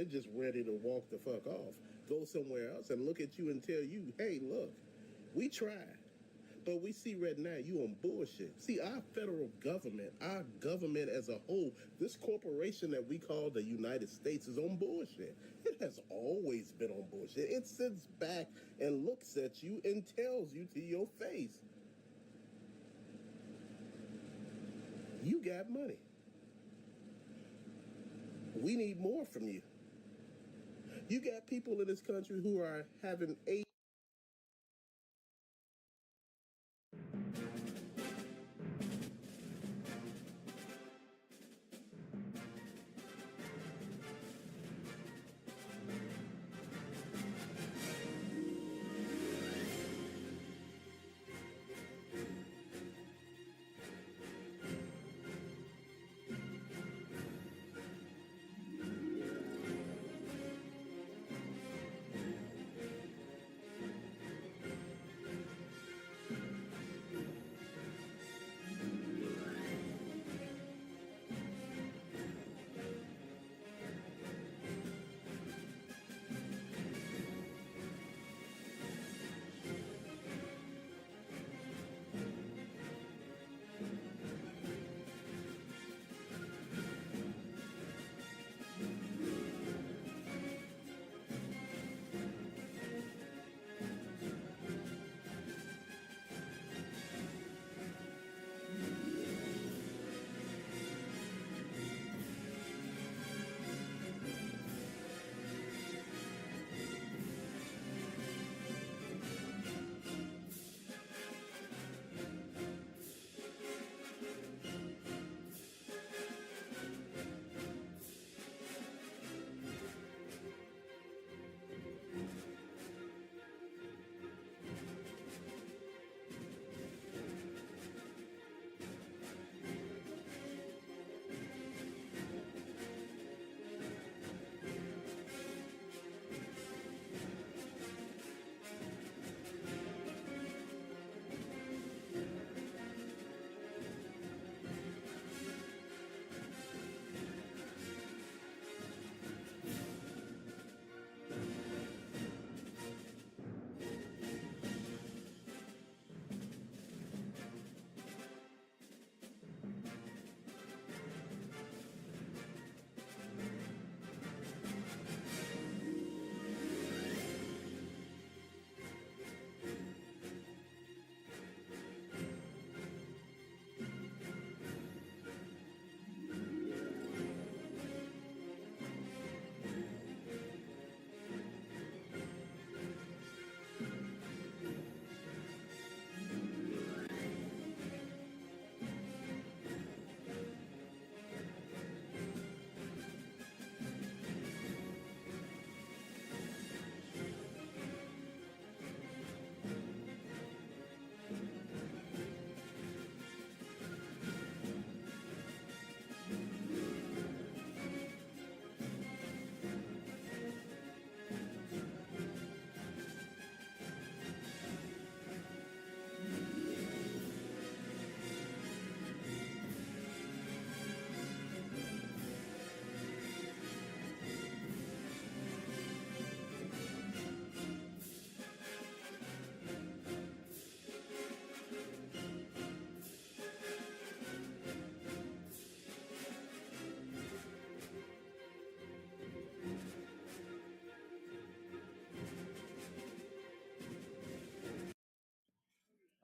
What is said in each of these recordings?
just ready to walk the fuck off, go somewhere else, and look at you and tell you, hey, look, we tried. But we see right now you on bullshit. See, our federal government, our government as a whole, this corporation that we call the United States is on bullshit. It has always been on bullshit. It sits back and looks at you and tells you to your face, you got money. We need more from you. You got people in this country who are having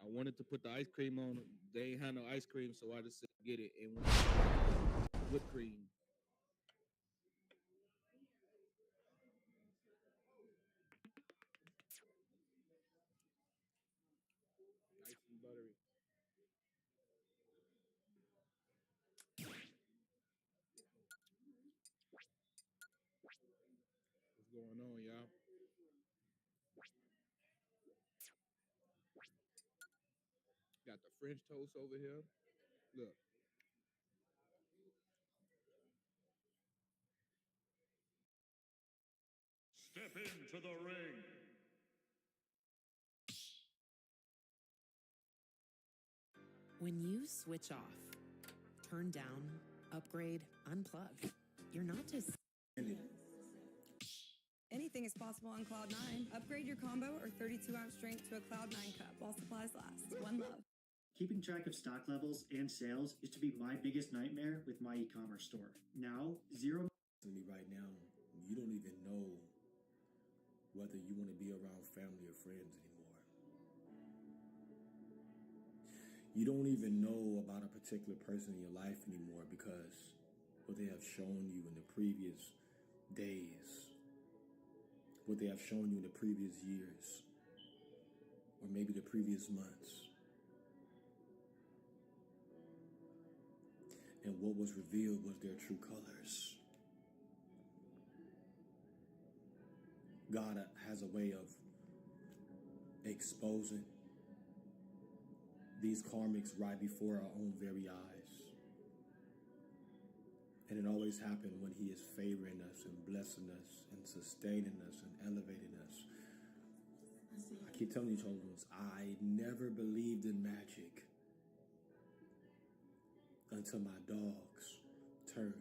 I wanted to put the ice cream on. They ain't had no ice cream, so I just said get it and whipped cream. Nice and buttery. What's going on, y'all? Got the French toast over here. Look, Step into the ring. When you switch off, turn down, upgrade, unplug, you're not just Anything is possible on Cloud9. Upgrade your combo or 32-ounce strength to a Cloud9 cup while supplies last. One love. Keeping track of stock levels and sales used to be my biggest nightmare with my e-commerce store. Now, zero. Me right now, you don't even know whether you want to be around family or friends anymore. You don't even know about a particular person in your life anymore because what they have shown you in the previous days, what they have shown you in the previous years, or maybe the previous months. And what was revealed was their true colors. God has a way of exposing these karmics right before our own very eyes. And it always happens when he is favoring us and blessing us and sustaining us and elevating us. I keep telling you, chosen ones, I never believed in magic until my dogs turned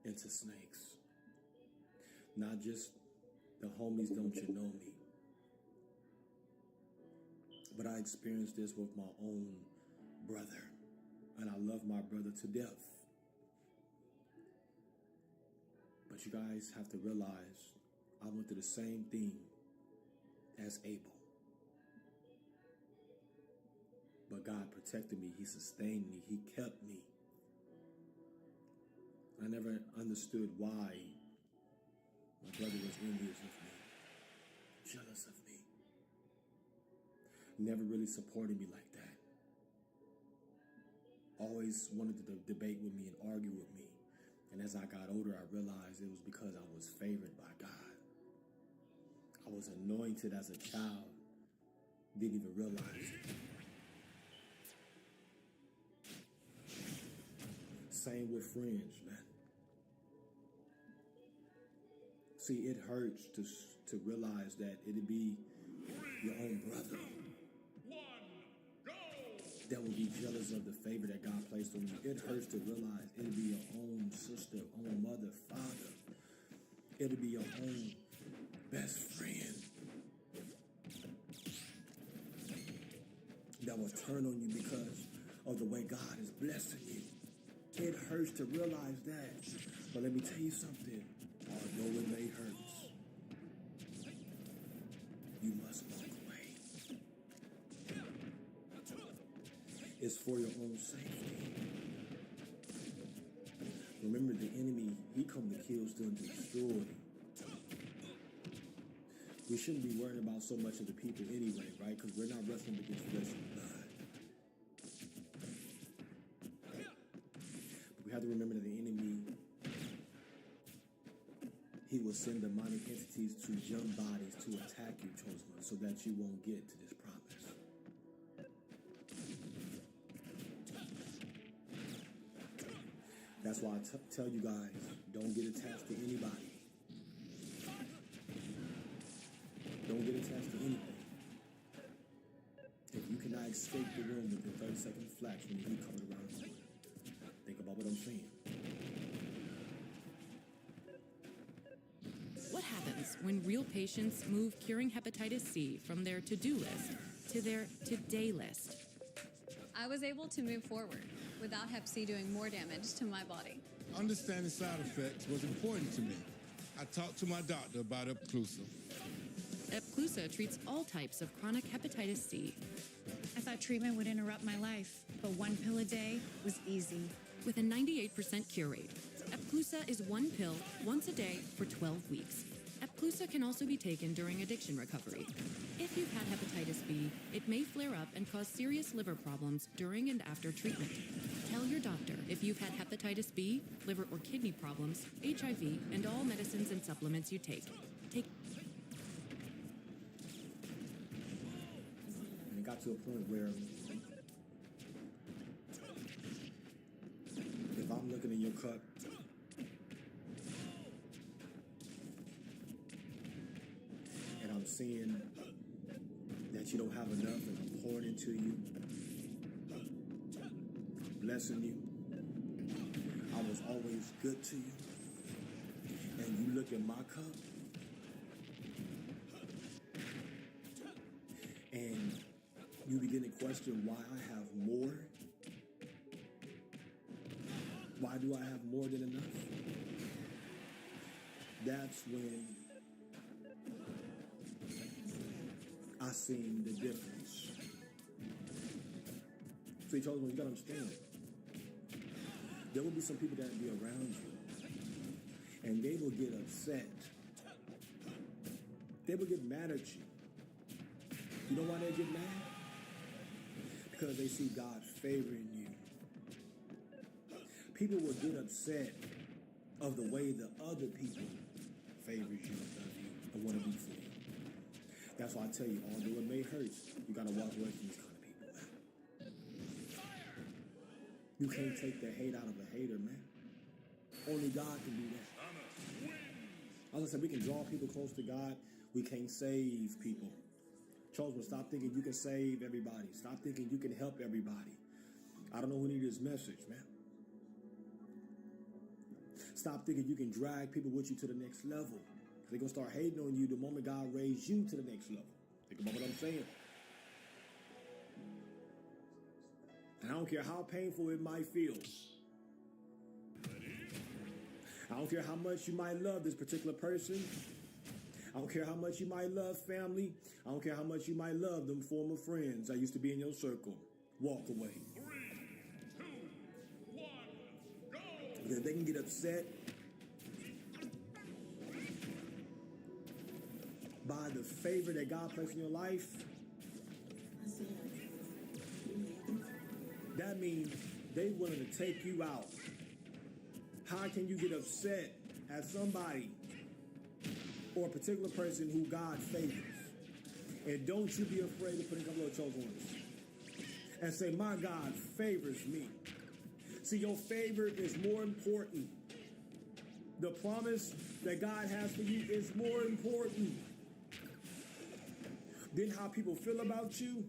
into snakes. Not just the homies, don't you know me, but I experienced this with my own brother, and I love my brother to death. But you guys have to realize I went through the same thing as Abel. But God protected me. He sustained me. He kept me. I never understood why my brother was envious of me, jealous of me. Never really supported me like that. Always wanted to debate with me and argue with me. And as I got older, I realized it was because I was favored by God. I was anointed as a child. Didn't even realize it. Same with friends, man. See, it hurts to realize that it'd be your own brother that will be jealous of the favor that God placed on you. It hurts to realize it'll be your own sister, own mother, father. It'll be your own best friend that will turn on you because of the way God is blessing you. It hurts to realize that. But let me tell you something. Although it may hurt, you must walk away. It's for your own safety. Remember, the enemy, he come to kill, steal, and destroy. We shouldn't be worrying about so much of the people anyway, right? Because we're not wrestling against flesh and blood. But we have to remember that the enemy, he will send demonic entities to jump bodies to attack you, chosen one, so that you won't get to this promise. That's why I tell you guys, don't get attached to anybody. Don't get attached to anything. If you cannot escape the room within 30 seconds flat when the heat comes around the corner, think about what I'm saying. What happens when real patients move curing hepatitis C from their to-do list to their today list? I was able to move forward without Hep C doing more damage to my body. Understanding side effects was important to me. I talked to my doctor about Epclusa. Epclusa treats all types of chronic hepatitis C. I thought treatment would interrupt my life, but one pill a day was easy. With a 98% cure rate, Epclusa is one pill once a day for 12 weeks. Epclusa can also be taken during addiction recovery. If you've had hepatitis B, it may flare up and cause serious liver problems during and after treatment. Tell your doctor if you've had hepatitis B, liver or kidney problems, HIV, and all medicines and supplements you take. And it got to a point where if I'm looking in your cup, and I'm seeing that you don't have enough and I'm pouring into you, I'm blessing you, I was always good to you, and you look at my cup you begin to question why I have more. Why do I have more than enough? That's when I seen the difference. So he told me, you gotta understand, there will be some people that will be around you, and they will get upset. They will get mad at you. You know why they get mad? Because they see God favoring you. People will get upset of the way the other people favors you and love you and want to be for you. That's why I tell you, although it may hurt, you gotta walk away from these kind of people, man. You can't take the hate out of a hater, man. Only God can do that. As I said, we can draw people close to God. We can't save people. Chosen, stop thinking you can save everybody. Stop thinking you can help everybody. I don't know who needed this message, man. Stop thinking you can drag people with you to the next level. They're going to start hating on you the moment God raised you to the next level. Think about what I'm saying. And I don't care how painful it might feel. I don't care how much you might love this particular person. I don't care how much you might love family. I don't care how much you might love them former friends that used to be in your circle. Walk away. 3, 2, 1, go! Because they can get upset by the favor that God placed in your life. That means they willing to take you out. How can you get upset at somebody or a particular person who God favors? And don't you be afraid to put in a couple of chosen ones and say, my God favors me. See, your favor is more important. The promise that God has for you is more important than how people feel about you.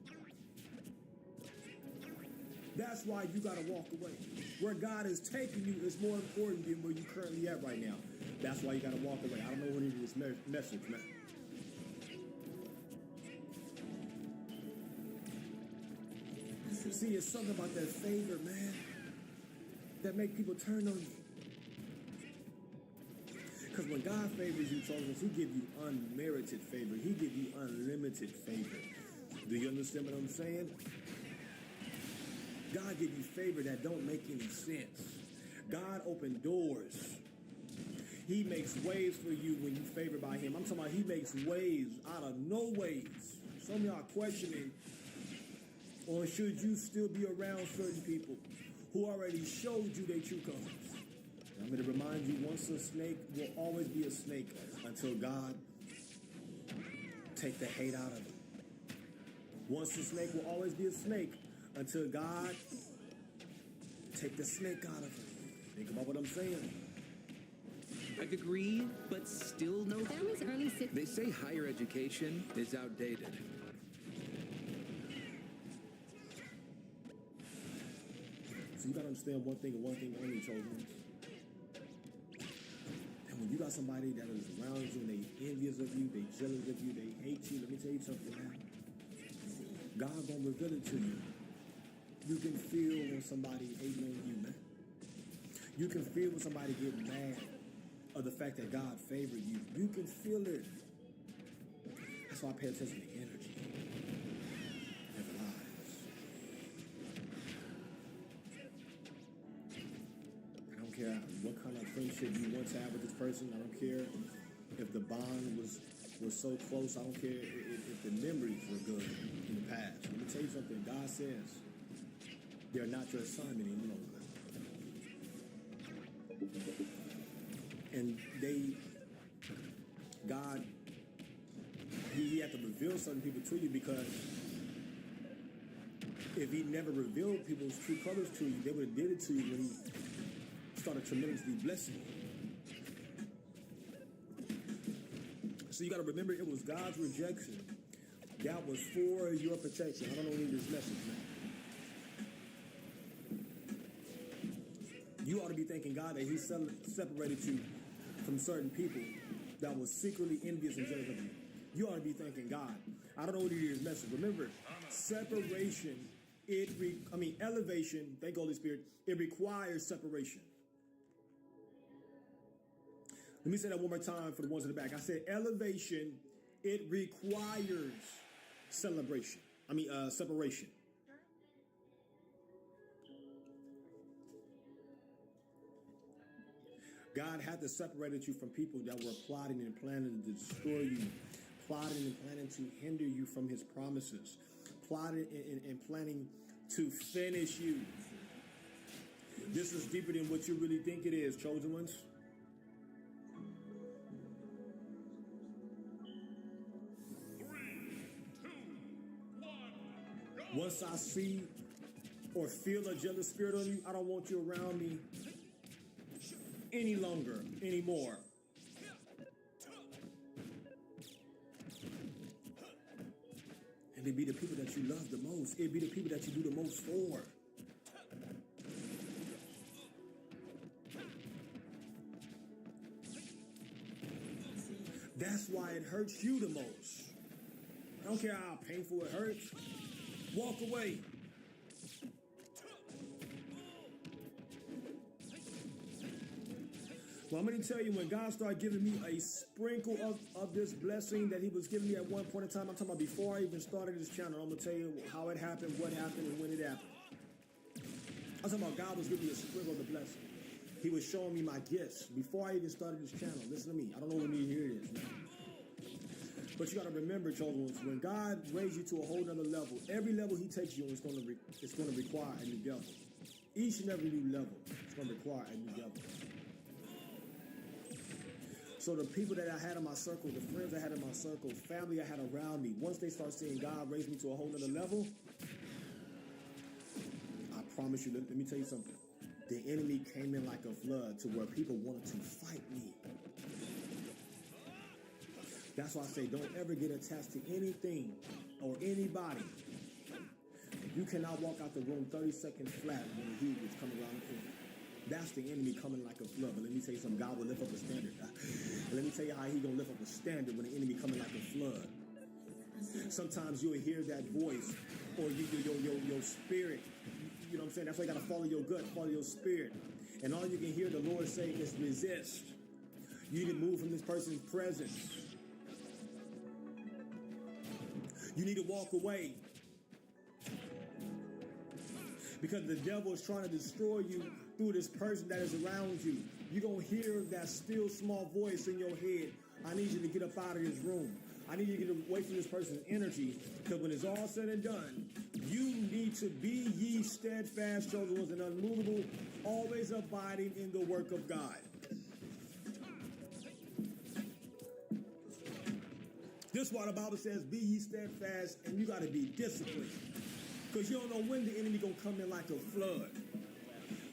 That's why you got to walk away. Where God is taking you is more important than where you're currently at right now. That's why you got to walk away. I don't know what it is message, man. See, it's something about that favor, man, that make people turn on you. Because when God favors you, chosen, He give you unmerited favor. He give you unlimited favor. Do you understand what I'm saying? God give you favor that don't make any sense. God open doors. He makes ways for you when you favored by Him. I'm talking about He makes ways out of no ways. Some of y'all are questioning, or should you still be around certain people who already showed you their true colors? I'm going to remind you, once a snake will always be a snake until God take the hate out of it. Once a snake will always be a snake until God take the snake out of it. Think about what I'm saying. A degree, but still no. Families early 60s. They say higher education is outdated. So you got to understand one thing and one thing only, chosen. And when you got somebody that is around you and they envious of you, they jealous of you, they hate you, let me tell you something, man. God gonna reveal it to you. You can feel when somebody hating on you, man. You can feel when somebody get mad of the fact that God favored you. You can feel it. That's why I pay attention to energy and the lives. I don't care what kind of friendship you want to have with this person. I don't care if the bond was so close. I don't care if the memories were good in the past. Let me tell you something. God says they're not your assignment any longer. And God, He had to reveal certain people to you, because if He never revealed people's true colors to you, they would have did it to you when He started tremendously blessing you. So you got to remember, it was God's rejection that was for your protection. I don't know who needs this message, man. You ought to be thanking God that He separated you from certain people that was secretly envious and jealous of you. You ought to be thanking God. I don't know what it is. Message. Remember, separation. Elevation. Thank Holy Spirit. It requires separation. Let me say that one more time for the ones in the back. I said elevation. It requires separation. God had to separate you from people that were plotting and planning to destroy you, plotting and planning to hinder you from his promises, plotting and planning to finish you. This is deeper than what you really think it is, chosen ones. Once I see or feel a jealous spirit on you, I don't want you around me any longer, anymore. And it'd be the people that you love the most. It'd be the people that you do the most for. That's why it hurts you the most. I don't care how painful it hurts. Walk away. Well, I'm going to tell you, when God started giving me a sprinkle of this blessing that he was giving me at one point in time, I'm talking about before I even started this channel, I'm going to tell you how it happened, what happened, and when it happened. I'm talking about God was giving me a sprinkle of the blessing. He was showing me my gifts before I even started this channel. Listen to me. I don't know when you hear this now. But you got to remember, children, when God raised you to a whole nother level, every level he takes you on is going to require a new devil. Each and every new level is going to require a new devil. So the people that I had in my circle, the friends I had in my circle, family I had around me, once they start seeing God raise me to a whole nother level, I promise you, let me tell you something. The enemy came in like a flood to where people wanted to fight me. That's why I say don't ever get attached to anything or anybody. You cannot walk out the room 30 seconds flat when the heat is coming around the corner. That's the enemy coming like a flood. But let me tell you something. God will lift up a standard. And let me tell you how he's going to lift up a standard when the enemy coming like a flood. Sometimes you'll hear that voice or your spirit. You know what I'm saying? That's why you got to follow your gut, follow your spirit. And all you can hear the Lord say is resist. You need to move from this person's presence. You need to walk away. Because the devil is trying to destroy you through this person that is around you. You're going to hear that still small voice in your head. I need you to get up out of this room. I need you to get away from this person's energy. Because when it's all said and done, you need to be ye steadfast, chosen ones, and unmovable, always abiding in the work of God. This is why the Bible says, be ye steadfast, and you got to be disciplined. Because you don't know when the enemy going to come in like a flood.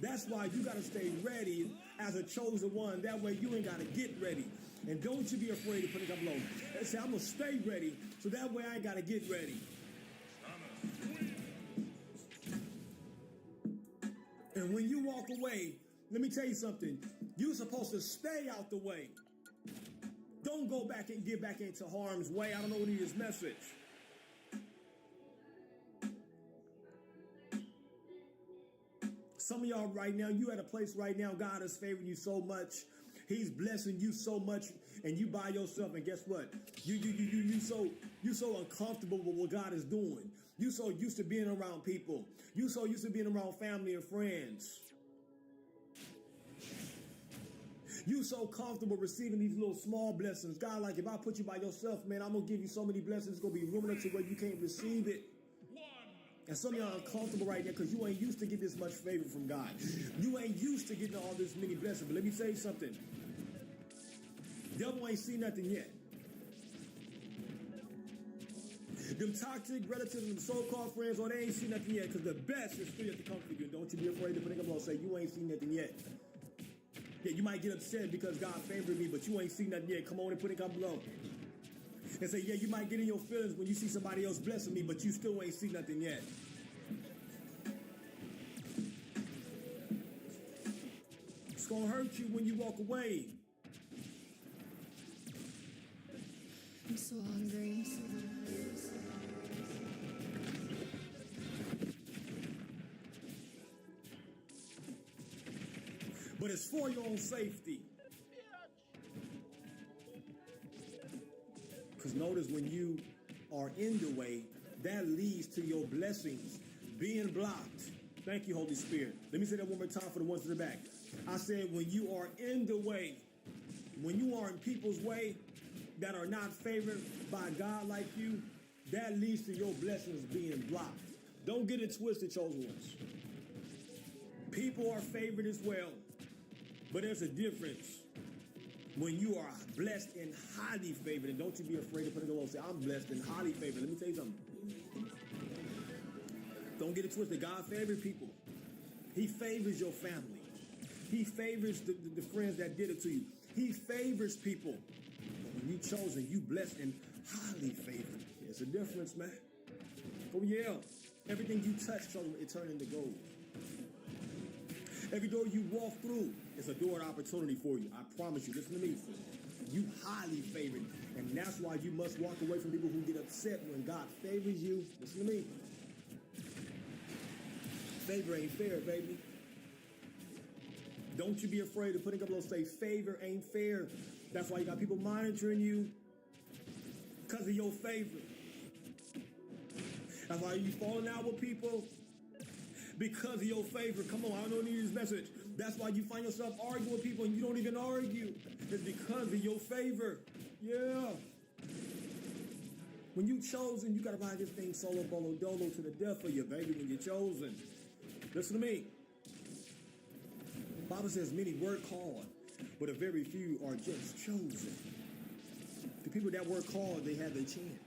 That's why you got to stay ready as a chosen one. That way you ain't got to get ready. And don't you be afraid to put it up low. Say, I'm going to stay ready, so that way I ain't got to get ready. And when you walk away, let me tell you something. You're supposed to stay out the way. Don't go back and get back into harm's way. I don't know what it is message. Some of y'all right now, you at a place right now, God is favoring you so much. He's blessing you so much, and you by yourself, and guess what? You so uncomfortable with what God is doing. You so used to being around people. You so used to being around family and friends. You so comfortable receiving these little small blessings. God, like, if I put you by yourself, man, I'm going to give you so many blessings. It's going to be room enough to where you can't receive it. And some of y'all are uncomfortable right now because you ain't used to get this much favor from God. You ain't used to getting all this many blessings. But let me tell you something. Devil ain't seen nothing yet. Them toxic relatives and them so-called friends, they ain't seen nothing yet because the best is still yet to come for you. And don't you be afraid to put it up and say, you ain't seen nothing yet. Yeah, you might get upset because God favored me, but you ain't seen nothing yet. Come on and put it up below. And say, yeah, you might get in your feelings when you see somebody else blessing me, but you still ain't seen nothing yet. It's going to hurt you when you walk away. I'm so hungry. But it's for your own safety. Because notice when you are in the way, that leads to your blessings being blocked. Thank you, Holy Spirit. Let me say that one more time for the ones in the back. I said when you are in the way, when you are in people's way that are not favored by God like you, that leads to your blessings being blocked. Don't get it twisted, chosen ones. People are favored as well, but there's a difference when you are blessed and highly favored. And don't you be afraid to put it below and say, I'm blessed and highly favored. Let me tell you something. Don't get it twisted. God favors people. He favors your family. He favors the friends that did it to you. He favors people. But when you chosen, you blessed and highly favored. It's a difference, man. Oh, yeah. Everything you touch, chosen, it turned into gold. Every door you walk through is a door of opportunity for you. I promise you. Listen to me. You highly favored. And that's why you must walk away from people who get upset when God favors you. Listen to me. Favor ain't fair, baby. Don't you be afraid of putting up those say favor ain't fair. That's why you got people monitoring you because of your favor. That's why you falling out with people because of your favor. Come on, I don't need this message. That's why you find yourself arguing with people and you don't even argue. It's because of your favor. Yeah. When you chosen, you got to ride this thing solo, bolo, dolo to the death for you, baby, when you're chosen. Listen to me. The Bible says many work hard, but a very few are just chosen. The people that work hard, they had their chance.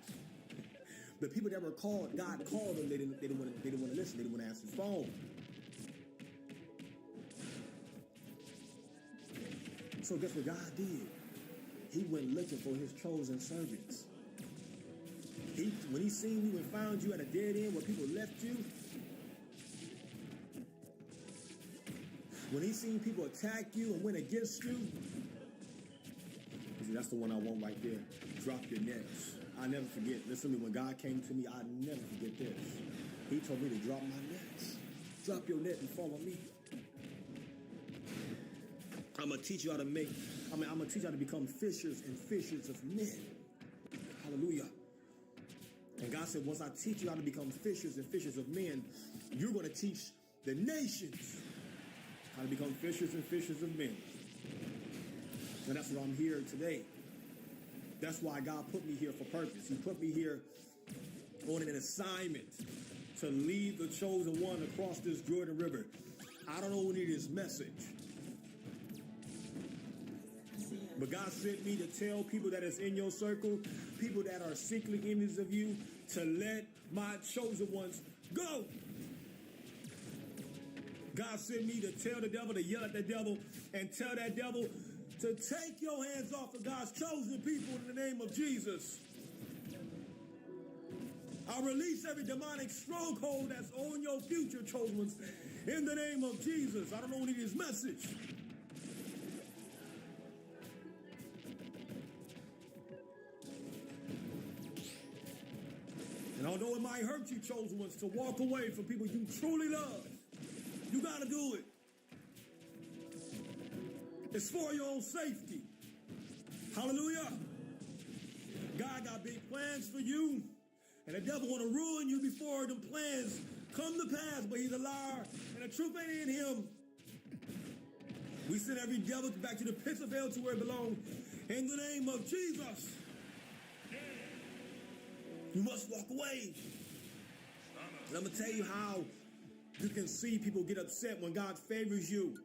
The people that were called, God called them, they didn't want to listen, they didn't want to answer the phone. So guess what God did? He went looking for his chosen servants. When he seen you and found you at a dead end where people left you, when he seen people attack you and went against you, see, that's the one I want right there. Drop your nets. I never forget. Listen to me. When God came to me, I never forget this. He told me to drop my nets. Drop your net and follow me. I'm going to teach you how to I'm going to teach you how to become fishers and fishers of men. Hallelujah. And God said, once I teach you how to become fishers and fishers of men, you're going to teach the nations how to become fishers and fishers of men. And that's what I'm here today. That's why God put me here for purpose. He put me here on an assignment to lead the chosen one across this Jordan River. I don't know who needed this message. But God sent me to tell people that is in your circle, people that are secretly enemies of you, to let my chosen ones go. God sent me to tell the devil, to yell at the devil, and tell that devil to take your hands off of God's chosen people in the name of Jesus. I release every demonic stronghold that's on your future, chosen ones, in the name of Jesus. I don't know who needs this message. And although it might hurt you, chosen ones, to walk away from people you truly love, you got to do it. It's for your own safety. Hallelujah. God got big plans for you. And the devil want to ruin you before the plans come to pass. But he's a liar. And the truth ain't in him. We send every devil back to the pits of hell to where it belongs. In the name of Jesus. You must walk away. And I'm going to tell you how you can see people get upset when God favors you.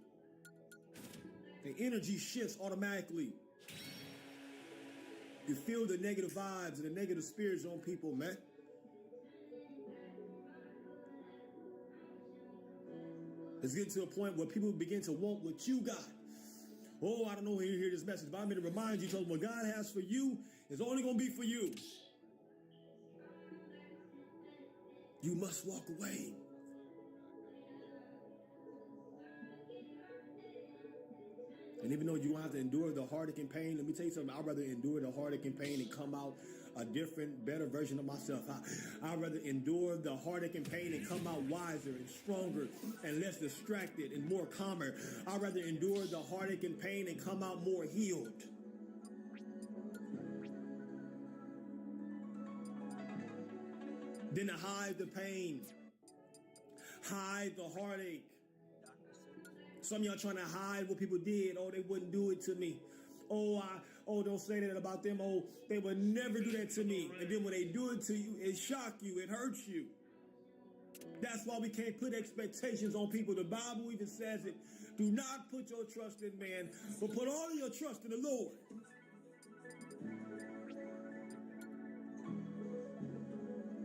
The energy shifts automatically. You feel the negative vibes and the negative spirits on people, man. It's getting to a point where people begin to want what you got. Oh, I don't know who you hear this message, but I'm going to remind you, what God has for you is only going to be for you. You must walk away. And even though you don't have to endure the heartache and pain, let me tell you something. I'd rather endure the heartache and pain and come out a different, better version of myself. I'd rather endure the heartache and pain and come out wiser and stronger and less distracted and more calmer. I'd rather endure the heartache and pain and come out more healed. Than to hide the pain, hide the heartache. Some of y'all trying to hide what people did. Oh, they wouldn't do it to me. Oh, don't say that about them. Oh, they would never do that to me. And then when they do it to you, it shocks you. It hurts you. That's why we can't put expectations on people. The Bible even says it. Do not put your trust in man, but put all of your trust in the Lord.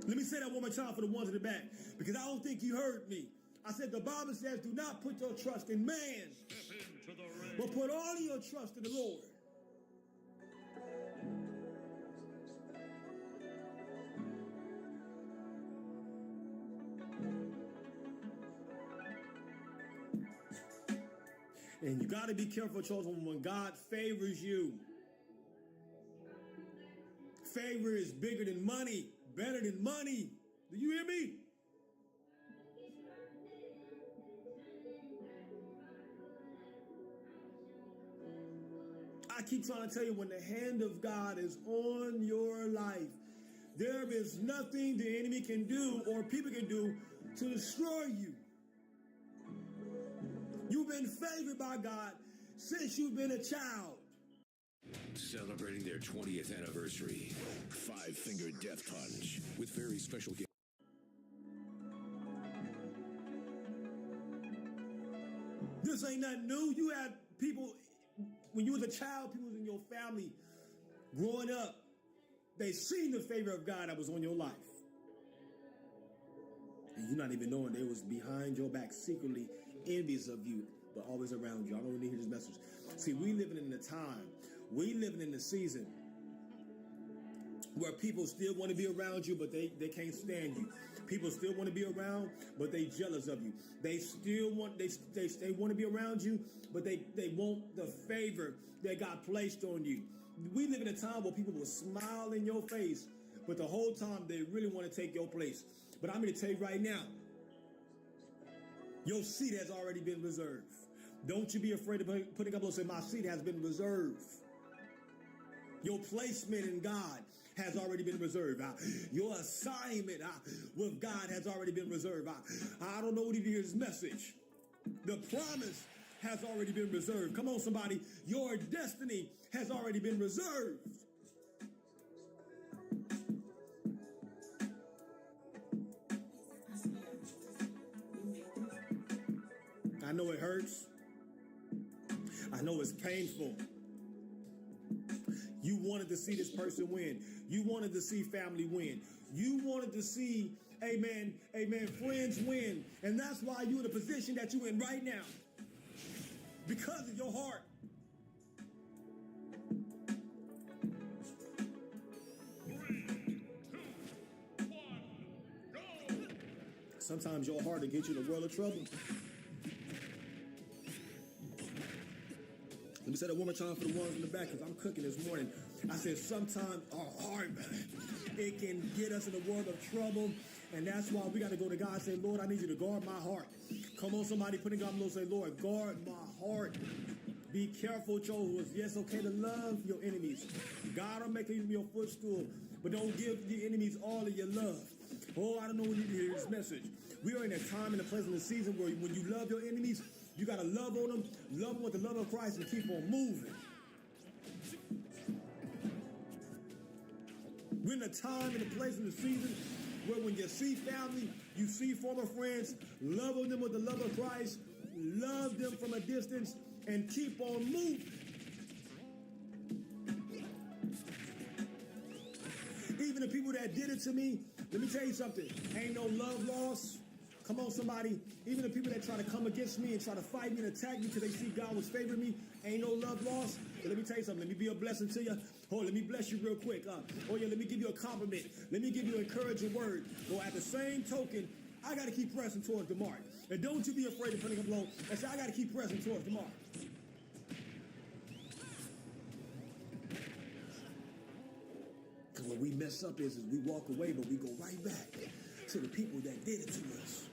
Let me say that one more time for the ones in the back, because I don't think you heard me. I said the Bible says, do not put your trust in man, but put all of your trust in the Lord. And you got to be careful, children, when God favors you. Favor is bigger than money, better than money. Do you hear me? I keep trying to tell you, when the hand of God is on your life, there is nothing the enemy can do or people can do to destroy you. You've been favored by God since you've been a child. Celebrating their 20th anniversary, Five-Finger Death Punch with very special gifts. This ain't nothing new. You had people, when you was a child, people in your family growing up, they seen the favor of God that was on your life. And you're not even knowing they was behind your back, secretly envious of you, but always around you. I don't really hear this message. See, we living in the time, we living in the season where people still want to be around you, but they can't stand you. People still want to be around, but they jealous of you. They still want, they want to be around you, but they want the favor that God placed on you. We live in a time where people will smile in your face, but the whole time they really want to take your place. But I'm going to tell you right now, your seat has already been reserved. Don't you be afraid of putting up and say, my seat has been reserved. Your placement in God has already been reserved. Your assignment with God has already been reserved. I don't know what you hear this message. The promise has already been reserved. Come on, somebody. Your destiny has already been reserved. I know it hurts. I know it's painful. You wanted to see this person win. You wanted to see family win. You wanted to see, amen, friends win. And that's why you're in the position that you're in right now. Because of your heart. Sometimes your heart will get you in a world of trouble. Let me say that one more time for the ones in the back, because I'm cooking this morning. I said sometimes our heart, it can get us in a world of trouble. And that's why we got to go to God and say, Lord, I need you to guard my heart. Come on, somebody put in God and say, Lord, guard my heart. Be careful, children. Yes, okay to love your enemies. God will make them your footstool, but don't give the enemies all of your love. Oh, I don't know when you hear this message. We are in a time and a place in the season where when you love your enemies, you got to love on them with the love of Christ, and keep on moving. We're in a time and a place in the season where when you see family, you see former friends, love on them with the love of Christ, love them from a distance, and keep on moving. Even the people that did it to me, let me tell you something, ain't no love lost. Come on, somebody. Even the people that try to come against me and try to fight me and attack me because they see God was favoring me, ain't no love lost. But let me tell you something. Let me be a blessing to you. Oh, let me bless you real quick. Oh, yeah, let me give you a compliment. Let me give you an encouraging word. Well, at the same token, I got to keep pressing towards the mark. And don't you be afraid of putting up low and say, I got to keep pressing towards the mark. When we mess up is we walk away, but we go right back to the people that did it to us.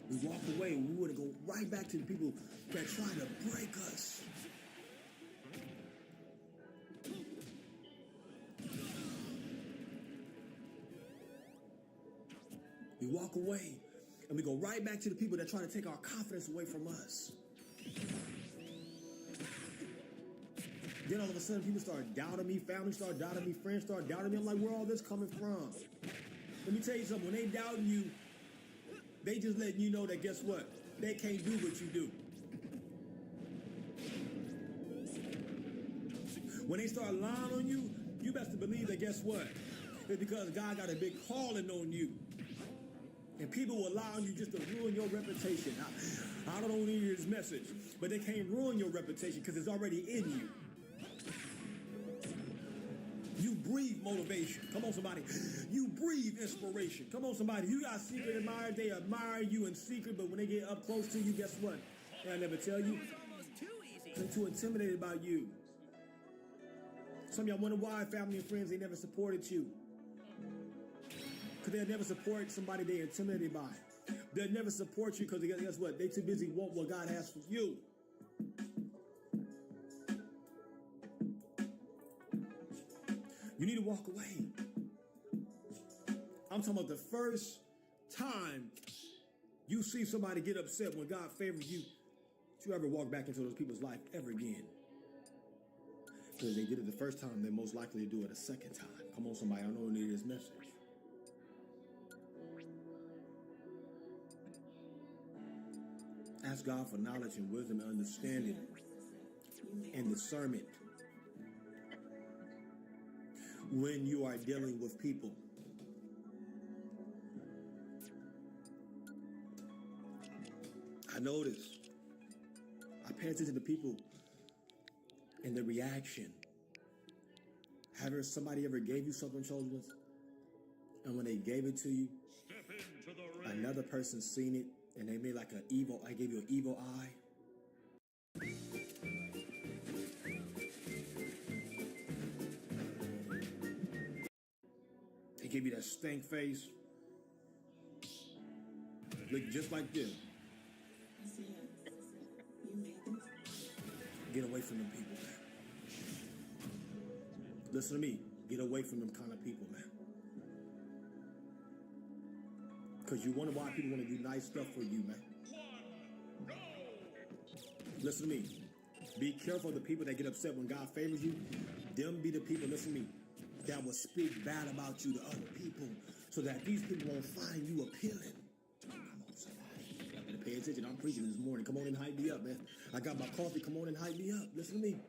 We walk away, we want to go right back to the people that tried to break us. We walk away and we go right back to the people that try to take our confidence away from us. Then all of a sudden people start doubting me, family start doubting me, friends start doubting me. I'm like, where all this coming from? Let me tell you something, when they doubt you, they just letting you know that guess what? They can't do what you do. When they start lying on you, you best believe that guess what? It's because God got a big calling on you. And people will lie on you just to ruin your reputation. I don't want to hear this message, but they can't ruin your reputation because it's already in you. You breathe motivation. Come on, somebody. You breathe inspiration. Come on, somebody. You got secret admirers. They admire you in secret, but when they get up close to you, guess what? They'll never tell you. They're too intimidated by you. Some of y'all wonder why family and friends, they never supported you. Because they'll never support somebody they're intimidated by. They'll never support you because guess what? They're too busy wanting what God has for you. You need to walk away. I'm talking about the first time you see somebody get upset when God favors you, don't you ever walk back into those people's life ever again. Because they did it the first time, they're most likely to do it a second time. Come on, somebody, I know you need this message. Ask God for knowledge and wisdom and understanding and discernment when you are dealing with people. I notice, I pay attention to people and the reaction. Have somebody ever gave you something, chosen? And when they gave it to you, another person seen it and they made like an evil, I gave you an evil eye. They give you that stink face. Look just like this. Get away from them people, man. Listen to me. Get away from them kind of people, man. Because you wonder why people want to do nice stuff for you, man. Listen to me. Be careful of the people that get upset when God favors you. Them be the people, listen to me, that will speak bad about you to other people so that these people won't find you appealing. Come on, somebody. You better pay attention. I'm preaching this morning. Come on and hype me up, man. I got my coffee. Come on and hype me up. Listen to me.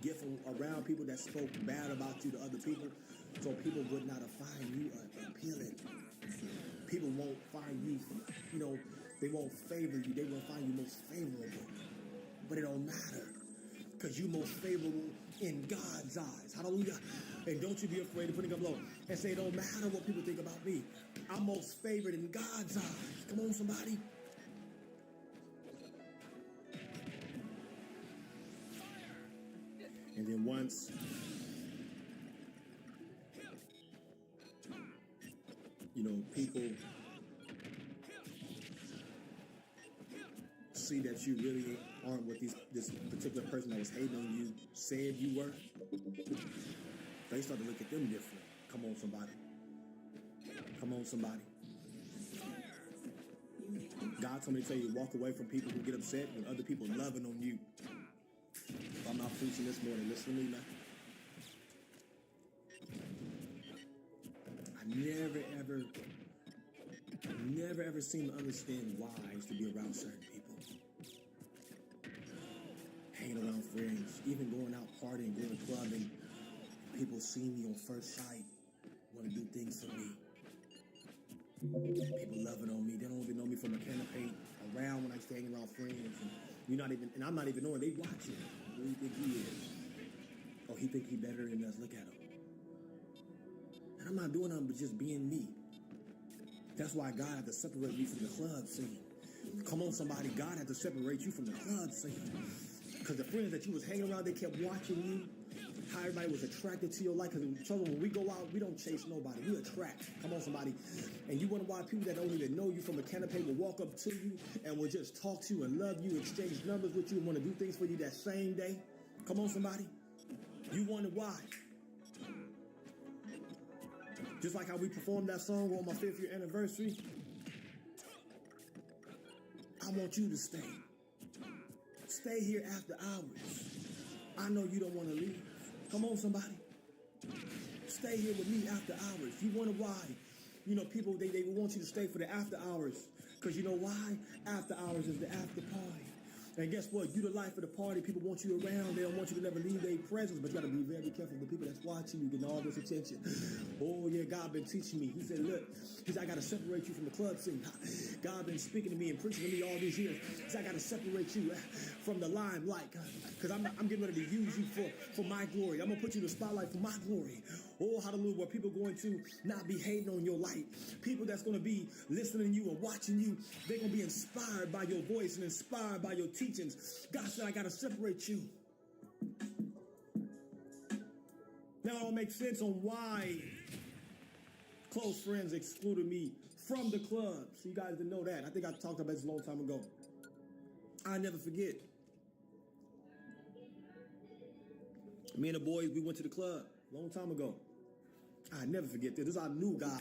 Get from around people that spoke bad about you to other people so people would not find you appealing. People won't find you, they won't favor you. They won't find you most favorable. But it don't matter because you're most favorable in God's eyes. Hallelujah. And don't you be afraid to put it up low and say, it don't matter what people think about me. I'm most favored in God's eyes. Come on, somebody. And then once people see that you really aren't what this particular person that was hating on you said you were, they start to look at them different. Come on, somebody. Come on, somebody. God told me to tell you, walk away from people who get upset when other people loving on you. If I'm not preaching this morning, listen to me, man. I never ever seem to understand why I used to be around certain people. Hanging around friends, even going out partying, going clubbing. People see me on first sight, want to do things for me. People loving on me. They don't even know me from a can of paint. Around when I stay hanging around friends. And I'm not even knowing. They watching. Who do you think he is? Oh, he think he better than us. Look at him. And I'm not doing nothing but just being me. That's why God had to separate me from the club scene. Come on, somebody. God had to separate you from the club scene. Because the friends that you was hanging around, they kept watching you. How everybody was attracted to your life. Because when we go out, we don't chase nobody. We attract. Come on, somebody. And you wonder why people that don't even know you from a canopy will walk up to you and will just talk to you and love you, exchange numbers with you, and want to do things for you that same day. Come on, somebody. You wonder why. Just like how we performed that song on my 5th year anniversary. I want you to stay. Stay here after hours. I know you don't want to leave. Come on, somebody. Stay here with me after hours. You wonder why? You know, people, they want you to stay for the after hours. Because you know why? After hours is the after party. And guess what? You the life of the party. People want you around. They don't want you to never leave their presence. But you got to be very careful of the people that's watching you, getting all this attention. Oh, yeah, God been teaching me. He said, look, he said, I got to separate you from the club scene. God been speaking to me and preaching to me all these years. He said, I got to separate you from the limelight. Because I'm getting ready to use you for my glory. I'm going to put you in the spotlight for my glory. Oh, hallelujah, where people are going to not be hating on your light. People that's going to be listening to you and watching you, they're going to be inspired by your voice and inspired by your teachings. God said, I got to separate you. Now it all makes sense on why close friends excluded me from the club. So you guys didn't know that. I think I talked about this a long time ago. I never forget. Me and the boys, we went to the club a long time ago. I never forget this. This is how I knew God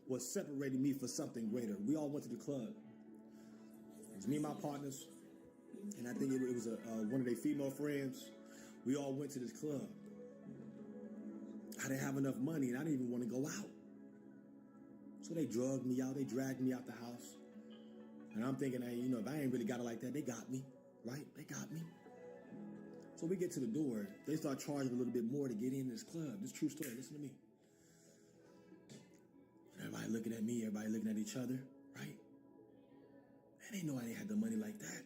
was separating me for something greater. We all went to the club. It was me and my partners, and I think it was one of their female friends. We all went to this club. I didn't have enough money, and I didn't even want to go out. So they drugged me out. They dragged me out the house. And I'm thinking, hey, you know, if I ain't really got it like that, they got me, right? They got me. So we get to the door. They start charging a little bit more to get in this club. This true story. Listen to me. Everybody looking at me. Everybody looking at each other, right? And they know I didn't have the money like that.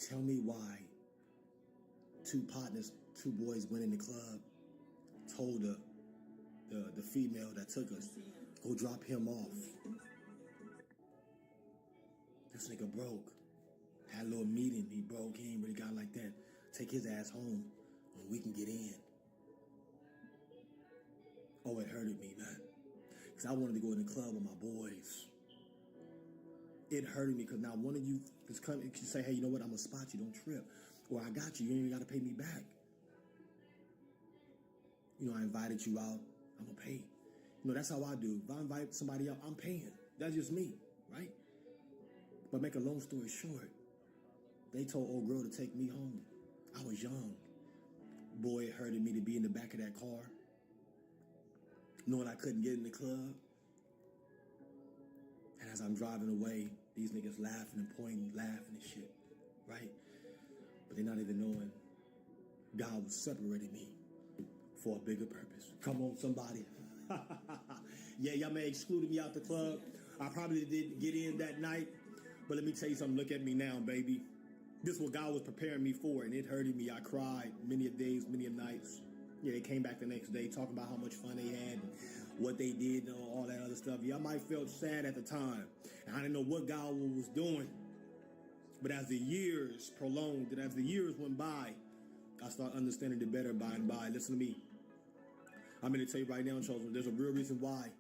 Tell me why two partners, two boys went in the club, told the female that took us, go drop him off. This nigga broke. Had a little meeting. He broke. He ain't really got like that. Take his ass home when we can get in. Oh, it hurted me, man. Because I wanted to go in the club with my boys. It hurted me because now one of you can say, hey, you know what? I'm going to spot you. Don't trip. Or I got you. You ain't even got to pay me back. You know, I invited you out. I'm going to pay. You know, that's how I do. If I invite somebody out, I'm paying. That's just me, right? But make a long story short, they told old girl to take me home. I was young. Boy, it hurted me to be in the back of that car, knowing I couldn't get in the club. And as I'm driving away, these niggas laughing and pointing, laughing and shit, right? But they're not even knowing God was separating me for a bigger purpose. Come on, somebody. Yeah, y'all may have excluded me out the club. I probably didn't get in that night. But let me tell you something. Look at me now, baby. This is what God was preparing me for, and it hurted me. I cried many a days, many a nights. Yeah, they came back the next day talking about how much fun they had and what they did and all that other stuff. Yeah, I might have felt sad at the time. And I didn't know what God was doing. But as the years prolonged and as the years went by, I started understanding it better by and by. Listen to me. I'm going to tell you right now, children, there's a real reason why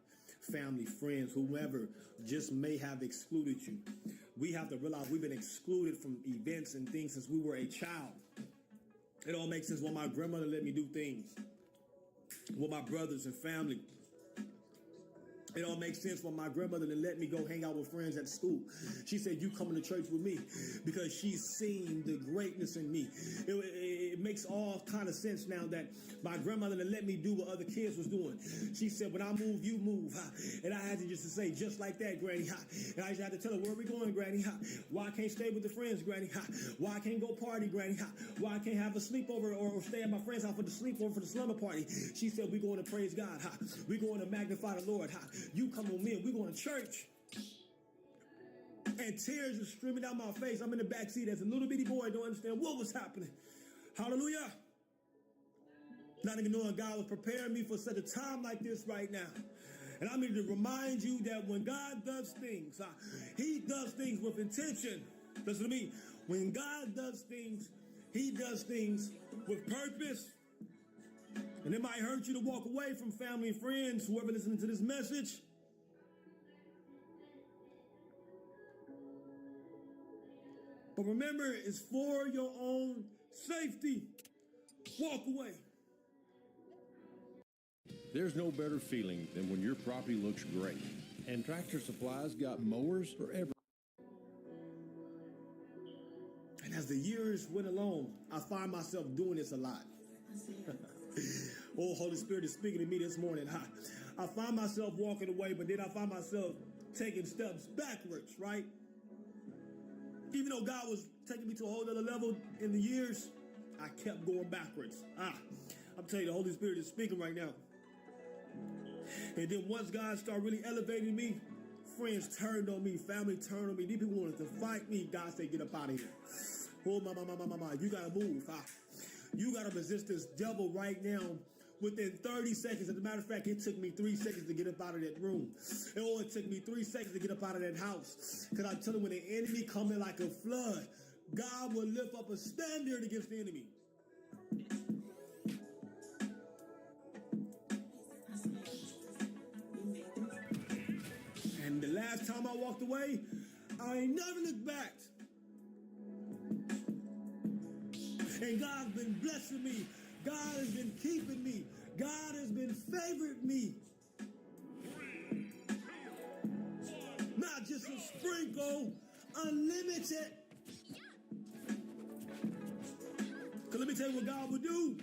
family, friends, whomever just may have excluded you. We have to realize we've been excluded from events and things since we were a child. It all makes sense when my grandmother let me do things with my brothers and family. It all makes sense when my grandmother let me go hang out with friends at school. She said, you coming to church with me because she's seen the greatness in me. It makes all kind of sense now that my grandmother let me do what other kids was doing. She said, when I move, you move. And I had to just say, just like that, Granny. And I just had to tell her, where are we going, Granny? Why I can't stay with the friends, Granny? Why I can't go party, Granny? Why I can't have a sleepover or stay at my friend's house for the sleepover for the slumber party? She said, we're going to praise God. We're going to magnify the Lord. You come with me and we're going to church. And tears are streaming down my face. I'm in the back seat as a little bitty boy, don't understand what was happening. Hallelujah. Not even knowing God was preparing me for such a time like this right now. And I'm here to remind you that when God does things, he does things with intention. Listen to me. When God does things, he does things with purpose. And it might hurt you to walk away from family and friends, whoever listening to this message. But remember, it's for your own safety. Walk away. There's no better feeling than when your property looks great. And Tractor Supply's got mowers for every. And as the years went along, I find myself doing this a lot. Oh, Holy Spirit is speaking to me this morning. I find myself walking away, but then I find myself taking steps backwards, right? Even though God was taking me to a whole other level in the years, I kept going backwards. I'm telling you, the Holy Spirit is speaking right now. And then once God started really elevating me, friends turned on me, family turned on me. These people wanted to fight me. God said, get up out of here. Oh, my. You got to move. You got to resist this devil right now within 30 seconds. As a matter of fact, it took me 3 seconds to get up out of that room. It took me 3 seconds to get up out of that house. Because I'm telling you, when the enemy coming like a flood, God will lift up a standard against the enemy. And the last time I walked away, I ain't never looked back. And God's been blessing me. God has been keeping me. God has been favoring me. Not just a sprinkle, unlimited. Because let me tell you what God will do.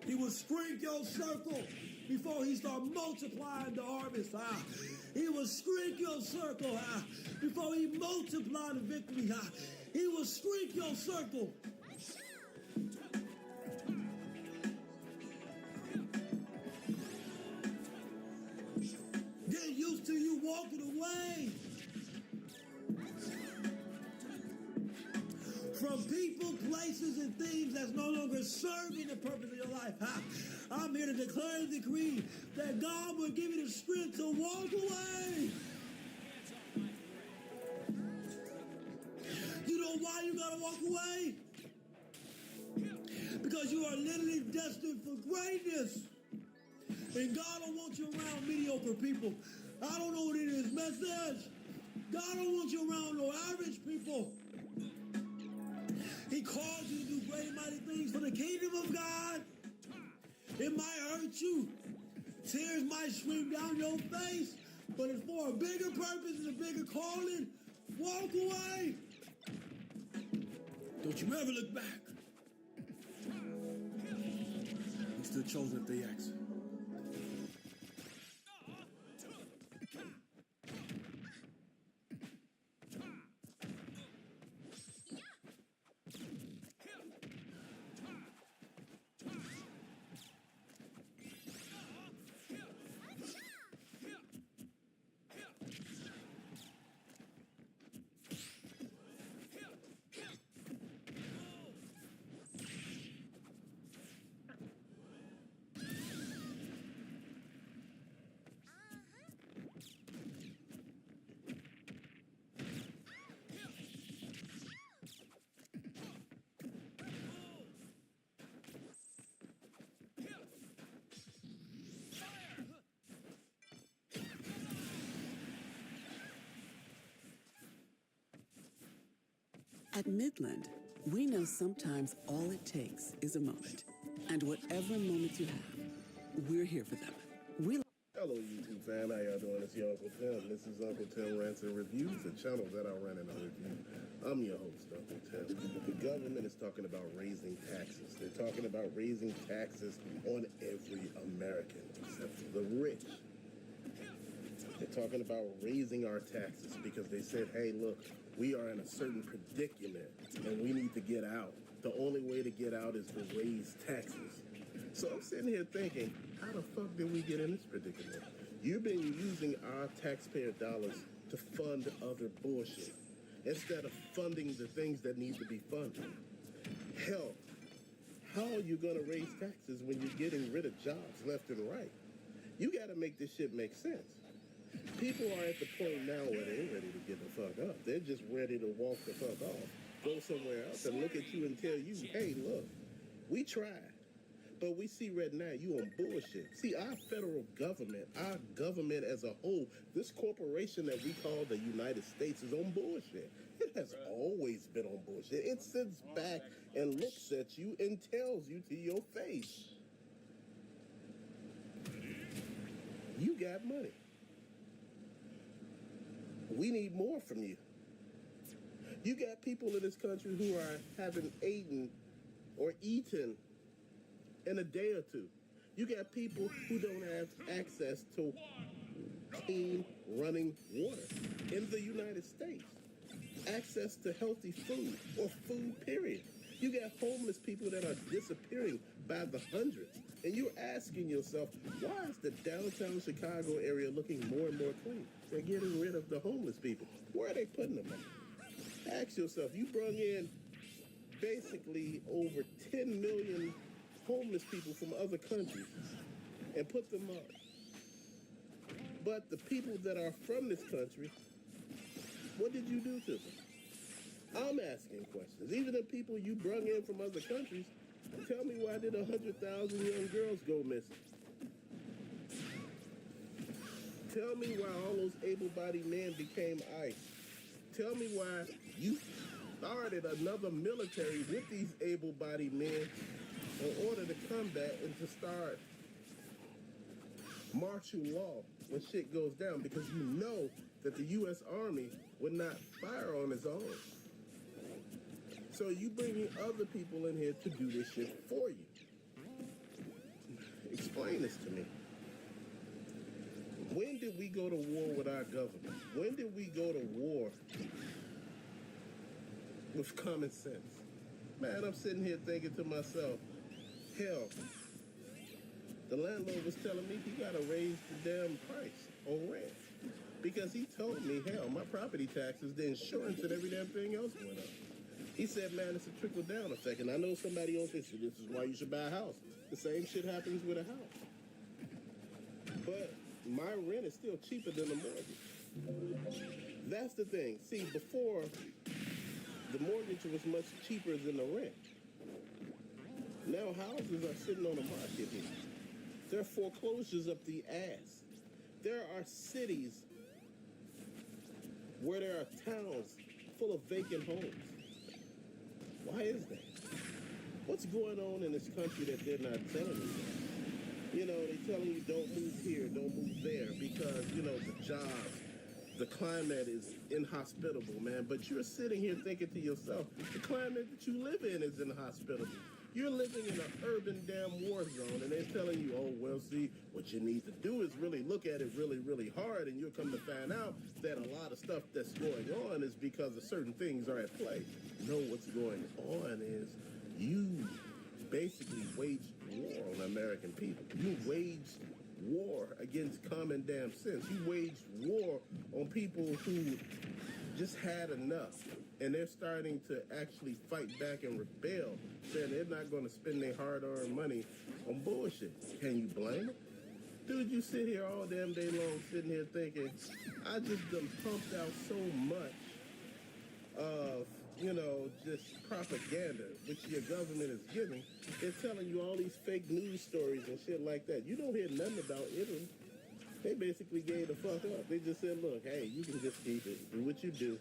He will shrink your circle before he start multiplying the harvest. He will shrink your circle before he multiply the victory. He will shrink your circle. Get used to you walking away from people, places, and things that's no longer serving the purpose of your life. I'm here to declare and decree that God will give you the strength to walk away. You know why you gotta walk away? Because you are literally destined for greatness. And God don't want you around mediocre people. I don't know what it is, message. God don't want you around no average people. He calls you to do great and mighty things for the kingdom of God. It might hurt you. Tears might stream down your face, but it's for a bigger purpose and a bigger calling. Walk away. Don't you ever look back. You're still chosen if they ask. At Midland, we know sometimes all it takes is a moment. And whatever moments you have, we're here for them. Hello, YouTube fam. How y'all doing? It's your Uncle Tim. This is Uncle Tim Rants and Reviews, a channel that I run and I review. I'm your host, Uncle Tim. The government is talking about raising taxes. They're talking about raising taxes on every American, except for the rich. They're talking about raising our taxes because they said, hey, look, we are in a certain predicament and we need to get out. The only way to get out is to raise taxes. So I'm sitting here thinking, how the fuck did we get in this predicament? You've been using our taxpayer dollars to fund other bullshit instead of funding the things that need to be funded. Hell, how are you going to raise taxes when you're getting rid of jobs left and right? You got to make this shit make sense. People are at the point now where they ain't ready to get the fuck up. They're just ready to walk the fuck off, go somewhere else and look at you and tell you, hey, look, we tried, but we see right now you on bullshit. See, our federal government, our government as a whole, this corporation that we call the United States is on bullshit. It has always been on bullshit. It sits back and looks at you and tells you to your face, you got money. We need more from you. You got people in this country who are having eaten or eaten in a day or two. You got people who don't have access to clean running water in the United States. Access to healthy food or food, period. You got homeless people that are disappearing by the hundreds. And you're asking yourself, why is the downtown Chicago area looking more and more clean? They're getting rid of the homeless people. Where are they putting them? Ask yourself, you brought in basically over 10 million homeless people from other countries and put them up. But the people that are from this country, what did you do to them? I'm asking questions. Even the people you brought in from other countries, tell me, why did 100,000 young girls go missing? Tell me why all those able-bodied men became ICE. Tell me why you started another military with these able-bodied men in order to combat and to start martial law when shit goes down, because you know that the U.S. Army would not fire on its own. So you bringing other people in here to do this shit for you. Explain this to me. When did we go to war with our government? When did we go to war with common sense? Man, I'm sitting here thinking to myself, hell, the landlord was telling me he gotta raise the damn price on rent. Because he told me, hell, my property taxes, the insurance and every damn thing else went up. He said, man, it's a trickle-down effect. And I know somebody else says, this is why you should buy a house. The same shit happens with a house. But my rent is still cheaper than the mortgage. That's the thing. See, before, the mortgage was much cheaper than the rent. Now houses are sitting on the market here. There are foreclosures up the ass. There are cities where there are towns full of vacant homes. Why is that? What's going on in this country that they're not telling you? You know, they're telling you don't move here, don't move there, because, you know, the jobs, the climate is inhospitable, man. But you're sitting here thinking to yourself, the climate that you live in is inhospitable. You're living in an urban damn war zone, and they're telling you, oh, well, see, what you need to do is really look at it really, really hard, and you'll come to find out that a lot of stuff that's going on is because of certain things are at play. No, what's going on is you basically waged war on American people. You waged war against common damn sense. You waged war on people who just had enough. And they're starting to actually fight back and rebel, saying they're not going to spend their hard-earned money on bullshit. Can you blame them? Dude, you sit here all damn day long sitting here thinking, I just done pumped out so much of, you know, just propaganda, which your government is giving. They're telling you all these fake news stories and shit like that. You don't hear nothing about Italy. They basically gave the fuck up. They just said, look, hey, you can just keep it. Do what you do.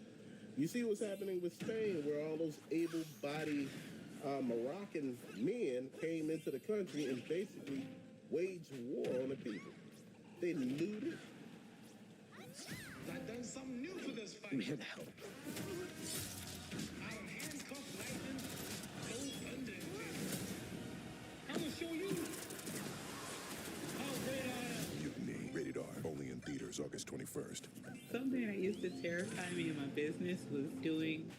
You see what's happening with Spain, where all those able-bodied Moroccan men came into the country and basically waged war on the people. They looted. I've done something new for this fight. I'm here to help. I am handcuffed, lightning, no thunder. I'm gonna show you how great I am. Mutiny. Rated R. Only in theaters August 21st. Something that used to terrify me in my business was doing.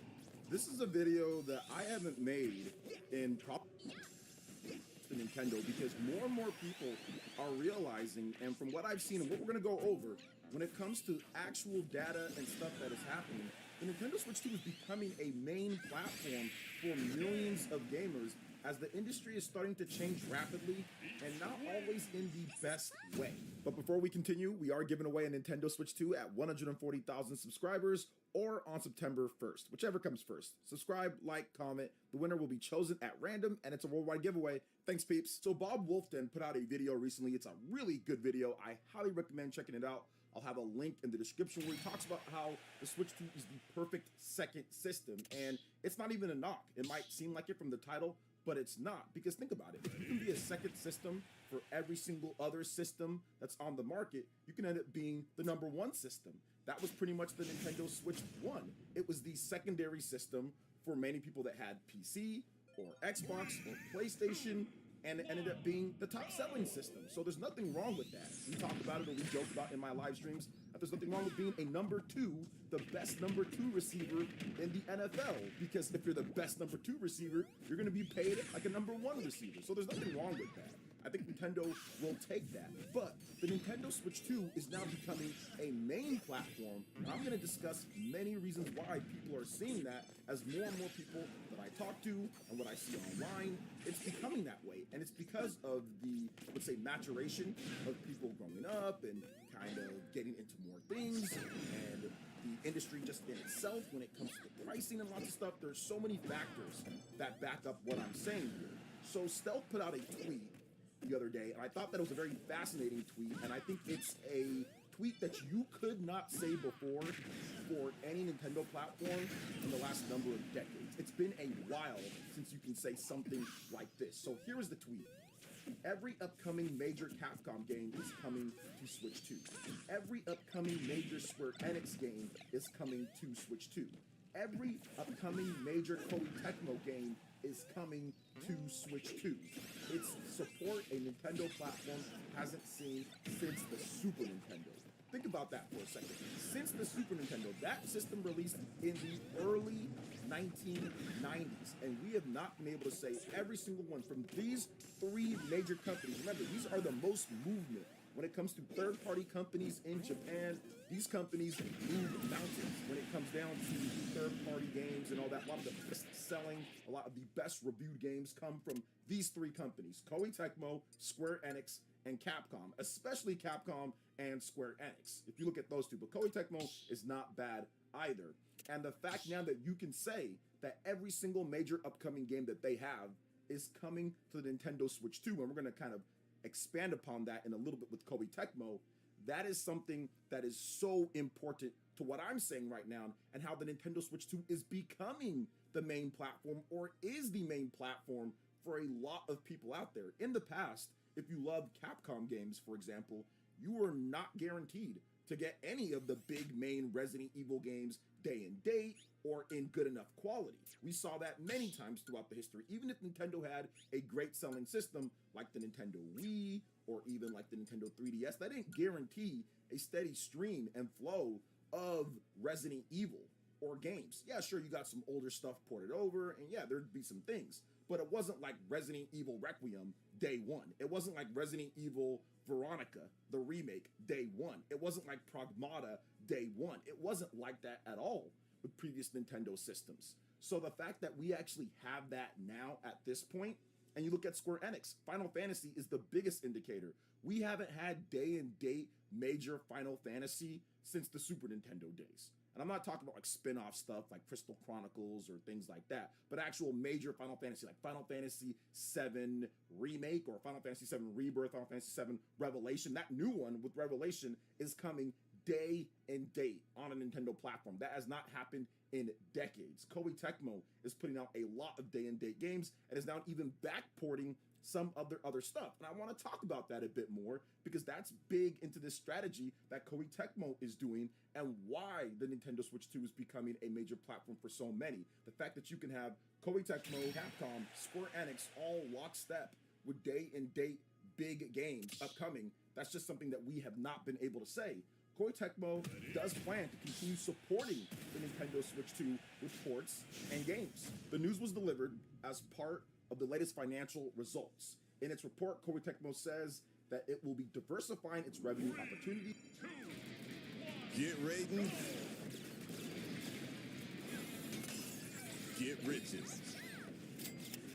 This is a video that I haven't made in probably Nintendo, because more and more people are realizing, and from what I've seen and what we're going to go over, when it comes to actual data and stuff that is happening, the Nintendo Switch 2 is becoming a main platform for millions of gamers as the industry is starting to change rapidly and not always in the best way. But before we continue, we are giving away a Nintendo Switch 2 at 140,000 subscribers or on September 1st, whichever comes first. Subscribe, like, comment. The winner will be chosen at random, and it's a worldwide giveaway. Thanks, peeps. So Bob Wolfden put out a video recently. It's a really good video. I highly recommend checking it out. I'll have a link in the description where he talks about how the Switch 2 is the perfect second system, and it's not even a knock. It might seem like it from the title, but it's not, because think about it. You can be a second system for every single other system that's on the market. You can end up being the #1 system. That was pretty much the Nintendo Switch 1. It was the secondary system for many people that had PC or Xbox or PlayStation, and it ended up being the top selling system. So there's nothing wrong with that. We talk about it, or we joke about in my live streams, that there's nothing wrong with being a #2, the best #2 receiver in the NFL. Because if you're the best #2 receiver, you're gonna be paid like a #1 receiver. So there's nothing wrong with that. I think Nintendo will take that. But the Nintendo Switch 2 is now becoming a main platform, and I'm gonna discuss many reasons why people are seeing that, as more and more people that I talk to and what I see online, it's becoming that way. And it's because of the, let's say, maturation of people growing up and kind of getting into more things, and the industry just in itself when it comes to pricing and lots of stuff. There's so many factors that back up what I'm saying here. So Stealth put out a tweet the other day, and I thought that it was a very fascinating tweet, and I think it's a tweet that you could not say before for any Nintendo platform in the last number of decades. It's been a while since you can say something like this. So here is the tweet. Every upcoming major Capcom game is coming to Switch 2. Every upcoming major Square Enix game is coming to Switch 2. Every upcoming major Koei Tecmo game is coming to Switch 2. It's support a Nintendo platform hasn't seen since the Super Nintendo. Think about that for a second. Since the Super Nintendo, that system released in the early 1990s, and we have not been able to say every single one from these 3 major companies. Remember, these are the most movement. When it comes to third-party companies in Japan, these companies move mountains when it comes down to third-party games and all that. A lot of the best-selling, a lot of the best reviewed games come from these 3 companies: Koei Tecmo, Square Enix, and Capcom, especially Capcom and Square Enix. If you look at those 2, but Koei Tecmo is not bad either. And the fact now that you can say that every single major upcoming game that they have is coming to the Nintendo Switch 2, and we're going to kind of expand upon that in a little bit with Koei Tecmo, that is something that is so important to what I'm saying right now, and how the Nintendo Switch 2 is becoming the main platform, or is the main platform for a lot of people out there. In the past, if you loved Capcom games, for example, you were not guaranteed to get any of the big main Resident Evil games day and date or in good enough quality. We saw that many times throughout the history. Even if Nintendo had a great selling system like the Nintendo Wii or even like the Nintendo 3DS, that didn't guarantee a steady stream and flow of Resident Evil or games. Yeah, sure, you got some older stuff ported over, and yeah, there'd be some things, but it wasn't like Resident Evil Requiem day 1. It wasn't like Resident Evil Veronica, the remake, day 1. It wasn't like Pragmata day 1. It wasn't like that at all with previous Nintendo systems. So the fact that we actually have that now at this point, and you look at Square Enix, Final Fantasy is the biggest indicator. We haven't had day and date major Final Fantasy since the Super Nintendo days. And I'm not talking about like spin-off stuff like Crystal Chronicles or things like that, but actual major Final Fantasy, like Final Fantasy VII Remake or Final Fantasy VII Rebirth, Final Fantasy VII Revelation. That new one with Revelation is coming day and date on a Nintendo platform. That has not happened in decades. Koei Tecmo is putting out a lot of day and date games and is now even backporting some of their other stuff. And I want to talk about that a bit more because that's big into this strategy that Koei Tecmo is doing and why the Nintendo Switch 2 is becoming a major platform for so many. The fact that you can have Koei Tecmo, Capcom, Square Enix all lockstep with day and date big games upcoming, that's just something that we have not been able to say. Koei Tecmo does plan to continue supporting the Nintendo Switch 2 with ports and games. The news was delivered as part of the latest financial results. In its report, Koei Tecmo says that it will be diversifying its revenue opportunities. Get Raiden. Get Riches.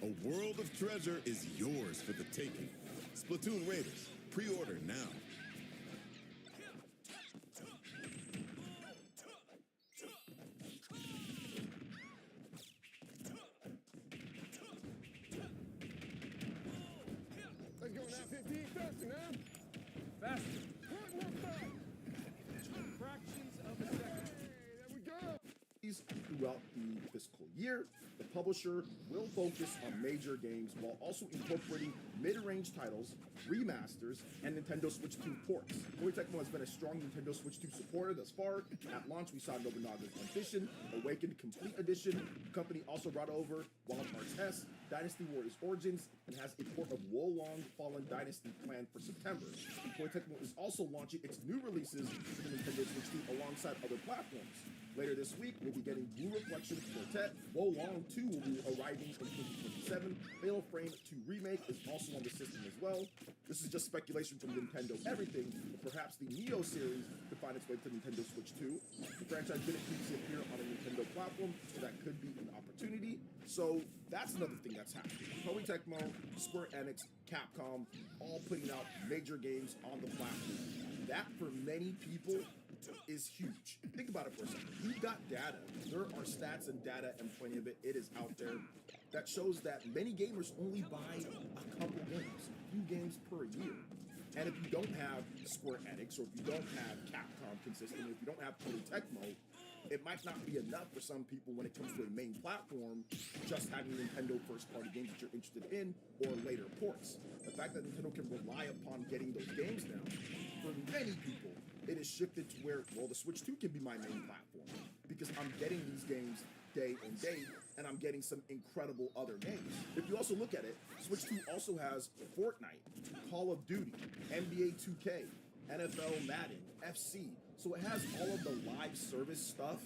A world of treasure is yours for the taking. Splatoon Raiders. Pre-order now. Let's go now, 15. Faster now. Faster. Fractions of a second. Hey, there we go. Throughout the fiscal year, the publisher will focus on major games while also incorporating mid-range titles, remasters, and Nintendo Switch 2 ports. Koei Tecmo has been a strong Nintendo Switch 2 supporter thus far. At launch, we saw Nobunaga's Ambition, Awakened Complete Edition. The company also brought over Wild Hearts S, Dynasty Warriors Origins, and has a port of Wolong Fallen Dynasty planned for September. And Koei Tecmo is also launching its new releases for the Nintendo Switch 2 alongside other platforms. Later this week, we'll be getting Blue Reflection Quartet. Wolong 2 will be arriving in 2027. Fatal Frame 2 Remake is also on the system as well. This is just speculation from Nintendo Everything, but perhaps the Neo series could find its way to Nintendo Switch 2. The franchise didn't previously appear on a Nintendo platform, so that could be an opportunity. So that's another thing that's happening. Koei Tecmo, Square Enix, Capcom, all putting out major games on the platform. That, for many people, is huge. Think about it for a second. You've got data. There are stats and data and plenty of it. It is out there that shows that many gamers only buy a couple games, a few games per year. And if you don't have Square Enix, or if you don't have Capcom consistently, if you don't have Koei Tecmo, it might not be enough for some people when it comes to a main platform, just having Nintendo first-party games that you're interested in, or later ports. The fact that Nintendo can rely upon getting those games now, for many people, it is shifted to where, well, the Switch 2 can be my main platform, because I'm getting these games day and day, and I'm getting some incredible other games. If you also look at it, Switch 2 also has Fortnite, Call of Duty, NBA 2K, NFL Madden, FC. So it has all of the live service stuff.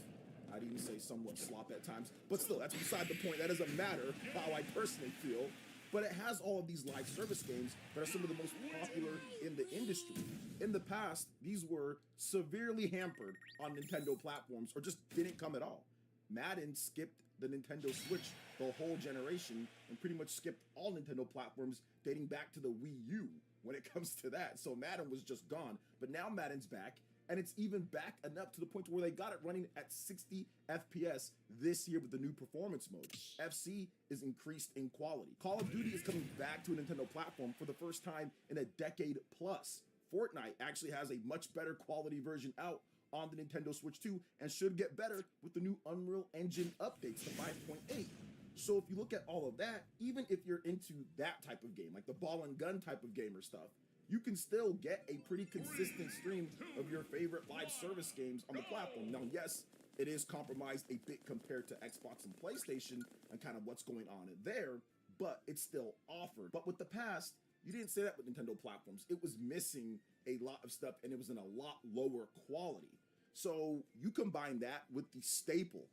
I'd even say somewhat slop at times, but still, that's beside the point. That doesn't matter how I personally feel. But it has all of these live service games that are some of the most popular in the industry. In the past, these were severely hampered on Nintendo platforms or just didn't come at all. Madden skipped the Nintendo Switch the whole generation and pretty much skipped all Nintendo platforms dating back to the Wii U when it comes to that. So Madden was just gone. But now Madden's back, and it's even back enough to the point where they got it running at 60 FPS this year with the new performance mode. FC is increased in quality. Call of Duty is coming back to a Nintendo platform for the first time in a decade plus. Fortnite actually has a much better quality version out on the Nintendo Switch 2 and should get better with the new Unreal Engine updates to 5.8. So if you look at all of that, even if you're into that type of game, like the ball and gun type of game or stuff, you can still get a pretty consistent stream of your favorite live service games on the platform. Now, yes, it is compromised a bit compared to Xbox and PlayStation and kind of what's going on there, but it's still offered. But with the past, you didn't say that with Nintendo platforms. It was missing a lot of stuff, and it was in a lot lower quality. So you combine that with the staple,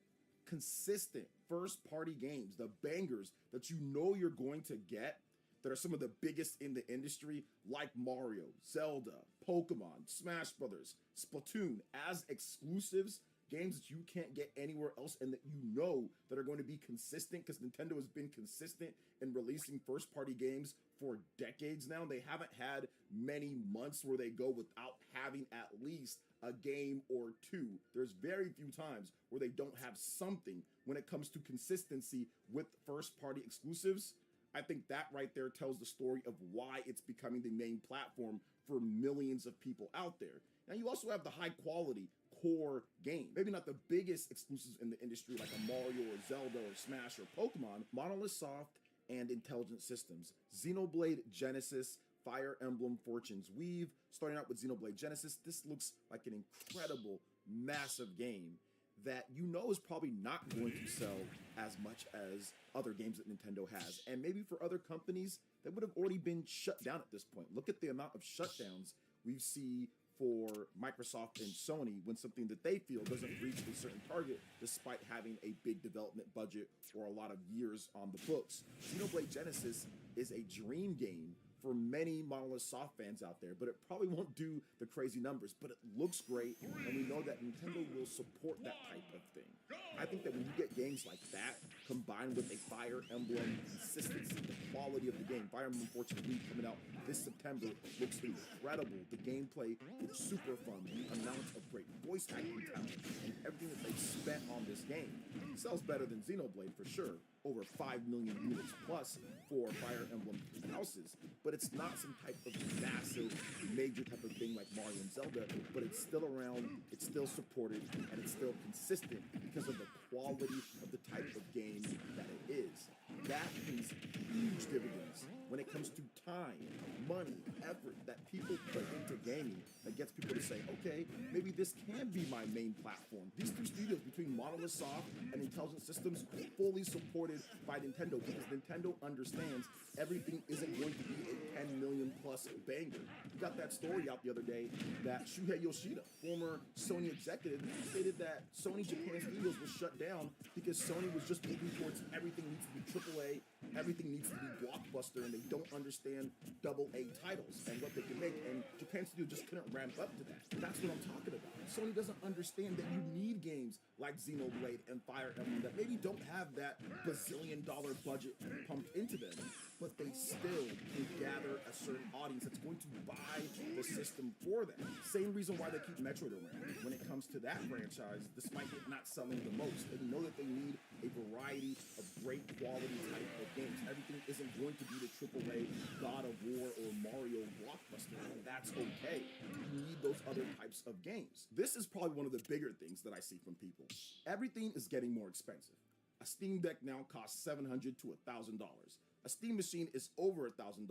consistent first-party games, the bangers that you know you're going to get, that are some of the biggest in the industry, like Mario, Zelda, Pokemon, Smash Brothers, Splatoon, as exclusives, games that you can't get anywhere else and that you know that are going to be consistent, because Nintendo has been consistent in releasing first-party games for decades now. They haven't had many months where they go without having at least a game or two. There's very few times where they don't have something when it comes to consistency with first-party exclusives. I think that right there tells the story of why it's becoming the main platform for millions of people out there. Now, you also have the high-quality core game. Maybe not the biggest exclusives in the industry like a Mario or Zelda or Smash or Pokemon. Monolith Soft and Intelligent Systems. Xenoblade Genesis, Fire Emblem Fortune's Weave. Starting out with Xenoblade Genesis, this looks like an incredible, massive game that you know is probably not going to sell as much as other games that Nintendo has. And maybe for other companies, that would have already been shut down at this point. Look at the amount of shutdowns we see for Microsoft and Sony when something that they feel doesn't reach a certain target despite having a big development budget or a lot of years on the books. Xenoblade Genesis is a dream game for many Monolith Soft fans out there, but it probably won't do the crazy numbers, but it looks great, and we know that Nintendo will support that type of thing. I think that when you get games like that, combined with a Fire Emblem consistency, the quality of the game, Fire Emblem 14 coming out this September looks incredible. The gameplay is super fun. The amount of great voice acting talent and everything that they've spent on this game sells better than Xenoblade for sure. Over 5 million units plus for Fire Emblem houses, but it's not some type of massive, major type of thing like Mario and Zelda, but it's still around, it's still supported, and it's still consistent because of the quality of the type of game that it is. That pays huge dividends when it comes to time, money, effort that people put into gaming that gets people to say, okay, maybe this can be my main platform. These two studios between Monolith Soft and Intelligent Systems fully supported by Nintendo because Nintendo understands everything isn't going to be a 10 million plus banger. You got that story out the other day that Shuhei Yoshida, former Sony executive, stated that Sony Japan Studios was shut down because Sony was just moving towards everything needs to be AAA, everything needs to be blockbuster, and they don't understand AA titles and what they can make, and Japan Studio just couldn't ramp up to that. That's what I'm talking about. Sony doesn't understand that you need games like Xenoblade and Fire Emblem that maybe don't have that bazillion-dollar budget pumped into them, but they still can gather a certain audience that's going to buy the system for them. Same reason why they keep Metroid around. When it comes to that franchise, despite it not selling the most, they know that they need a variety of great quality type of games. Everything isn't going to be the AAA God of War or Mario blockbuster, and that's okay. You need those other types of games. This is probably one of the bigger things that I see from people. Everything is getting more expensive. A Steam Deck now costs $700 to $1,000. A Steam machine is over $1,000,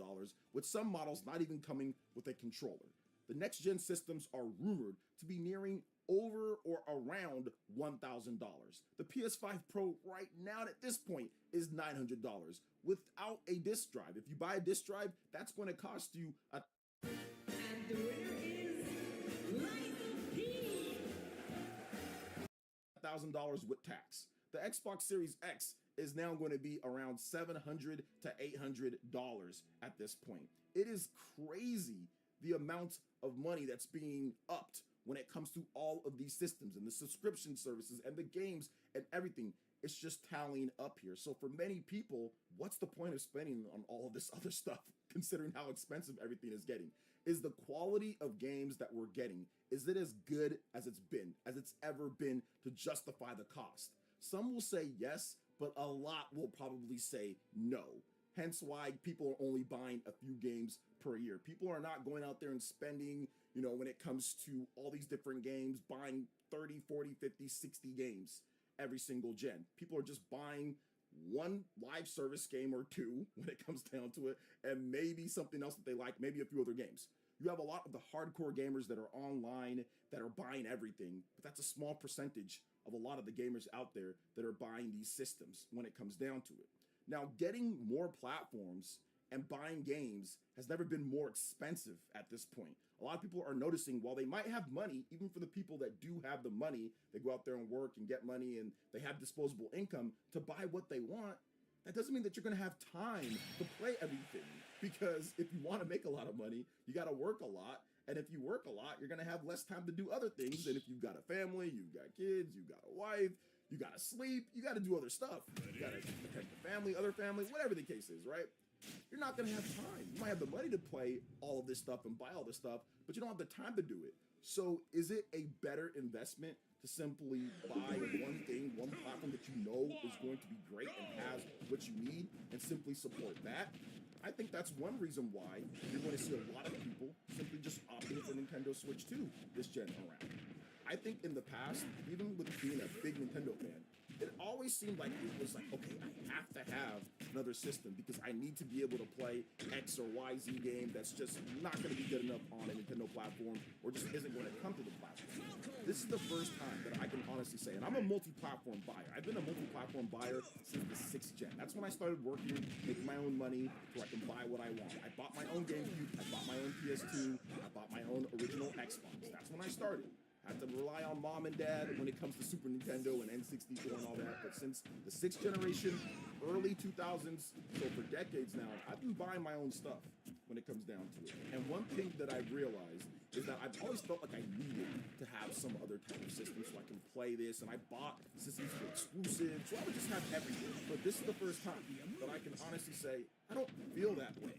with some models not even coming with a controller. The next-gen systems are rumored to be nearing over or around $1,000. The PS5 Pro right now at this point is $900 without a disc drive. If you buy a disc drive, that's going to cost you a... And the winner is Liza P. $1,000 with tax. The Xbox Series X is now going to be around $700 to $800 at this point. It is crazy the amount of money that's being upped when it comes to all of these systems and the subscription services and the games and everything. It's just tallying up here. So for many people, what's the point of spending on all of this other stuff, considering how expensive everything is getting? Is the quality of games that we're getting, is it as good as it's ever been to justify the cost? Some will say yes, but a lot will probably say no. Hence why people are only buying a few games per year. People are not going out there and spending, when it comes to all these different games, buying 30, 40, 50, 60 games every single gen. People are just buying one live service game or two when it comes down to it, and maybe something else that they like, maybe a few other games. You have a lot of the hardcore gamers that are online that are buying everything, but that's a small percentage of a lot of the gamers out there that are buying these systems when it comes down to it. Now, getting more platforms and buying games has never been more expensive at this point. A lot of people are noticing while they might have money, even for the people that do have the money, they go out there and work and get money and they have disposable income to buy what they want, that doesn't mean that you're gonna have time to play everything. Because if you wanna make a lot of money, you gotta work a lot. And if you work a lot, you're gonna have less time to do other things. And if you've got a family, you've got kids, you've got a wife, you gotta sleep, you gotta do other stuff. You gotta protect the family, other family, whatever the case is, right? You're not gonna have time. You might have the money to play all of this stuff and buy all this stuff, but you don't have the time to do it. So is it a better investment to simply buy one thing, one platform that you know is going to be great and has what you need and simply support that? I think that's one reason why you're going to see a lot of people simply just opting for Nintendo Switch 2 this gen around. I think in the past, even with being a big Nintendo fan, it always seemed like it was like, okay, I have to have another system because I need to be able to play X or YZ game that's just not going to be good enough on a Nintendo platform or just isn't going to come to the platform. This is the first time that I can honestly say, and I'm a multi-platform buyer. I've been a multi-platform buyer since the 6th gen. That's when I started working, making my own money so I can buy what I want. I bought my own GameCube, I bought my own PS2, I bought my own original Xbox. That's when I started. had to rely on mom and dad when it comes to Super Nintendo and N64 and all that. But since the 6th generation, early 2000s, so for decades now, I've been buying my own stuff when it comes down to it. And one thing that I've realized is that I've always felt like I needed to have some other type of system so I can play this, and I bought systems for exclusives, so I would just have everything. But this is the first time that I can honestly say, I don't feel that way.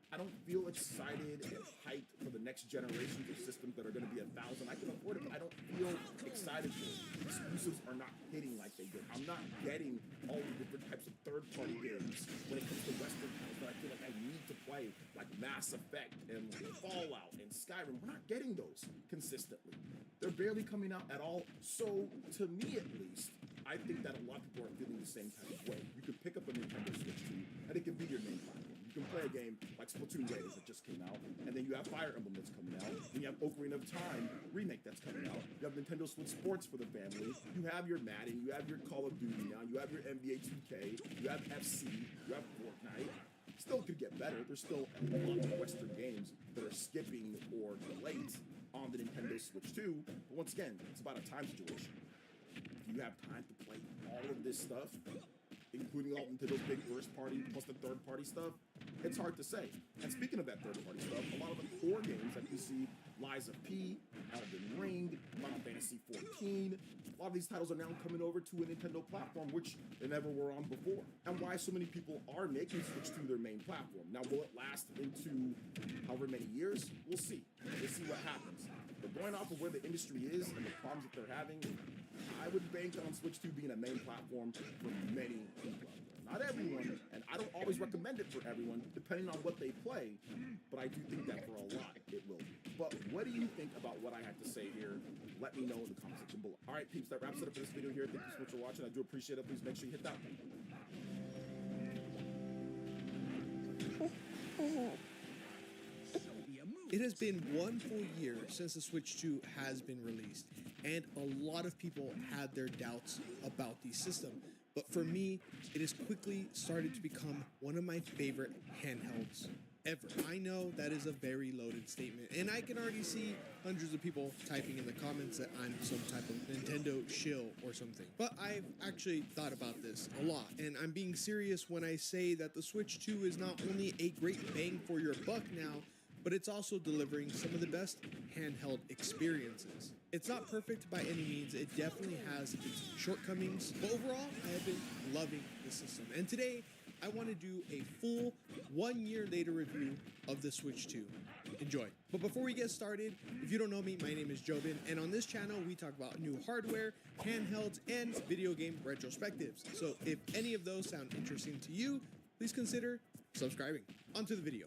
I don't feel excited and hyped for the next generations of systems that are going to be 1,000. I can afford it, but I don't feel excited for it. Exclusives are not hitting like they did. I'm not getting all the different types of third-party games when it comes to Western titles that I feel like I need to play, like Mass Effect and Fallout and Skyrim. We're not getting those consistently. They're barely coming out at all. So, to me at least, I think that a lot of people are feeling the same type of way. You can pick up a Nintendo Switch 2, and it can be your main platform. You can play a game like Splatoon Raiders that just came out, and then you have Fire Emblem that's coming out, then you have Ocarina of Time remake that's coming out, you have Nintendo Switch Sports for the family, you have your Madden, you have your Call of Duty now, you have your NBA 2K, you have FC, you have Fortnite. Still could get better. There's still a lot of Western games that are skipping or delayed on the Nintendo Switch 2, but once again, it's about a time situation. If you have time to play all of this stuff, including all Nintendo's big first party plus the third party stuff, it's hard to say. And speaking of that third party stuff, a lot of the core games that you see, Lies of P, Elden Ring, Final Fantasy 14, a lot of these titles are now coming over to a Nintendo platform, which they never were on before. And why so many people are making Switch to their main platform. Now, will it last into however many years? We'll see. We'll see what happens. But going off of where the industry is and the problems that they're having, I would bank on Switch 2 being a main platform for many people out there. Not everyone, and I don't always recommend it for everyone, depending on what they play, but I do think that for a lot, it will be. But what do you think about what I had to say here? Let me know in the comment section below. All right, peeps, that wraps it up for this video here. Thank you so much for watching. I do appreciate it. Please make sure you hit that. It has been 1 full year since the Switch 2 has been released, and a lot of people had their doubts about the system. But for me, it has quickly started to become one of my favorite handhelds ever. I know that is a very loaded statement, and I can already see hundreds of people typing in the comments that I'm some type of Nintendo shill or something. But I've actually thought about this a lot, and I'm being serious when I say that the Switch 2 is not only a great bang for your buck now, but it's also delivering some of the best handheld experiences. It's not perfect by any means, it definitely has its shortcomings, but overall, I have been loving the system. And today, I want to do a full 1 year later review of the Switch 2. Enjoy. But before we get started, if you don't know me, my name is Jobin, and on this channel, we talk about new hardware, handhelds, and video game retrospectives. So if any of those sound interesting to you, please consider subscribing. Onto the video.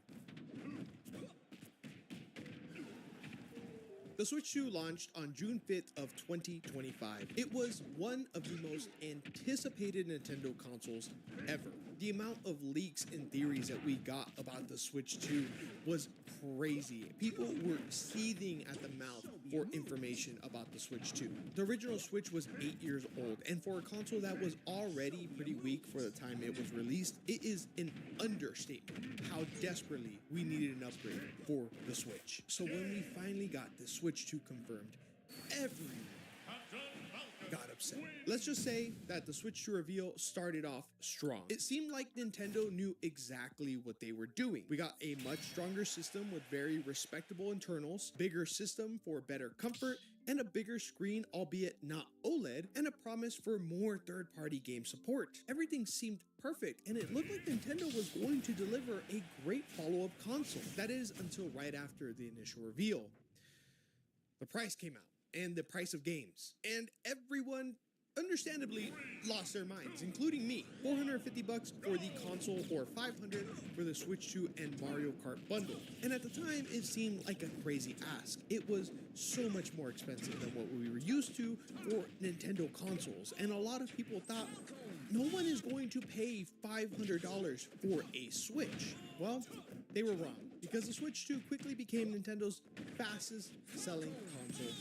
The Switch 2 launched on June 5th of 2025. It was one of the most anticipated Nintendo consoles ever. The amount of leaks and theories that we got about the Switch 2 was crazy. People were seething at the mouth for information about the Switch 2. The original Switch was 8 years old, and for a console that was already pretty weak for the time it was released, it is an understatement how desperately we needed an upgrade for the Switch. So when we finally got the Switch 2 confirmed, everyone got upset. Let's just say that the Switch 2 reveal started off strong. It seemed like Nintendo knew exactly what they were doing. We got a much stronger system with very respectable internals, bigger system for better comfort, and a bigger screen, albeit not OLED, and a promise for more third-party game support. Everything seemed perfect, and it looked like Nintendo was going to deliver a great follow-up console. That is, until right after the initial reveal. The price came out, and the price of games, and everyone understandably lost their minds, including me. $450 for the console or $500 for the Switch 2 and Mario Kart bundle. And at the time, it seemed like a crazy ask. It was so much more expensive than what we were used to for Nintendo consoles, and a lot of people thought, no one is going to pay $500 for a Switch. Well, they were wrong, because the Switch 2 quickly became Nintendo's fastest selling console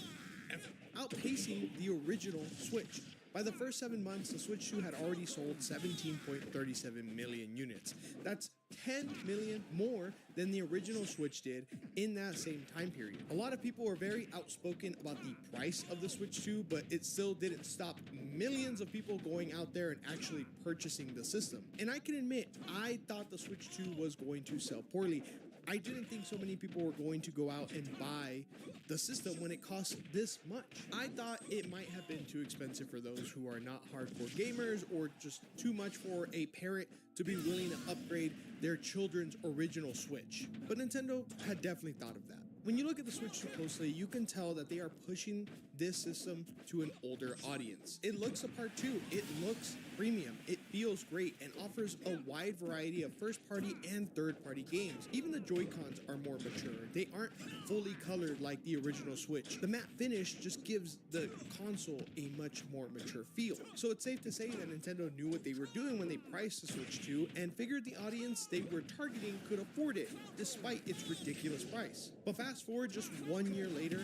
ever, outpacing the original Switch. By the first 7 months, the Switch 2 had already sold 17.37 million units. That's 10 million more than the original Switch did in that same time period. A lot of people were very outspoken about the price of the Switch 2, but it still didn't stop millions of people going out there and actually purchasing the system. And I can admit, I thought the Switch 2 was going to sell poorly. I didn't think so many people were going to go out and buy the system when it cost this much. I thought it might have been too expensive for those who are not hardcore gamers, or just too much for a parent to be willing to upgrade their children's original Switch. But Nintendo had definitely thought of that. When you look at the Switch 2 closely, you can tell that they are pushing this system to an older audience. It looks the part too. It looks premium. It feels great and offers a wide variety of first-party and third-party games. Even the Joy-Cons are more mature. They aren't fully colored like the original Switch. The matte finish just gives the console a much more mature feel. So it's safe to say that Nintendo knew what they were doing when they priced the Switch 2 and figured the audience they were targeting could afford it, despite its ridiculous price. But fast forward just 1 year later,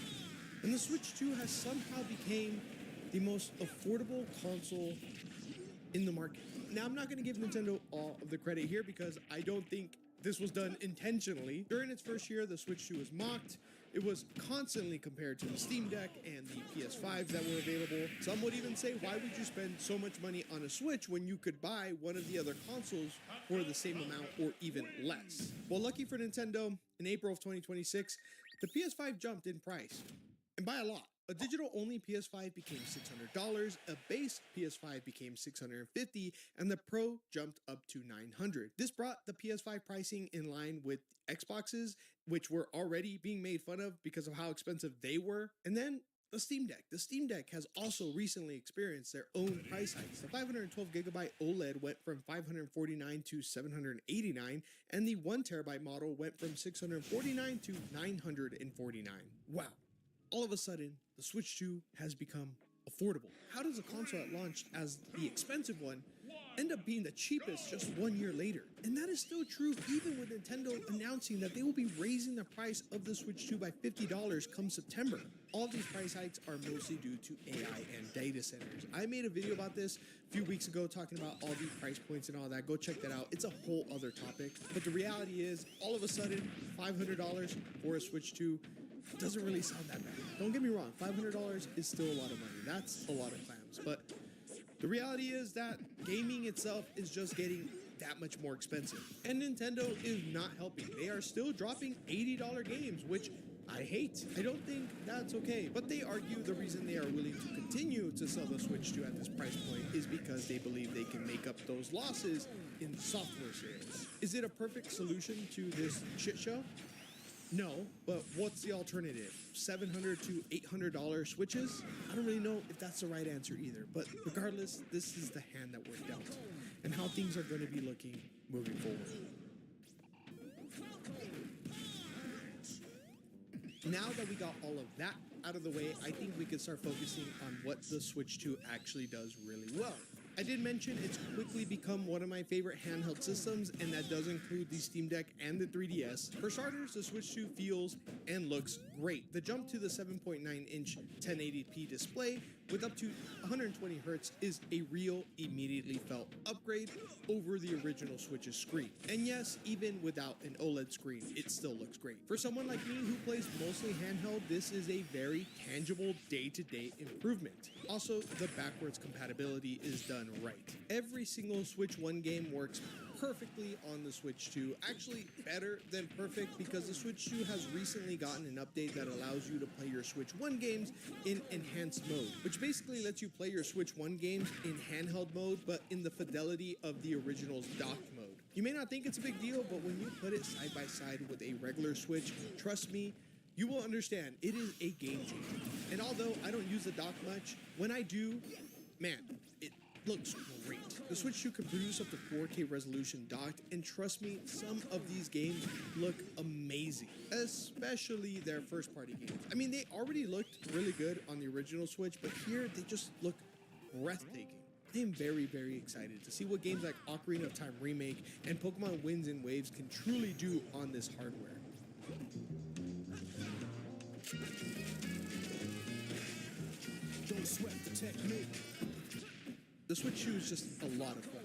and the Switch 2 has somehow become the most affordable console in the market. Now, I'm not going to give Nintendo all of the credit here because I don't think this was done intentionally. During its first year, the Switch 2 was mocked. It was constantly compared to the Steam Deck and the PS5s that were available. Some would even say, why would you spend so much money on a Switch when you could buy one of the other consoles for the same amount or even less? Well, lucky for Nintendo, in April of 2026, the PS5 jumped in price, and by a lot. A digital-only PS5 became $600, a base PS5 became $650, and the Pro jumped up to $900. This brought the PS5 pricing in line with Xboxes, which were already being made fun of because of how expensive they were. And then the Steam Deck. The Steam Deck has also recently experienced their own price hikes. The 512GB OLED went from $549 to $789, and the 1TB model went from $649 to $949. Wow. All of a sudden, the Switch 2 has become affordable. How does a console that launched as the expensive one end up being the cheapest just 1 year later? And that is still true even with Nintendo announcing that they will be raising the price of the Switch 2 by $50 come September. All of these price hikes are mostly due to AI and data centers. I made a video about this a few weeks ago talking about all the price points and all that. Go check that out. It's a whole other topic. But the reality is, all of a sudden, $500 for a Switch 2 doesn't really sound that bad. Don't get me wrong, $500 is still a lot of money. That's a lot of clams. But the reality is that gaming itself is just getting that much more expensive. And Nintendo is not helping. They are still dropping $80 games, which I hate. I don't think that's okay. But they argue the reason they are willing to continue to sell the Switch 2 at this price point is because they believe they can make up those losses in software sales. Is it a perfect solution to this shit show? No, but what's the alternative? $700 to $800 Switches? I don't really know if that's the right answer either, but regardless, this is the hand that we're dealt and how things are going to be looking moving forward. Now that we got all of that out of the way, I think we can start focusing on what the Switch 2 actually does really well. I did mention it's quickly become one of my favorite handheld systems, and that does include the Steam Deck and the 3DS. For starters, the Switch 2 feels and looks great. The jump to the 7.9-inch 1080p display with up to 120 Hz is a real, immediately felt upgrade over the original Switch's screen. And yes, even without an OLED screen, it still looks great. For someone like me who plays mostly handheld, this is a very tangible day-to-day improvement. Also, the backwards compatibility is done right. Every single Switch 1 game works perfectly on the Switch 2, actually better than perfect because the Switch 2 has recently gotten an update that allows you to play your Switch 1 games in enhanced mode, which basically lets you play your Switch 1 games in handheld mode, but in the fidelity of the original's docked mode. You may not think it's a big deal, but when you put it side by side with a regular Switch, trust me, you will understand it is a game changer. And although I don't use the dock much, when I do, man, it looks great. The Switch 2 can produce up to 4K resolution docked, and trust me, some of these games look amazing, especially their first-party games. I mean, they already looked really good on the original Switch, but here they just look breathtaking. I am very, very excited to see what games like Ocarina of Time Remake and Pokemon Winds and Waves can truly do on this hardware. Don't sweat the technique. The Switch 2 is just a lot of fun.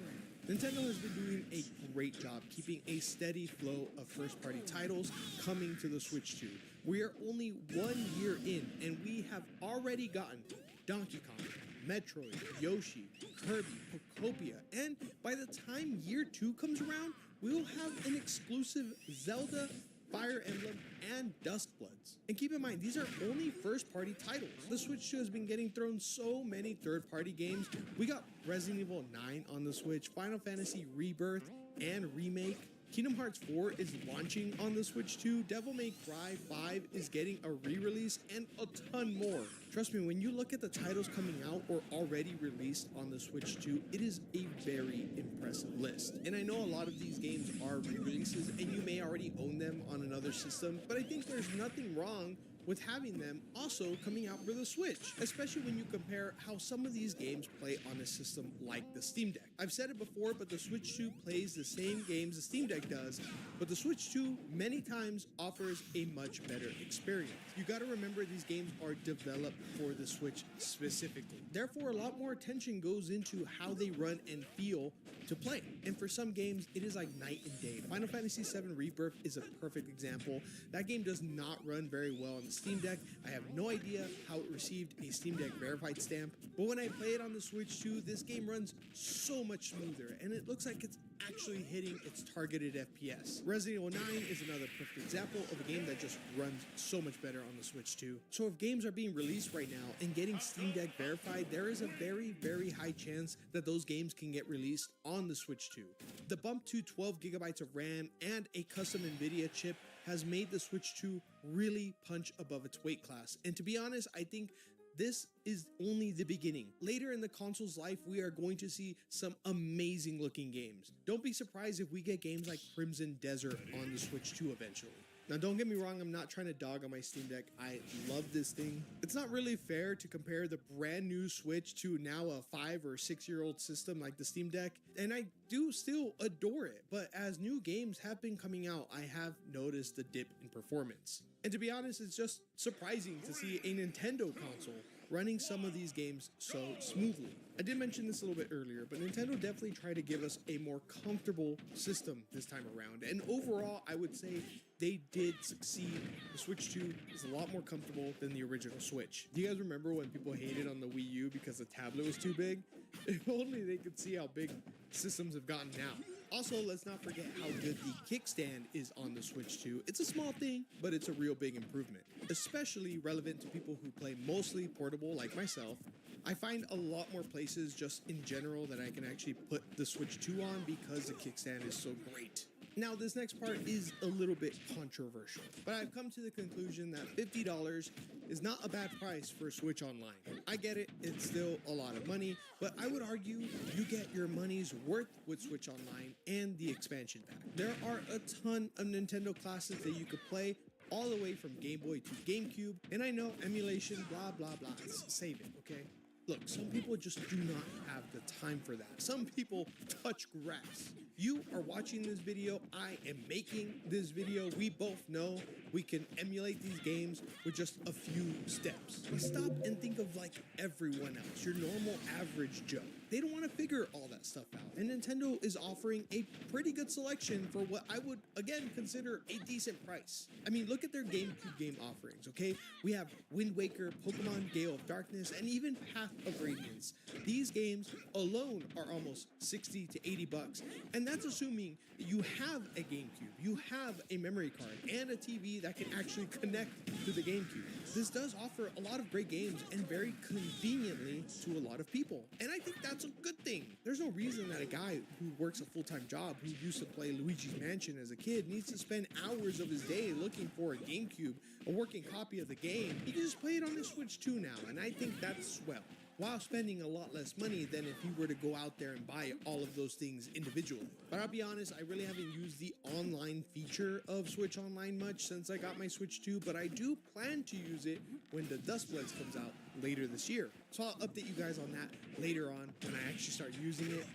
Nintendo has been doing a great job keeping a steady flow of first-party titles coming to the Switch 2. We are only 1 year in, and we have already gotten Donkey Kong, Metroid, Yoshi, Kirby, Pokopia, and by the time year 2 comes around, we will have an exclusive Zelda, Fire Emblem, and Duskbloods. And keep in mind, these are only first-party titles. The Switch 2 has been getting thrown so many third-party games. We got Resident Evil 9 on the Switch, Final Fantasy Rebirth and Remake. Kingdom Hearts 4 is launching on the Switch 2. Devil May Cry 5 is getting a re-release, and a ton more. Trust me, when you look at the titles coming out or already released on the Switch 2, it is a very impressive list. And I know a lot of these games are re-releases, and you may already own them on another system, but I think there's nothing wrong with having them also coming out for the Switch, especially when you compare how some of these games play on a system like the Steam Deck. I've said it before, but the Switch 2 plays the same games the Steam Deck does, but the Switch 2 many times offers a much better experience. You gotta remember these games are developed for the Switch specifically. Therefore, a lot more attention goes into how they run and feel to play. And for some games, it is like night and day. Final Fantasy VII Rebirth is a perfect example. That game does not run very well on the Steam Deck. I have no idea how it received a Steam Deck verified stamp, but when I play it on the Switch 2, this game runs so much smoother, and it looks like it's actually hitting its targeted FPS. Resident Evil 9 is another perfect example of a game that just runs so much better on the Switch 2. So if games are being released right now and getting Steam Deck verified, there is a very, very high chance that those games can get released on the Switch 2. The bump to 12 gigabytes of RAM and a custom NVIDIA chip has made the Switch 2 really punch above its weight class. And to be honest, I think this is only the beginning. Later in the console's life, we are going to see some amazing looking games. Don't be surprised if we get games like Crimson Desert on the Switch 2 eventually. Now, don't get me wrong, I'm not trying to dog on my Steam Deck. I love this thing. It's not really fair to compare the brand new Switch to now a 5 or 6 year old system like the Steam Deck, and I do still adore it. But as new games have been coming out, I have noticed the dip in performance. And to be honest, it's just surprising to see a Nintendo console running some of these games so smoothly. I did mention this a little bit earlier, but Nintendo definitely tried to give us a more comfortable system this time around. And overall, I would say they did succeed. The Switch 2 is a lot more comfortable than the original Switch. Do you guys remember when people hated on the Wii U because the tablet was too big? If only they could see how big systems have gotten now. Also, let's not forget how good the kickstand is on the Switch 2. It's a small thing, but it's a real big improvement, especially relevant to people who play mostly portable like myself. I find a lot more places just in general that I can actually put the Switch 2 on because the kickstand is so great. Now, this next part is a little bit controversial, but I've come to the conclusion that $50 is not a bad price for a Switch Online. I get it, it's still a lot of money, but I would argue you get your money's worth with Switch Online and the expansion pack. There are a ton of Nintendo classics that you could play, all the way from Game Boy to GameCube, and I know emulation, blah, blah, blah. Save it, okay? Look, some people just do not have the time for that. Some people touch grass. You are watching this video, I am making this video. We both know we can emulate these games with just a few steps. But stop and think of like everyone else, your normal average Joe. They don't want to figure all that stuff out. And Nintendo is offering a pretty good selection for what I would, again, consider a decent price. I mean, look at their GameCube game offerings, okay? We have Wind Waker, Pokemon Gale of Darkness, and even Path of Radiance. These games alone are almost 60 to 80 bucks. And that's assuming you have a GameCube, you have a memory card, and a TV that can actually connect to the GameCube. This does offer a lot of great games and very conveniently to a lot of people. And I think that's a good thing. There's no reason that a guy who works a full-time job who used to play Luigi's Mansion as a kid needs to spend hours of his day looking for a GameCube, a working copy of the game. He can just play it on the Switch 2 now, and I think that's swell, while spending a lot less money than if he were to go out there and buy all of those things individually. But I'll be honest, I really haven't used the online feature of Switch Online much since I got my Switch 2, but I do plan to use it when the Duskbloods comes out later this year. So I'll update you guys on that later on when I actually start using it.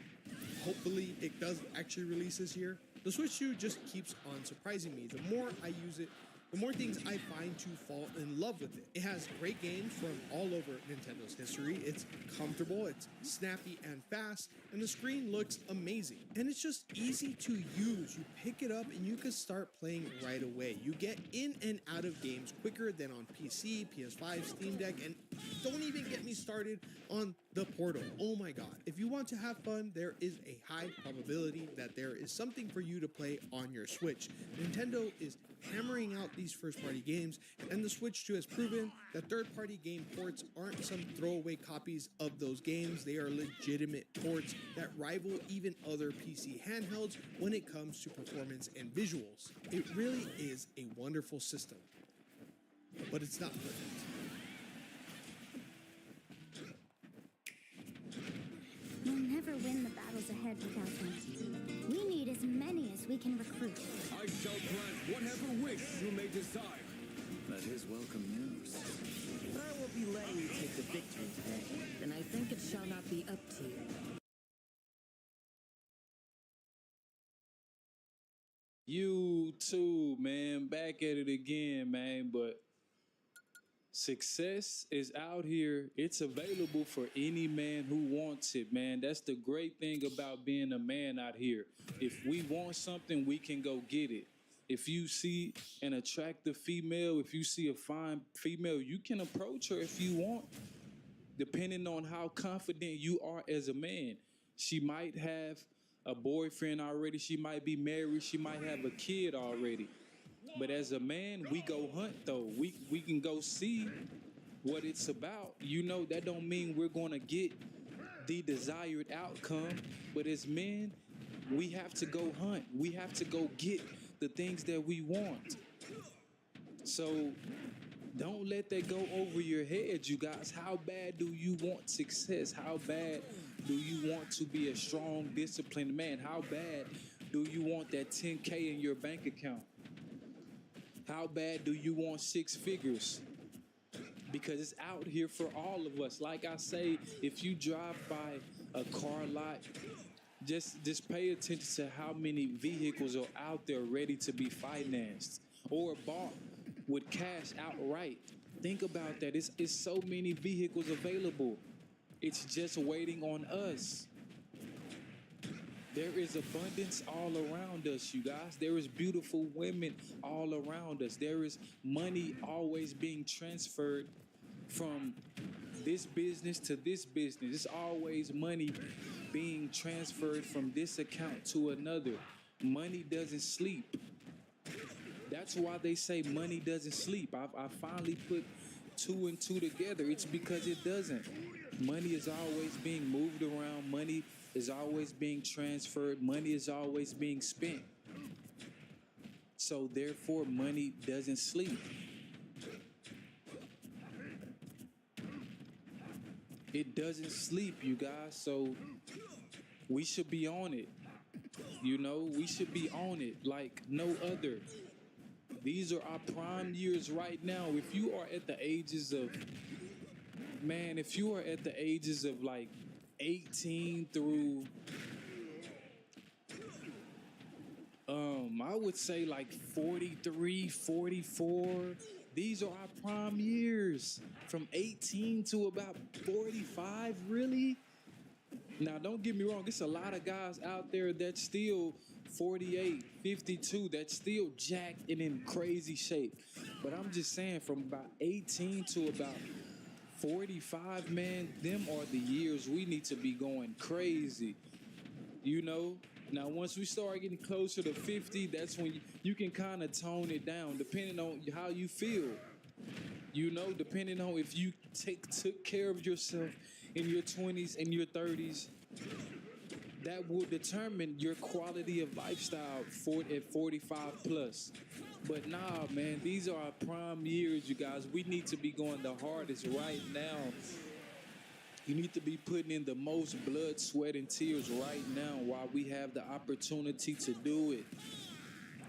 Hopefully it does actually release this year. The Switch 2 just keeps on surprising me. The more I use it, the more things I find to fall in love with it. It has great games from all over Nintendo's history. It's comfortable, it's snappy and fast, and the screen looks amazing. And it's just easy to use. You pick it up and you can start playing right away. You get in and out of games quicker than on PC, PS5, Steam Deck, and don't even get me started on the Portal. Oh my god. If you want to have fun, there is a high probability that there is something for you to play on your Switch. Nintendo is hammering out these first-party games, and the Switch 2 has proven that third-party game ports aren't some throwaway copies of those games. They are legitimate ports that rival even other PC handhelds when it comes to performance and visuals. It really is a wonderful system, but it's not perfect. We'll never win the battles ahead without them. We need as many as we can recruit. I shall grant whatever wish you may desire. That is welcome news. But I will be letting you take the victory today, and I think it shall not be up to you. You too, man. Back at it again, man. But success is out here. It's available for any man who wants it, man. That's the great thing about being a man out here. If we want something, we can go get it. If you see an attractive female, if you see a fine female, you can approach her if you want, depending on how confident you are as a man. She might have a boyfriend already. She might be married. She might have a kid already. But as a man, we go hunt, though. We can go see what it's about. You know, that don't mean we're going to get the desired outcome. But as men, we have to go hunt. We have to go get the things that we want. So don't let that go over your head, you guys. How bad do you want success? How bad do you want to be a strong, disciplined man? How bad do you want that 10K in your bank account? How bad do you want 6 figures? Because it's out here for all of us. Like I say, if you drive by a car lot, just pay attention to how many vehicles are out there ready to be financed or bought with cash outright. Think about that. It's so many vehicles available. It's just waiting on us. There is abundance all around us, you guys. There is beautiful women all around us. There is money always being transferred from this business to this business. It's always money being transferred from this account to another. Money doesn't sleep. That's why they say money doesn't sleep. I finally put 2 and 2 together. It's because it doesn't. Money is always being moved around. Money is always being transferred. Money is always being spent. So therefore, money doesn't sleep. It doesn't sleep, you guys. So we should be on it. You know, we should be on it like no other. These are our prime years right now. If you are at the ages of, man, if you are at the ages of like 18 through, I would say like 43, 44. These are our prime years. From 18 to about 45, really? Now, don't get me wrong. There's a lot of guys out there that's still 48, 52, that's still jacked and in crazy shape. But I'm just saying, from about 18 to about 45, man, them are the years we need to be going crazy. You know? Now, once we start getting closer to 50, that's when you can kind of tone it down, depending on how you feel. You know, depending on if you took care of yourself in your 20s and your 30s, that will determine your quality of lifestyle at 45 plus. But nah, man, these are our prime years, you guys. We need to be going the hardest right now. You need to be putting in the most blood, sweat, and tears right now while we have the opportunity to do it.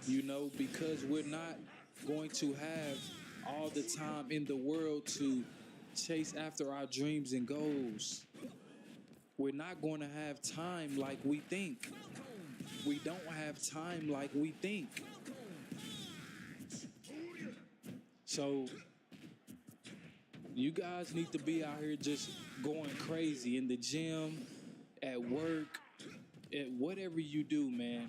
You know, because we're not going to have all the time in the world to chase after our dreams and goals. We're not going to have time like we think. We don't have time like we think. So you guys need to be out here just going crazy in the gym, at work, at whatever you do, man.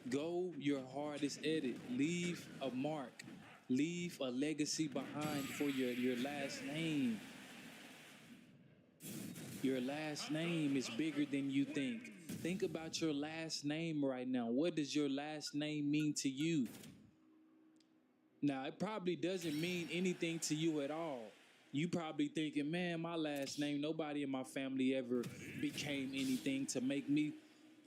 Go your hardest at it. Leave a mark. Leave a legacy behind for your last name. Your last name is bigger than you think. Think about your last name right now. What does your last name mean to you? Now, it probably doesn't mean anything to you at all. You probably thinking, man, my last name, nobody in my family ever became anything to make me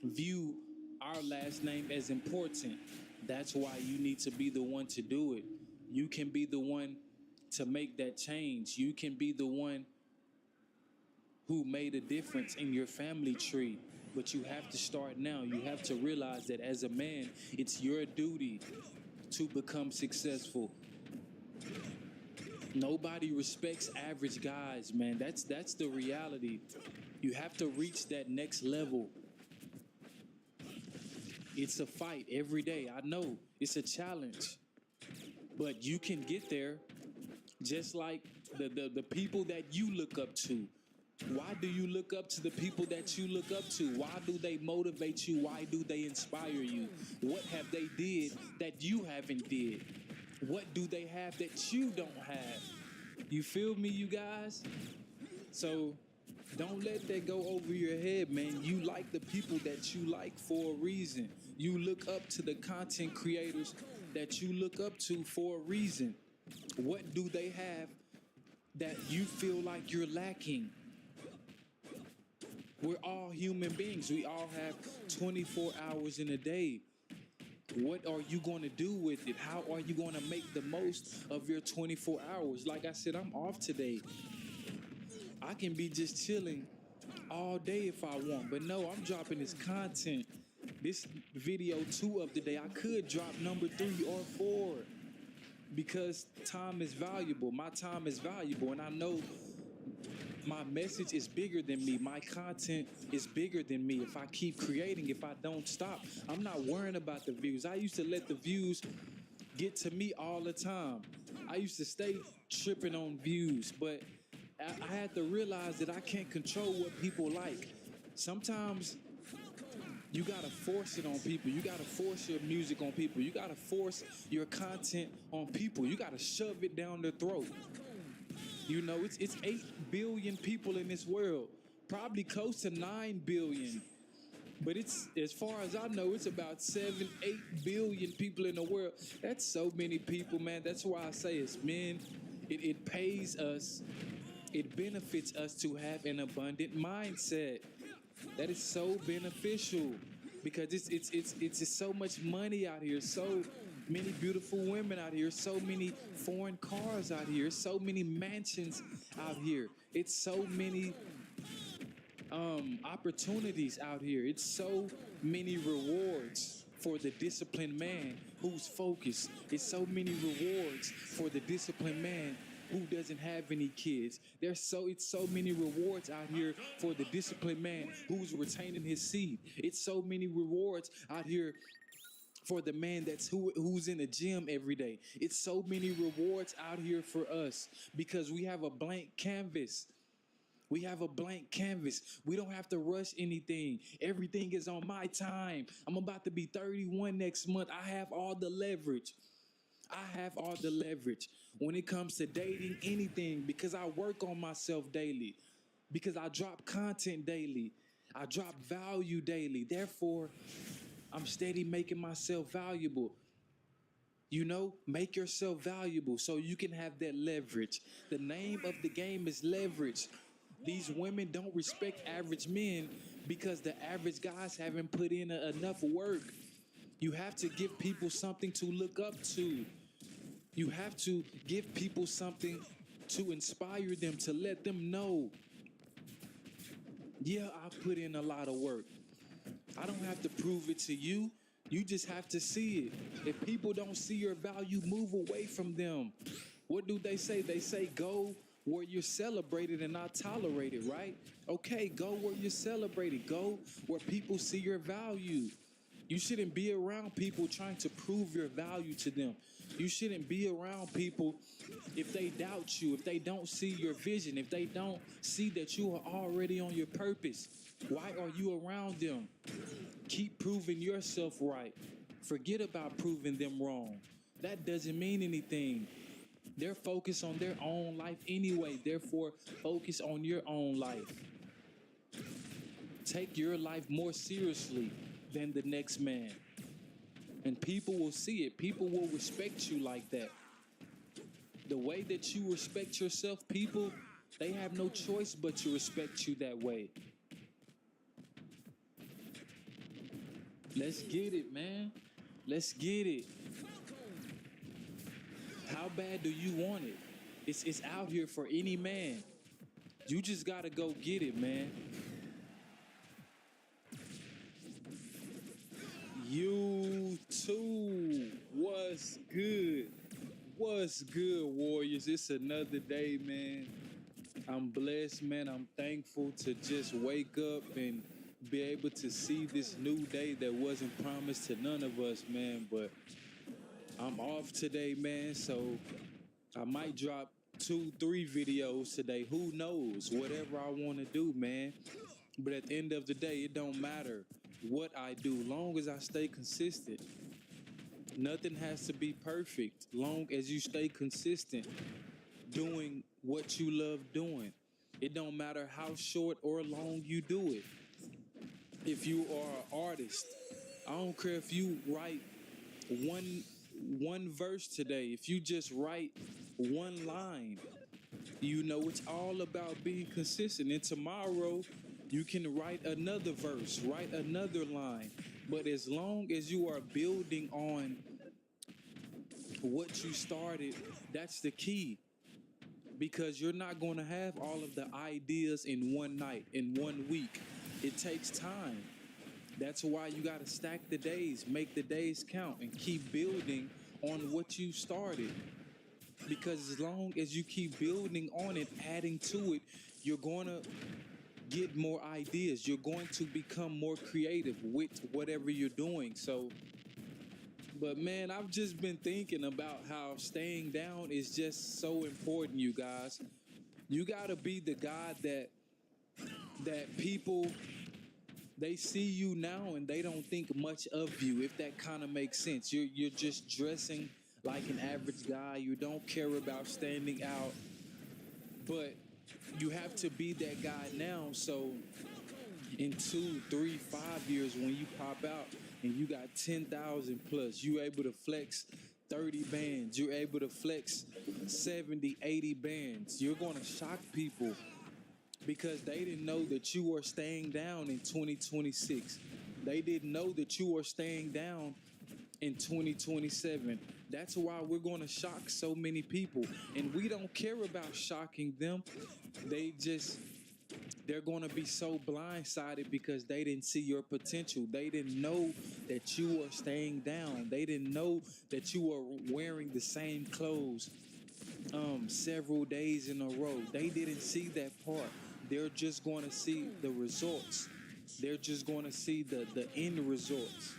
view our last name as important. That's why you need to be the one to do it. You can be the one to make that change. You can be the one who made a difference in your family tree. But you have to start now. You have to realize that as a man, it's your duty to become successful. Nobody respects average guys, man. That's the reality. You have to reach that next level. It's a fight every day. I know it's a challenge, but you can get there. Just like the people that you look up to. Why do you look up to the people that you look up to? Why do they motivate you? Why do they inspire you? What have they did that you haven't did? What do they have that you don't have? You feel me, you guys? So don't let that go over your head, man. You like the people that you like for a reason. You look up to the content creators that you look up to for a reason. What do they have that you feel like you're lacking? We're all human beings. We all have 24 hours in a day. What are you going to do with it? How are you going to make the most of your 24 hours? Like I said, I'm off today. I can be just chilling all day if I want. But no, I'm dropping this content. This video 2 of the day, I could drop number 3 or 4 because time is valuable. My time is valuable, and I know my message is bigger than me. My content is bigger than me. If I keep creating, if I don't stop, I'm not worrying about the views. I used to let the views get to me all the time. I used to stay tripping on views, but I had to realize that I can't control what people like. Sometimes you gotta force it on people. You gotta force your music on people. You gotta force your content on people. You gotta shove it down their throat. You know, it's 8 billion people in this world, probably close to 9 billion. But it's, as far as I know, it's about 7, 8 billion people in the world. That's so many people, man. That's why I say as men, it pays us, it benefits us to have an abundant mindset. That is so beneficial because it's just so much money out here, so many beautiful women out here, so many foreign cars out here, so many mansions out here. It's so many opportunities out here. It's so many rewards for the disciplined man who's focused. It's so many rewards for the disciplined man who doesn't have any kids. It's so many rewards out here for the disciplined man who's retaining his seed. It's so many rewards out here for the man who's in the gym every day. It's so many rewards out here for us because we have a blank canvas. We have a blank canvas. We don't have to rush anything. Everything is on my time. I'm about to be 31 next month. I have all the leverage. I have all the leverage when it comes to dating anything because I work on myself daily, because I drop content daily. I drop value daily. Therefore, I'm steady making myself valuable. You know, make yourself valuable so you can have that leverage. The name of the game is leverage. These women don't respect average men because the average guys haven't put in enough work. You have to give people something to look up to. You have to give people something to inspire them, to let them know, yeah, I put in a lot of work. I don't have to prove it to you. You just have to see it. If people don't see your value, move away from them. What do they say? They say, go where you're celebrated and not tolerated, right? Okay, go where you're celebrated. Go where people see your value. You shouldn't be around people trying to prove your value to them. You shouldn't be around people if they doubt you, if they don't see your vision, if they don't see that you are already on your purpose. Why are you around them? Keep proving yourself right. Forget about proving them wrong. That doesn't mean anything. They're focused on their own life anyway. Therefore, focus on your own life. Take your life more seriously than the next man. And people will see it. People will respect you like that. The way that you respect yourself, people, they have no choice but to respect you that way. Let's get it, man. Let's get it. How bad do you want it? It's out here for any man. You just gotta go get it, man. You too. What's good? What's good, Warriors? It's another day, man. I'm blessed, man. I'm thankful to just wake up and be able to see this new day that wasn't promised to none of us, man. But I'm off today, man, so I might drop 2-3 videos today. Who knows? Whatever I want to do, man. But at the end of the day, it don't matter what I do, long as I stay consistent. Nothing has to be perfect, long as you stay consistent doing what you love doing. It don't matter how short or long you do it. If you are an artist, I don't care if you write one verse today. If you just write one line, you know, it's all about being consistent. And tomorrow, you can write another verse, write another line. But as long as you are building on what you started, that's the key. Because you're not going to have all of the ideas in one night, in 1 week. It takes time. That's why you got to stack the days, make the days count, and keep building on what you started. Because as long as you keep building on it, adding to it, you're going to get more ideas. You're going to become more creative with whatever you're doing. So, but man, I've just been thinking about how staying down is just so important, you guys. You got to be the guy that people, they see you now and they don't think much of you, if that kind of makes sense. You're just dressing like an average guy. You don't care about standing out. But you have to be that guy now, so in 2, 3, 5 years when you pop out and you got 10,000 plus, you're able to flex 30 bands, you're able to flex 70, 80 bands. You're going to shock people because they didn't know that you were staying down in 2026. They didn't know that you were staying down in 2027. That's why we're going to shock so many people. And we don't care about shocking them. They're going to be so blindsided because they didn't see your potential. They didn't know that you were staying down. They didn't know that you were wearing the same clothes several days in a row. They didn't see that part. They're just going to see the results. They're just going to see the end results.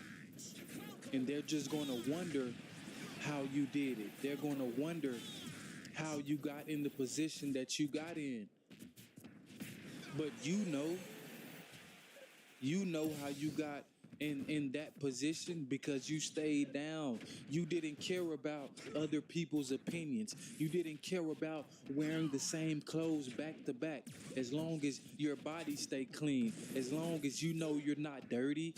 And they're just going to wonder how you did it. They're going to wonder how you got in the position that you got in. But you know how you got in that position because you stayed down. You didn't care about other people's opinions. You didn't care about wearing the same clothes back to back. As long as your body stay clean, as long as you know you're not dirty,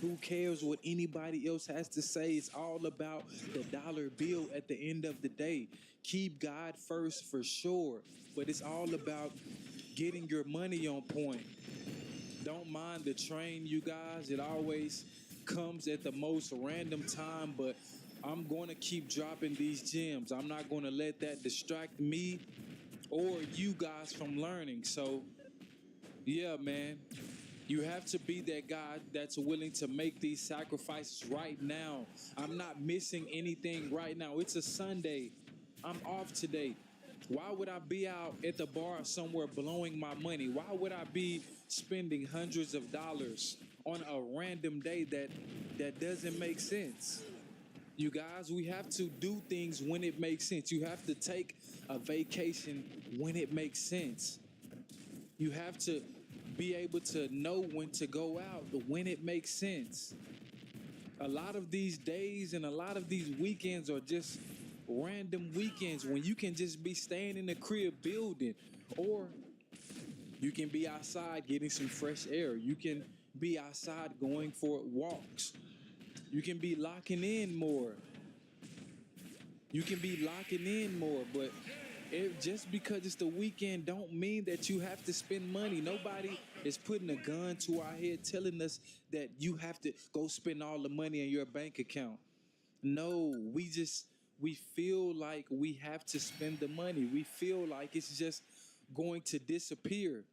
who cares what anybody else has to say? It's all about the dollar bill at the end of the day. Keep God first for sure, but it's all about getting your money on point. Don't mind the train, you guys. It always comes at the most random time, but I'm going to keep dropping these gems. I'm not going to let that distract me or you guys from learning. So, yeah, man. You have to be that guy that's willing to make these sacrifices right now. I'm not missing anything right now. It's a Sunday. I'm off today. Why would I be out at the bar somewhere blowing my money? Why would I be spending hundreds of dollars on a random day that doesn't make sense? You guys, we have to do things when it makes sense. You have to take a vacation when it makes sense. You have to be able to know when to go out when it makes sense. A lot of these days and a lot of these weekends are just random weekends when you can just be staying in the crib building, or you can be outside getting some fresh air. You can be outside going for walks. You can be locking in more. But just because it's the weekend don't mean that you have to spend money. Nobody is putting a gun to our head telling us that you have to go spend all the money in your bank account. No, we feel like we have to spend the money. We feel like it's just going to disappear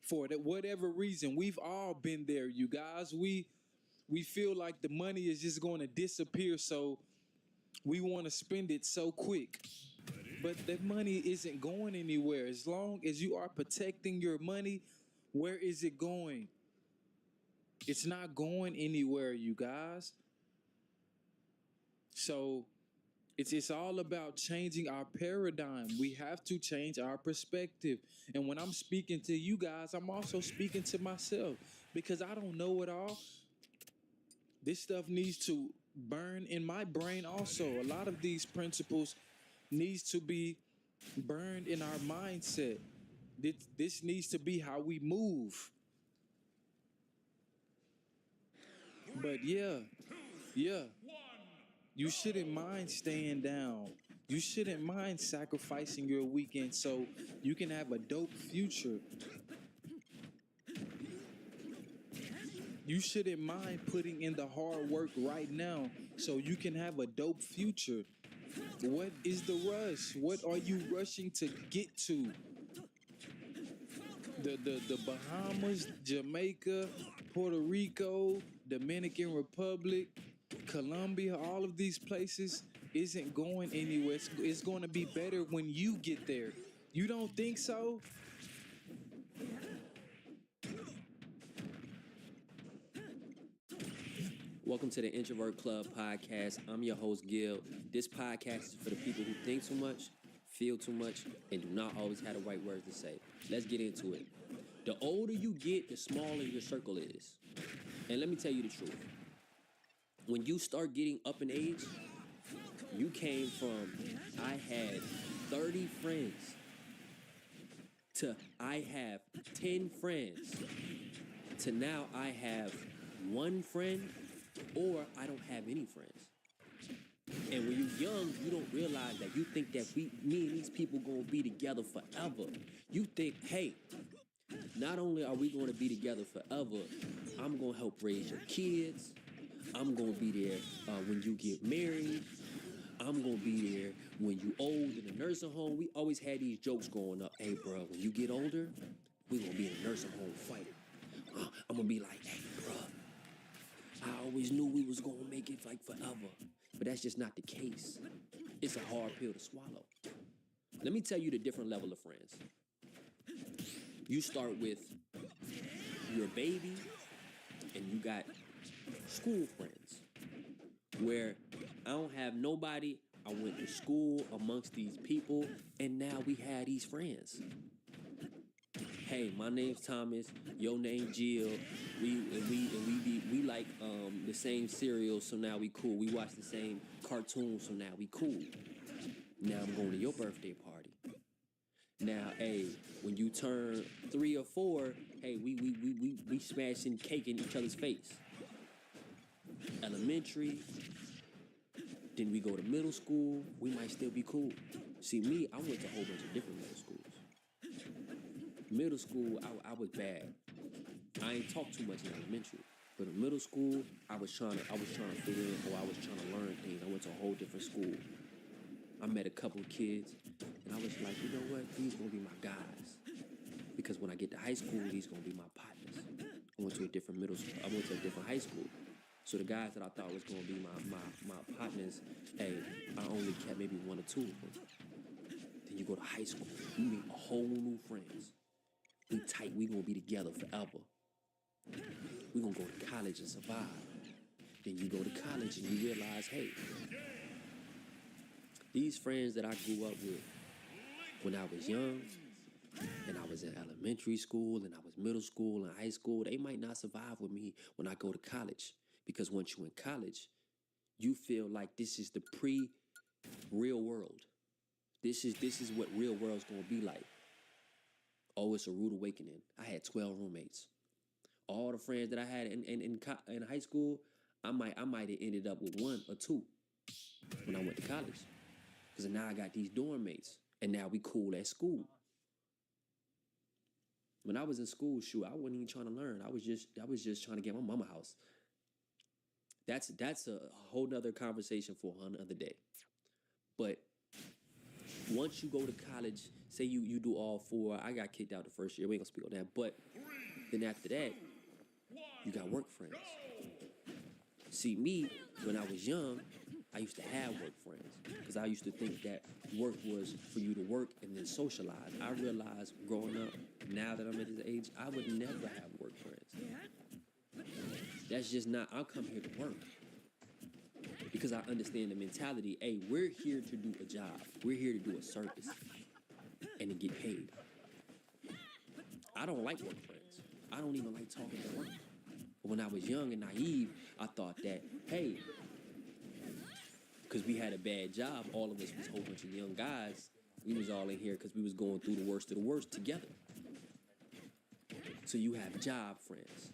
for whatever reason. We've all been there, you guys. We feel like the money is just going to disappear, so we want to spend it so quick. But that money isn't going anywhere. As long as you are protecting your money, where is it going? It's not going anywhere, you guys. So it's all about changing our paradigm. We have to change our perspective. And when I'm speaking to you guys, I'm also speaking to myself, because I don't know it all. This stuff needs to burn in my brain also. A lot of these principles needs to be burned in our mindset. This needs to be how we move. But yeah. You shouldn't mind staying down. You shouldn't mind sacrificing your weekend so you can have a dope future. You shouldn't mind putting in the hard work right now so you can have a dope future. What is the rush? What are you rushing to get to? The Bahamas, Jamaica, Puerto Rico, Dominican Republic, Colombia, all of these places isn't going anywhere. It's going to be better when you get there. You don't think so? Welcome to the Introvert Club podcast. I'm your host, Gil. This podcast is for the people who think too much, feel too much, and do not always have the right words to say. Let's get into it. The older you get, the smaller your circle is. And let me tell you the truth. When you start getting up in age, you came from, I had 30 friends, to I have 10 friends, to now I have one friend, or I don't have any friends. And when you're young, you don't realize that. You think that me and these people gonna be together forever. You think, hey, not only are we gonna be together forever, I'm gonna help raise your kids. I'm gonna be there when you get married. I'm gonna be there when you old in a nursing home. We always had these jokes going up. Hey, bro, when you get older, we gonna be in a nursing home fighting. I'm gonna be like, hey, bro, I always knew we was gonna make it like forever. But that's just not the case. It's a hard pill to swallow. Let me tell you the different level of friends. You start with your baby, and you got school friends, where I don't have nobody. I went to school amongst these people, and now we have these friends. Hey, my name's Thomas. Your name Jill. We like the same cereal, so now we cool. We watch the same cartoons, so now we cool. Now I'm going to your birthday party. Now, hey, when you turn 3 or 4, hey, we smashing cake in each other's face. Elementary, then we go to middle school, we might still be cool. See, me, I went to a whole bunch of different middle schools. Middle school, I was bad. I ain't talk too much in elementary. But in middle school, I was trying to fit in, or I was trying to learn things. I went to a whole different school. I met a couple of kids, and I was like, you know what? These gonna be my guys. Because when I get to high school, these gonna be my partners. I went to a different middle school. I went to a different high school. So the guys that I thought was gonna be my partners, hey, I only kept maybe 1 or 2 of them. Then you go to high school, you meet a whole new friends. We tight, we gonna be together forever. We gonna go to college and survive. Then you go to college and you realize, hey, these friends that I grew up with when I was young, and I was in elementary school, and I was middle school and high school, they might not survive with me when I go to college. Because once you're in college, you feel like this is the pre-real world. This is what real world's gonna be like. Oh, it's a rude awakening. I had 12 roommates. All the friends that I had in high school, I might have ended up with 1 or 2 when I went to college. Because now I got these dorm mates, and now we cool at school. When I was in school, shoot, I wasn't even trying to learn. I was just trying to get my mama house. That's a whole nother conversation for another day. But once you go to college, say you do all 4, I got kicked out the first year. We ain't gonna speak on that. But then after that, you got work friends. See, me, when I was young, I used to have work friends because I used to think that work was for you to work and then socialize. I realized growing up, now that I'm at this age, I would never have work friends. That's just not, I'll come here to work. Because I understand the mentality, hey, we're here to do a job. We're here to do a service and to get paid. I don't like work friends. I don't even like talking to work. But when I was young and naive, I thought that, hey, because we had a bad job, all of us was a whole bunch of young guys. We was all in here because we was going through the worst of the worst together. So you have job friends.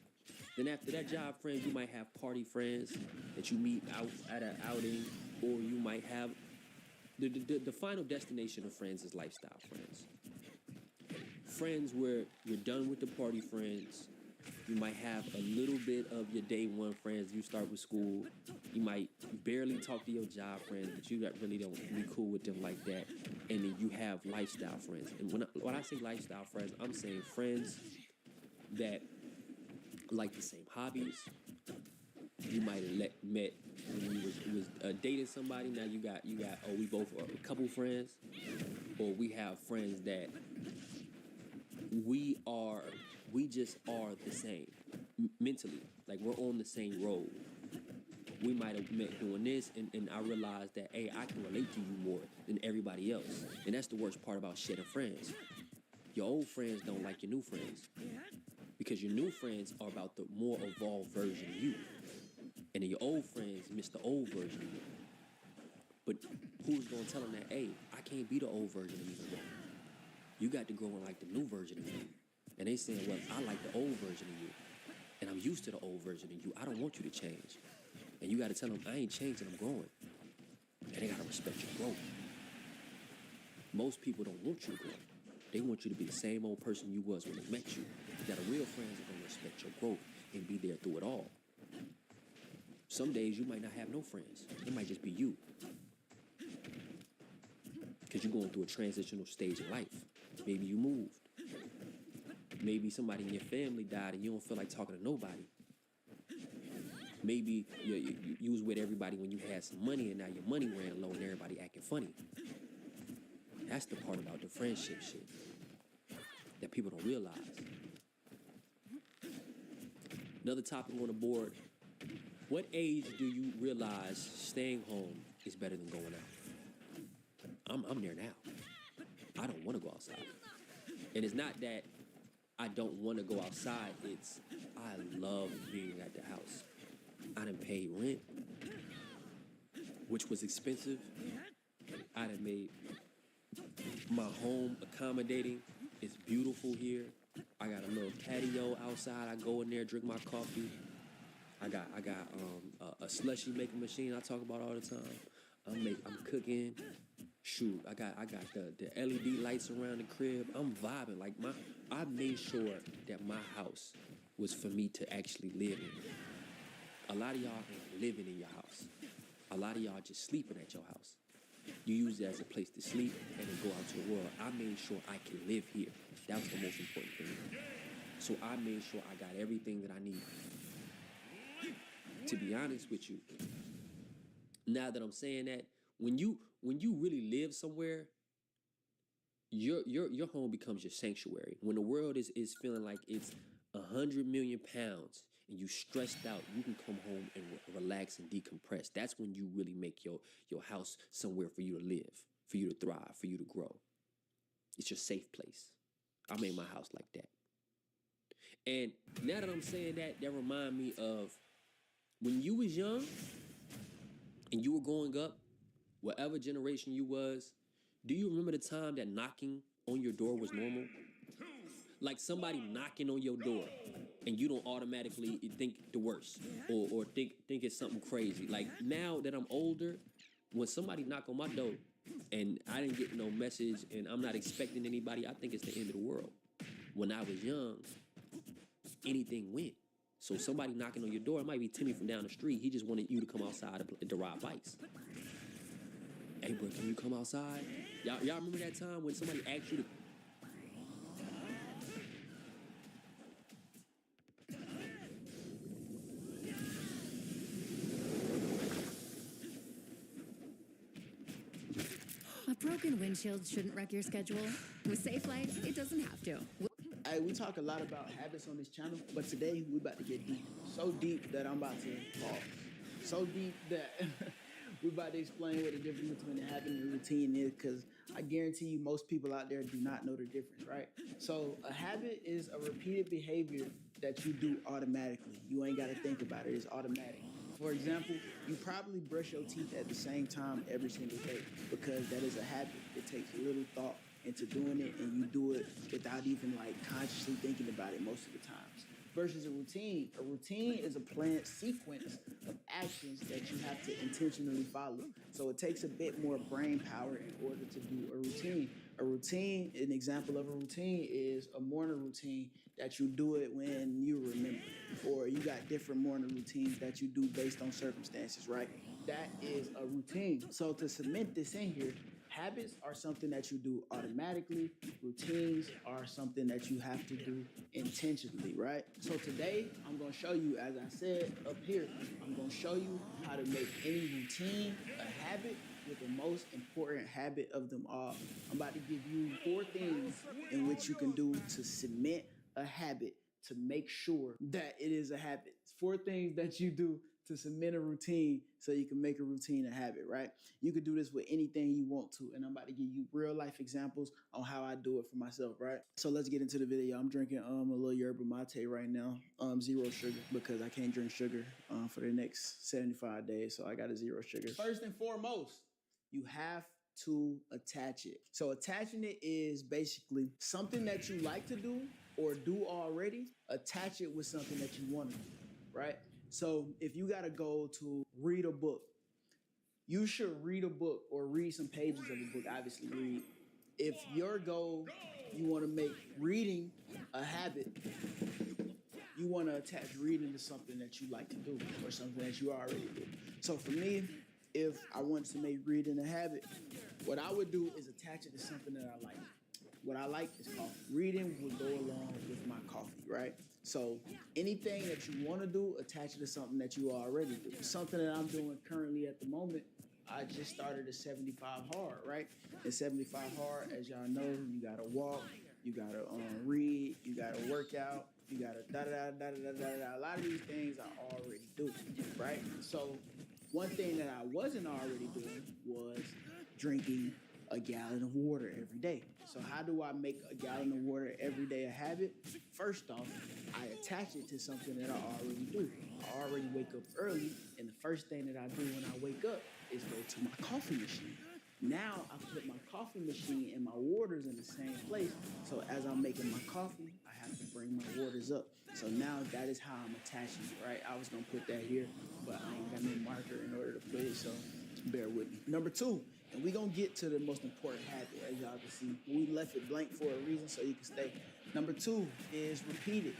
Then after that job friends, you might have party friends that you meet out at an outing, or you might have the final destination of friends is lifestyle friends. Friends where you're done with the party friends. You might have a little bit of your day one friends. You start with school. You might barely talk to your job friends, but you really don't be cool with them like that. And then you have lifestyle friends. And when I say lifestyle friends, I'm saying friends that like the same hobbies. You might have met when you was dating somebody. Now you got we both are a couple friends, or we have friends that we just are the same mentally. Like we're on the same road. We might have met doing this, and I realized that, hey, I can relate to you more than everybody else. And that's the worst part about shedding friends. Your old friends don't like your new friends. Because your new friends are about the more evolved version of you. And then your old friends miss the old version of you. But who's going to tell them that, hey, I can't be the old version of you no more. You got to grow in like the new version of you. And they saying, well, I like the old version of you. And I'm used to the old version of you. I don't want you to change. And you got to tell them, I ain't changing, I'm growing. And they got to respect your growth. Most people don't want you to grow. They want you to be the same old person you was when they met you. That a real friends are going to respect your growth and be there through it all. Some days you might not have no friends. It might just be you. Because you're going through a transitional stage in life. Maybe you moved. Maybe somebody in your family died and you don't feel like talking to nobody. Maybe you was with everybody when you had some money and now your money ran low and everybody acting funny. That's the part about the friendship shit that people don't realize. Another topic on the board, what age do you realize staying home is better than going out? I'm there now. I don't want to go outside. And it's not that I don't want to go outside, it's I love being at the house. I done paid rent, which was expensive. I done made my home accommodating. It's beautiful here. I got a little patio outside. I go in there, drink my coffee. I got a slushy making machine I talk about all the time. I'm cooking. Shoot, I got the LED lights around the crib. I'm vibing. Like I made sure that my house was for me to actually live in. A lot of y'all ain't living in your house. A lot of y'all just sleeping at your house. You use it as a place to sleep and then go out to the world. I made sure I can live here. That was the most important thing. So I made sure I got everything that I need. To be honest with you, now that I'm saying that, when you really live somewhere, your home becomes your sanctuary. When the world is feeling like it's 100 million pounds and you stressed out, you can come home and relax and decompress. That's when you really make your house somewhere for you to live, for you to thrive, for you to grow. It's your safe place. I made my house like that. And now that I'm saying that, that remind me of when you was young and you were growing up, whatever generation you was, do you remember the time that knocking on your door was normal? Like somebody knocking on your door and you don't automatically think the worst or think it's something crazy. Like now that I'm older, when somebody knock on my door and I didn't get no message and I'm not expecting anybody, I think it's the end of the world. When I was young, anything went. So somebody knocking on your door, it might be Timmy from down the street. He just wanted you to come outside to ride bikes. Hey, bro, can you come outside? Y'all remember that time when somebody asked you to... A broken windshield shouldn't wreck your schedule. With Safe Lights, it doesn't have to. Hey, we talk a lot about habits on this channel, but today we about to get deep. So deep that I'm about to fall. So deep that we're about to explain what the difference between a habit and a routine is, because I guarantee you most people out there do not know the difference, right? So a habit is a repeated behavior that you do automatically. You ain't got to think about it. It's automatic. For example, you probably brush your teeth at the same time every single day because that is a habit. It takes a little thought into doing it, and you do it without even like consciously thinking about it most of the times. Versus a routine. A routine is a planned sequence of actions that you have to intentionally follow. So it takes a bit more brain power in order to do a routine. A routine, an example of a routine is a morning routine that you do it when you remember. Or you got different morning routines that you do based on circumstances, right? That is a routine. So to cement this in here, habits are something that you do automatically. Routines are something that you have to do intentionally, right? So today, I'm gonna show you, as I said up here, I'm gonna show you how to make any routine a habit with the most important habit of them all. I'm about to give you 4 things in which you can do to cement a habit to make sure that it is a habit. 4 things that you do to cement a routine so you can make a routine a habit, right? You can do this with anything you want to, and I'm about to give you real life examples on how I do it for myself, right? So let's get into the video. I'm drinking a little yerba mate right now, 0 sugar, because I can't drink sugar for the next 75 days, so I got a 0 sugar. First and foremost, you have to attach it. So attaching it is basically something that you like to do or do already, attach it with something that you want to do, right? So if you got to go to read a book, you should read a book or read some pages of a book, obviously read. If your goal, you want to make reading a habit, you want to attach reading to something that you like to do or something that you already do. So for me, if I wanted to make reading a habit, what I would do is attach it to something that I like. What I like is coffee. Reading would go along with my coffee, right? So anything that you want to do, attach it to something that you already do. Something that I'm doing currently at the moment, I just started a 75 hard, right? And 75 hard, as y'all know, you gotta walk, you gotta read, you gotta work out, you gotta da-da-da-da-da-da-da. A lot of these things I already do, right? So one thing that I wasn't already doing was drinking a gallon of water every day. So how do I make a gallon of water every day a habit? First off, I attach it to something that I already do. I already wake up early, and the first thing that I do when I wake up is go to my coffee machine. Now I put my coffee machine and my waters in the same place. So as I'm making my coffee, I have to bring my waters up. So now that is how I'm attaching it, right? I was gonna put that here, but I ain't got no marker in order to put it, so bear with me. Number 2, and we're gonna get to the most important habit, as y'all can see. We left it blank for a reason, so you can stay. Number 2 is repeat it.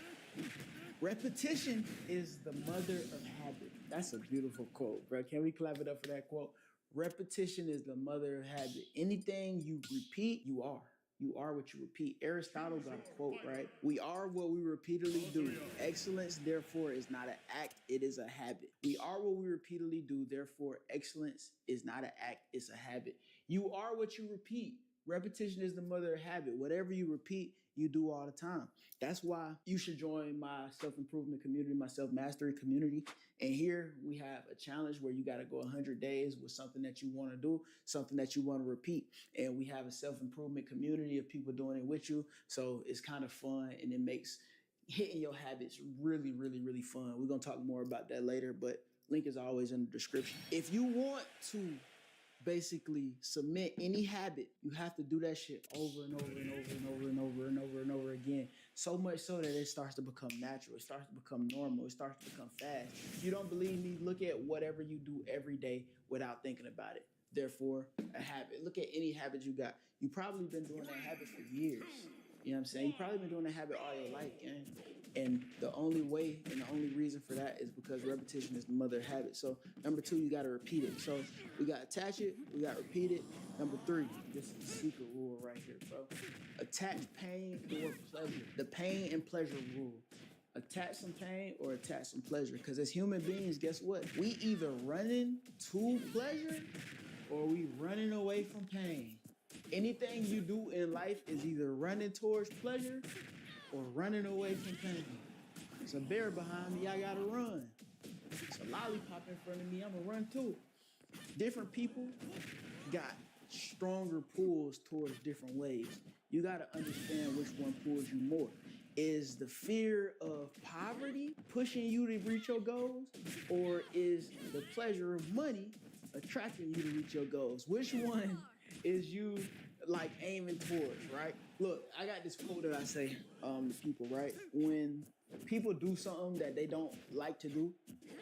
Repetition is the mother of habit. That's a beautiful quote, bro. Can we clap it up for that quote? Repetition is the mother of habit. Anything you repeat, you are. You are what you repeat. Aristotle got a quote, right? We are what we repeatedly do. Excellence, therefore, is not an act, it is a habit. We are what we repeatedly do, therefore, excellence is not an act, it's a habit. You are what you repeat. Repetition is the mother of habit. Whatever you repeat, you do all the time. That's why you should join my self-improvement community, my self-mastery community. And here we have a challenge where you got to go 100 days with something that you want to do, something that you want to repeat. And we have a self-improvement community of people doing it with you. So it's kind of fun, and it makes hitting your habits really, really, really fun. We're going to talk more about that later, but link is always in the description. If you want to basically submit any habit, you have to do that shit over and over and over and over and over and over and over again. So much so that it starts to become natural. It starts to become normal. It starts to become fast. If you don't believe me, look at whatever you do every day without thinking about it. Therefore, a habit. Look at any habit you got. You probably been doing that habit for years. You know what I'm saying? You've probably been doing that habit all your life, gang. And the only way and the only reason for that is because repetition is the mother of habit. So number 2, you gotta repeat it. So we gotta attach it, we gotta repeat it. Number 3, this is the secret rule right here, bro. Attach pain or pleasure. The pain and pleasure rule. Attach some pain or attach some pleasure. Because as human beings, guess what? We either running to pleasure or we running away from pain. Anything you do in life is either running towards pleasure or running away from pain. It's a bear behind me, I gotta run. It's a lollipop in front of me, I'ma run to it. Different people got stronger pulls towards different ways. You gotta understand which one pulls you more. Is the fear of poverty pushing you to reach your goals? Or is the pleasure of money attracting you to reach your goals? Which one is you like aiming towards, right? Look, I got this quote that I say to people, right? When people do something that they don't like to do,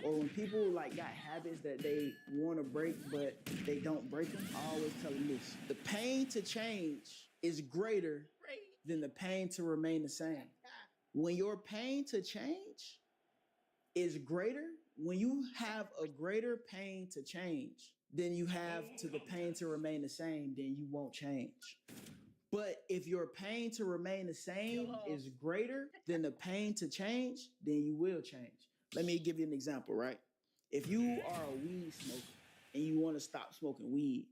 or when people like got habits that they want to break but they don't break them, I always tell them this: the pain to change is greater than the pain to remain the same. When your pain to change is greater, when you have a greater pain to change than you have to the pain to remain the same, then you won't change. But if your pain to remain the same is greater than the pain to change, then you will change. Let me give you an example, right? If you are a weed smoker and you want to stop smoking weed,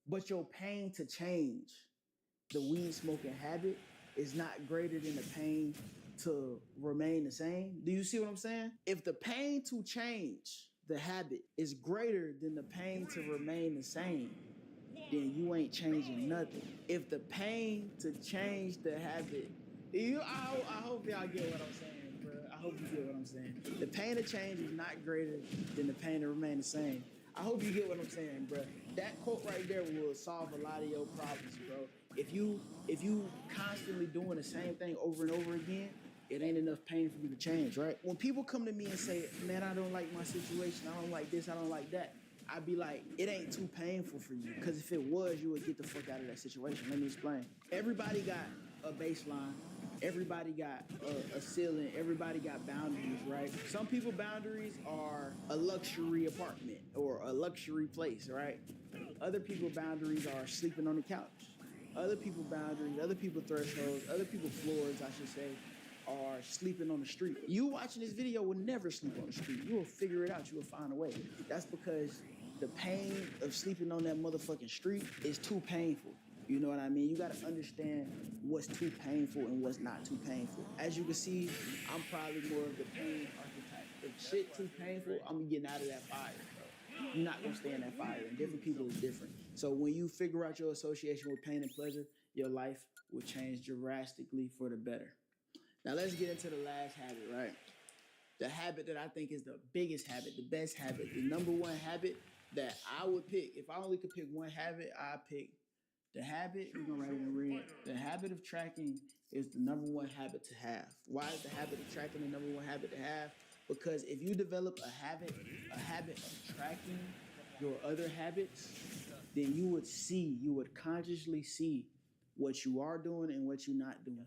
but your pain to change the weed smoking habit is not greater than the pain to remain the same. Do you see what I'm saying? If the pain to change the habit is greater than the pain to remain the same, then you ain't changing nothing. If the pain to change the habit, I hope y'all get what I'm saying, bro. I hope you get what I'm saying. The pain to change is not greater than the pain to remain the same. I hope you get what I'm saying, bro. That quote right there will solve a lot of your problems, bro. If you constantly doing the same thing over and over again, it ain't enough pain for you to change, right? When people come to me and say, man, I don't like my situation, I don't like this, I don't like that, I'd be like, it ain't too painful for you. Because if it was, you would get the fuck out of that situation. Let me explain. Everybody got a baseline. Everybody got a ceiling. Everybody got boundaries, right? Some people boundaries are a luxury apartment or a luxury place, right? Other people boundaries are sleeping on the couch. Other people boundaries, other people thresholds, other people floors, I should say, are sleeping on the street. You watching this video will never sleep on the street. You will figure it out. You will find a way. That's because the pain of sleeping on that motherfucking street is too painful. You know what I mean? You got to understand what's too painful and what's not too painful. As you can see, I'm probably more of the pain archetype. If shit too painful, I'm getting out of that fire, bro. You're not gonna stay in that fire, and different people is different. So when you figure out your association with pain and pleasure, your life will change drastically for the better. Now let's get into the last habit, right? The habit that I think is the biggest habit, the best habit, the number one habit that I would pick. If I only could pick one habit, I'd pick the habit, we're gonna write it in red. The habit of tracking is the number one habit to have. Why is the habit of tracking the number one habit to have? Because if you develop a habit of tracking your other habits, then you would consciously see what you are doing and what you're not doing.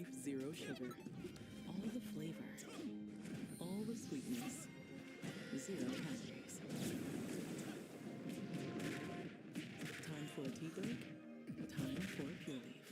Leaf Zero Sugar. All the flavor, all the sweetness, 0 calories. Time for a tea break? Time for a Pure Leaf.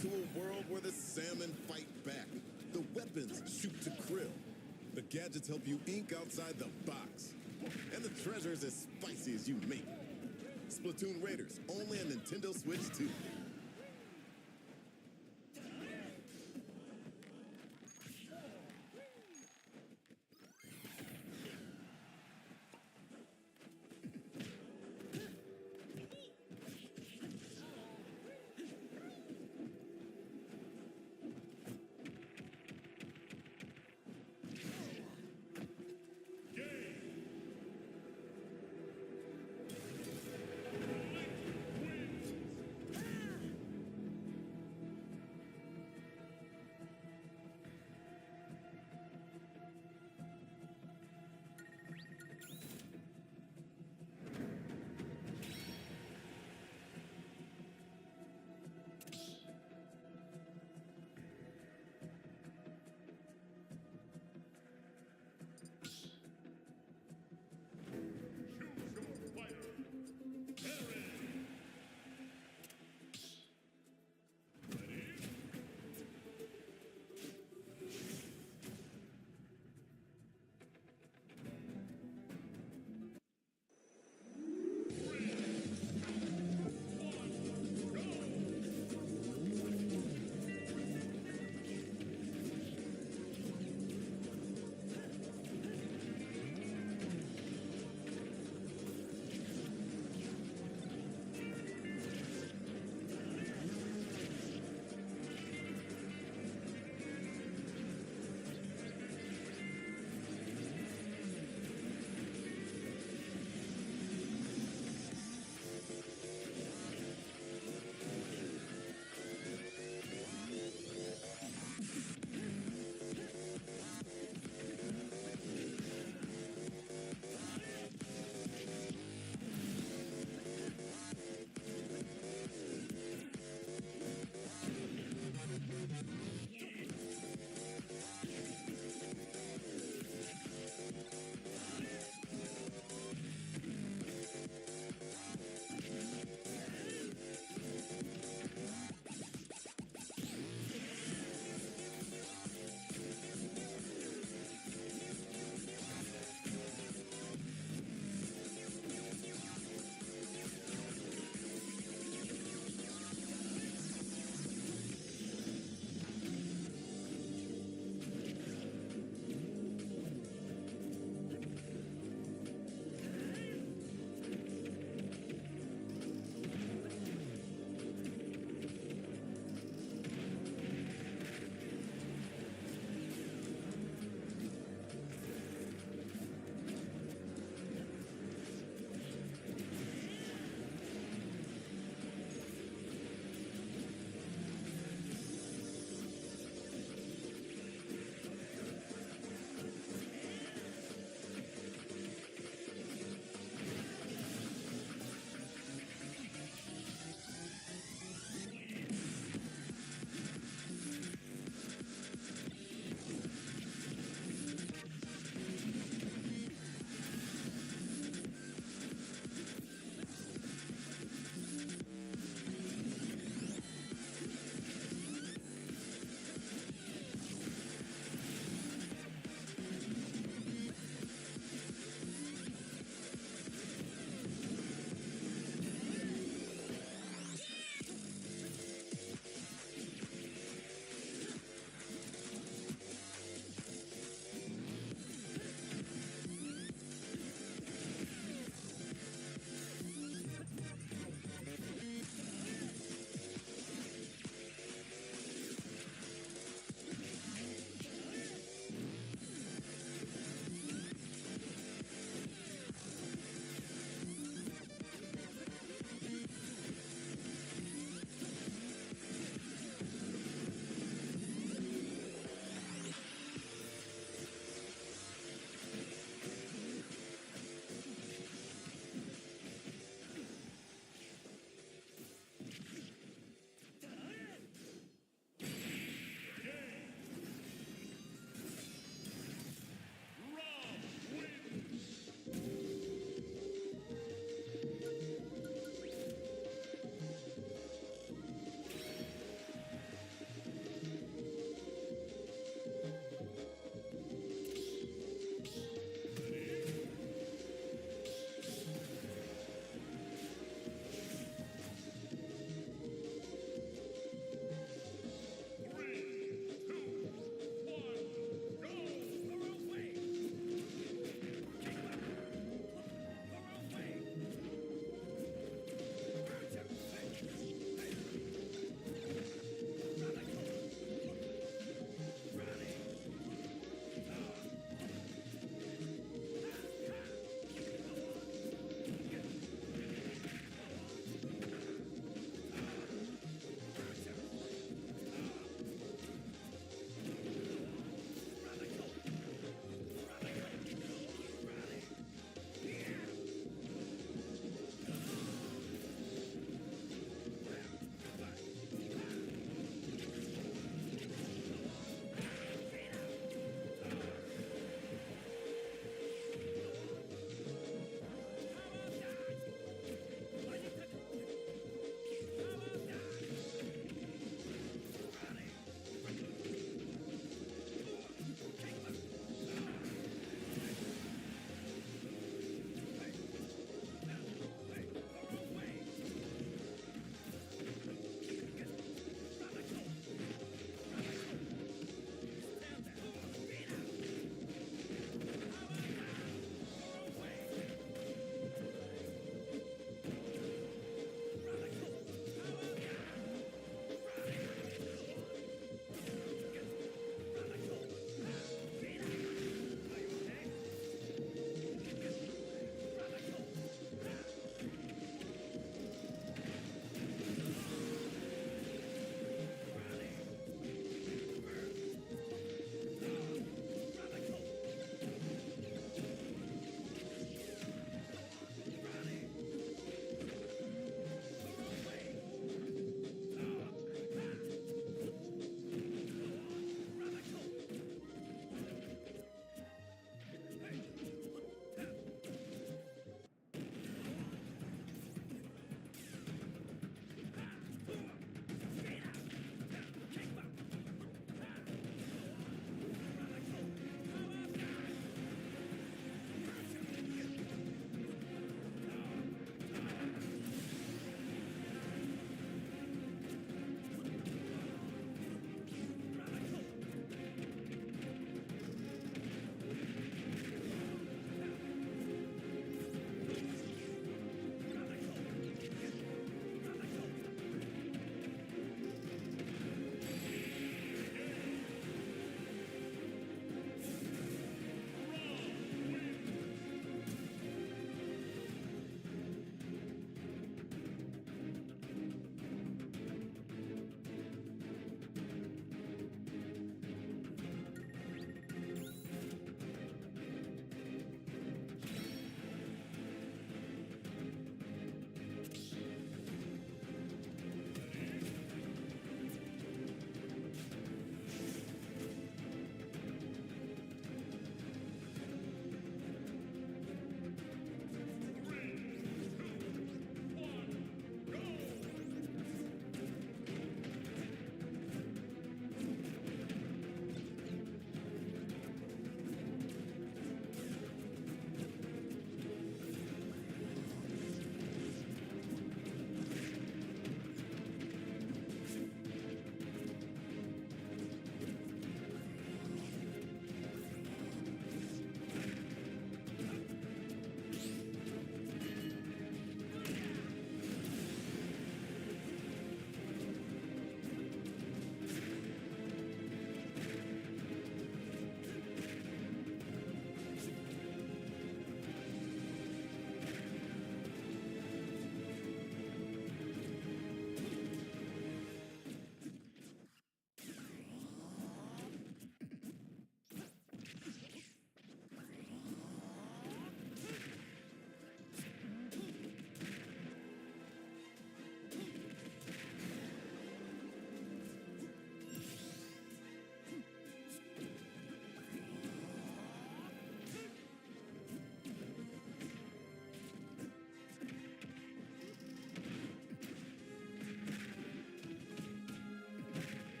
to a world where the salmon fight back, the weapons shoot to krill, the gadgets help you ink outside the box, and the treasure's as spicy as you make it. Splatoon Raiders, only on Nintendo Switch 2.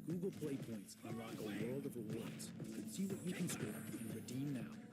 Google Play Points unlock a world of rewards. See what you can score and redeem now.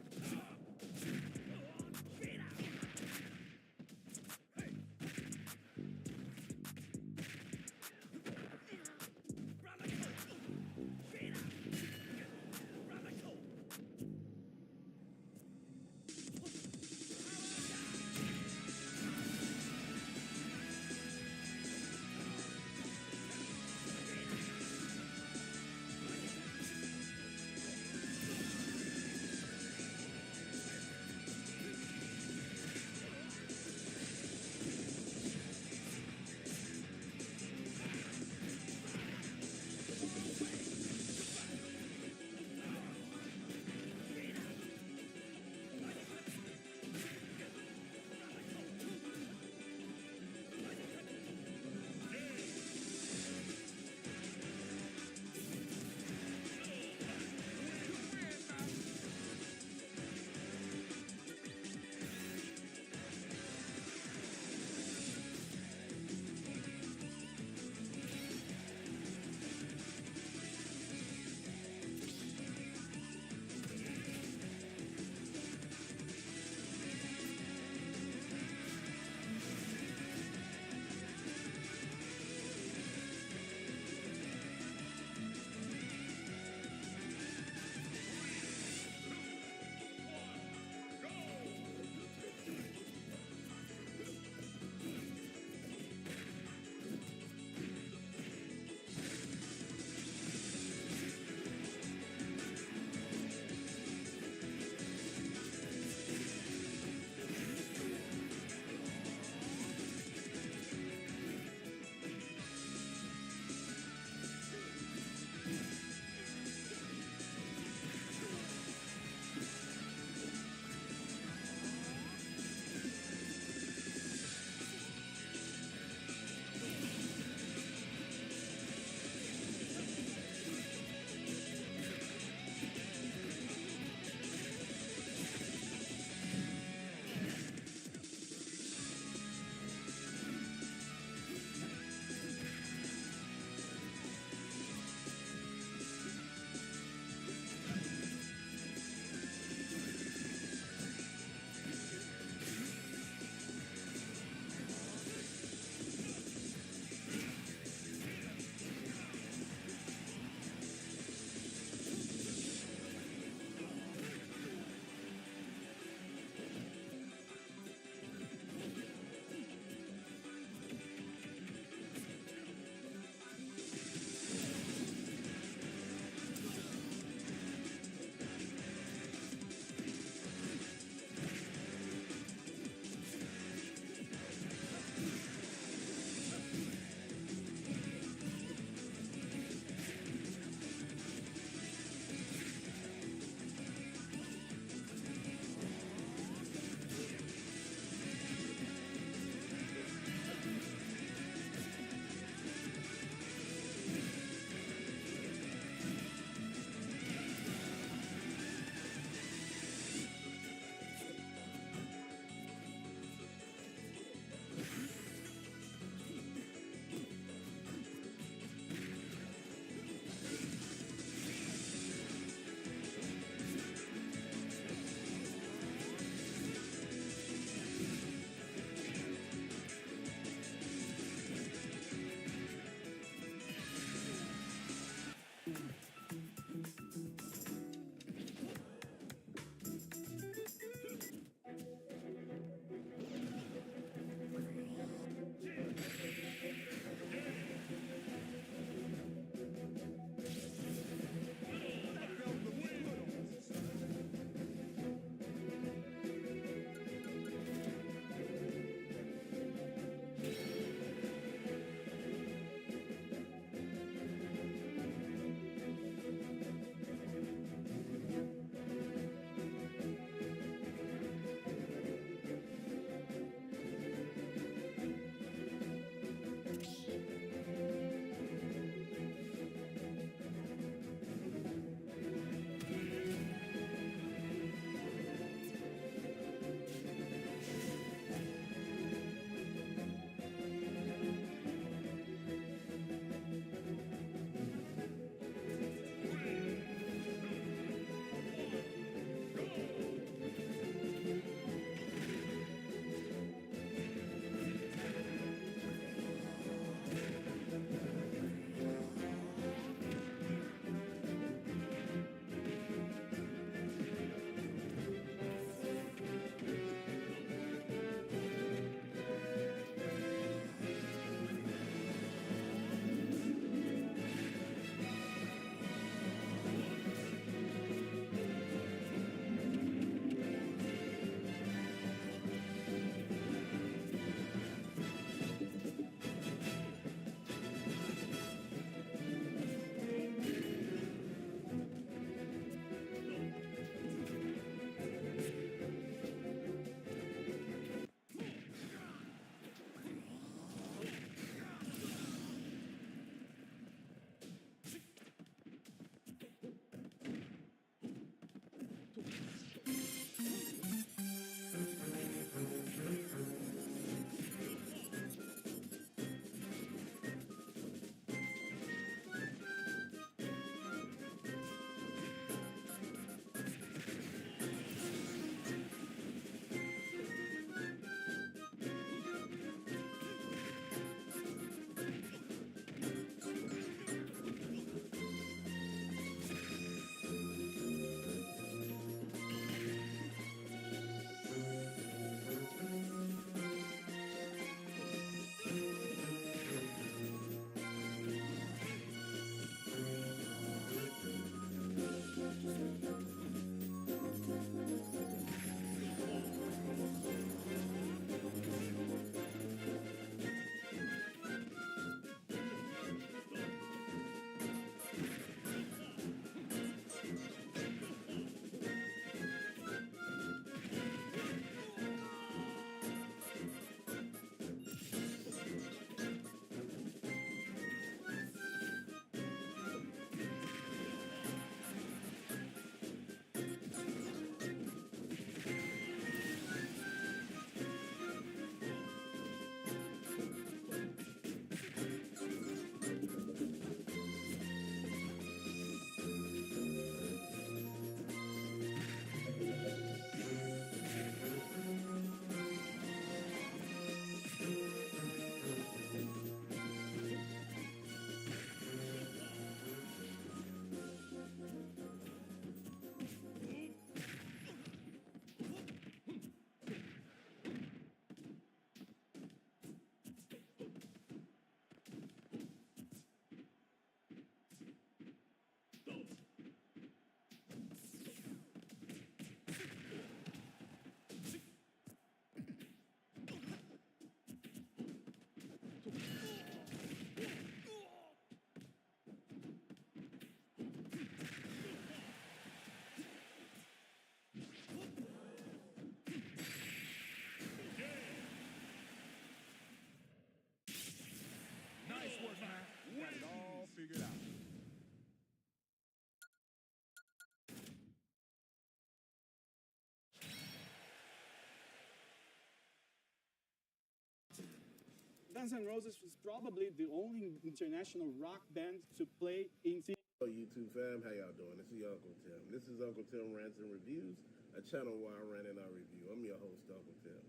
Guns N' Roses was probably the only international rock band to play in theaters. Hello, YouTube fam. How y'all doing? This is your Uncle Tim. This is Uncle Tim Rants and Reviews, a channel where I rant and I review. I'm your host, Uncle Tim.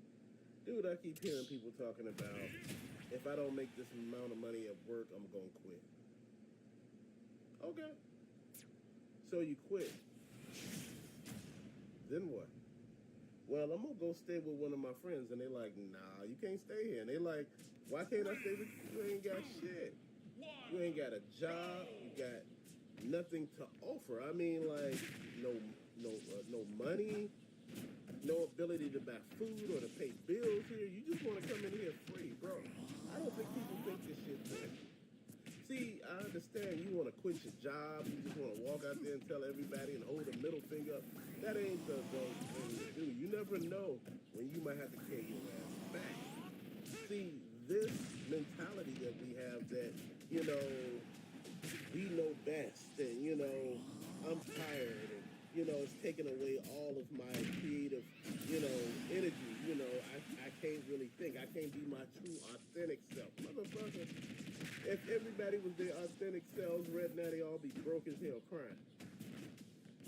Dude, I keep hearing people talking about, if I don't make this amount of money at work, I'm going to quit. Okay. So you quit. Then what? Well, I'm going to go stay with one of my friends. And they're like, nah, you can't stay here. And they're like, why can't I stay with you? You ain't got shit. You ain't got a job. You got nothing to offer. I mean, like, no money, no ability to buy food or to pay bills here. You just want to come in here free, bro. I don't think people think this shit through. See, I understand you want to quit your job. You just want to walk out there and tell everybody and hold a middle finger up. That ain't the thing to do. You never know when you might have to carry your ass back. See, this mentality that we have that, you know, we know best and, you know, I'm tired and, you know, it's taking away all of my creative, you know, energy. You know, I can't really think. I can't be my true, authentic self. Motherfucker, if everybody was their authentic selves right now, they all be broke as hell crying.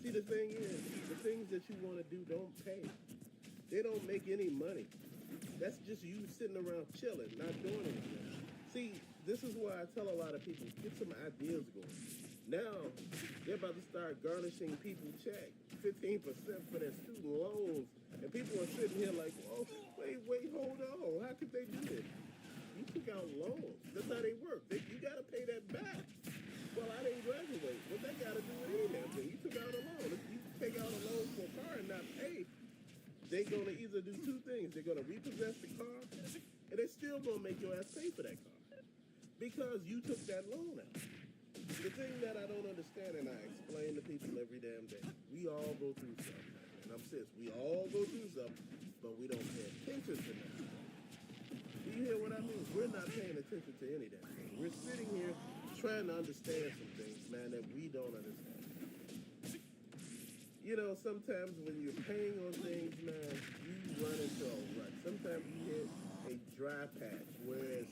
See, the thing is, the things that you want to do don't pay. They don't make any money. That's just you sitting around chilling, not doing anything. See, this is why I tell a lot of people, get some ideas going. Now, they're about to start garnishing people's check, 15% for their student loans. And people are sitting here like, oh, wait, hold on. How could they do this? You took out loans. That's how they work. You got to pay that back. Well, I didn't graduate. What that got to do with any damn thing? You took out a loan. If you take out a loan for a car and not pay, they're going to either do two things. They're going to repossess the car, and they're still going to make your ass pay for that car because you took that loan out. The thing that I don't understand, and I explain to people every damn day, we all go through stuff. And I'm serious, we all go through stuff, but we don't pay attention to that. Do you hear what I mean? We're not paying attention to any damn thing. We're sitting here trying to understand some things, man, that we don't understand. You know, sometimes when you're paying on things, man, you run into a rut. Sometimes you hit a dry patch, whereas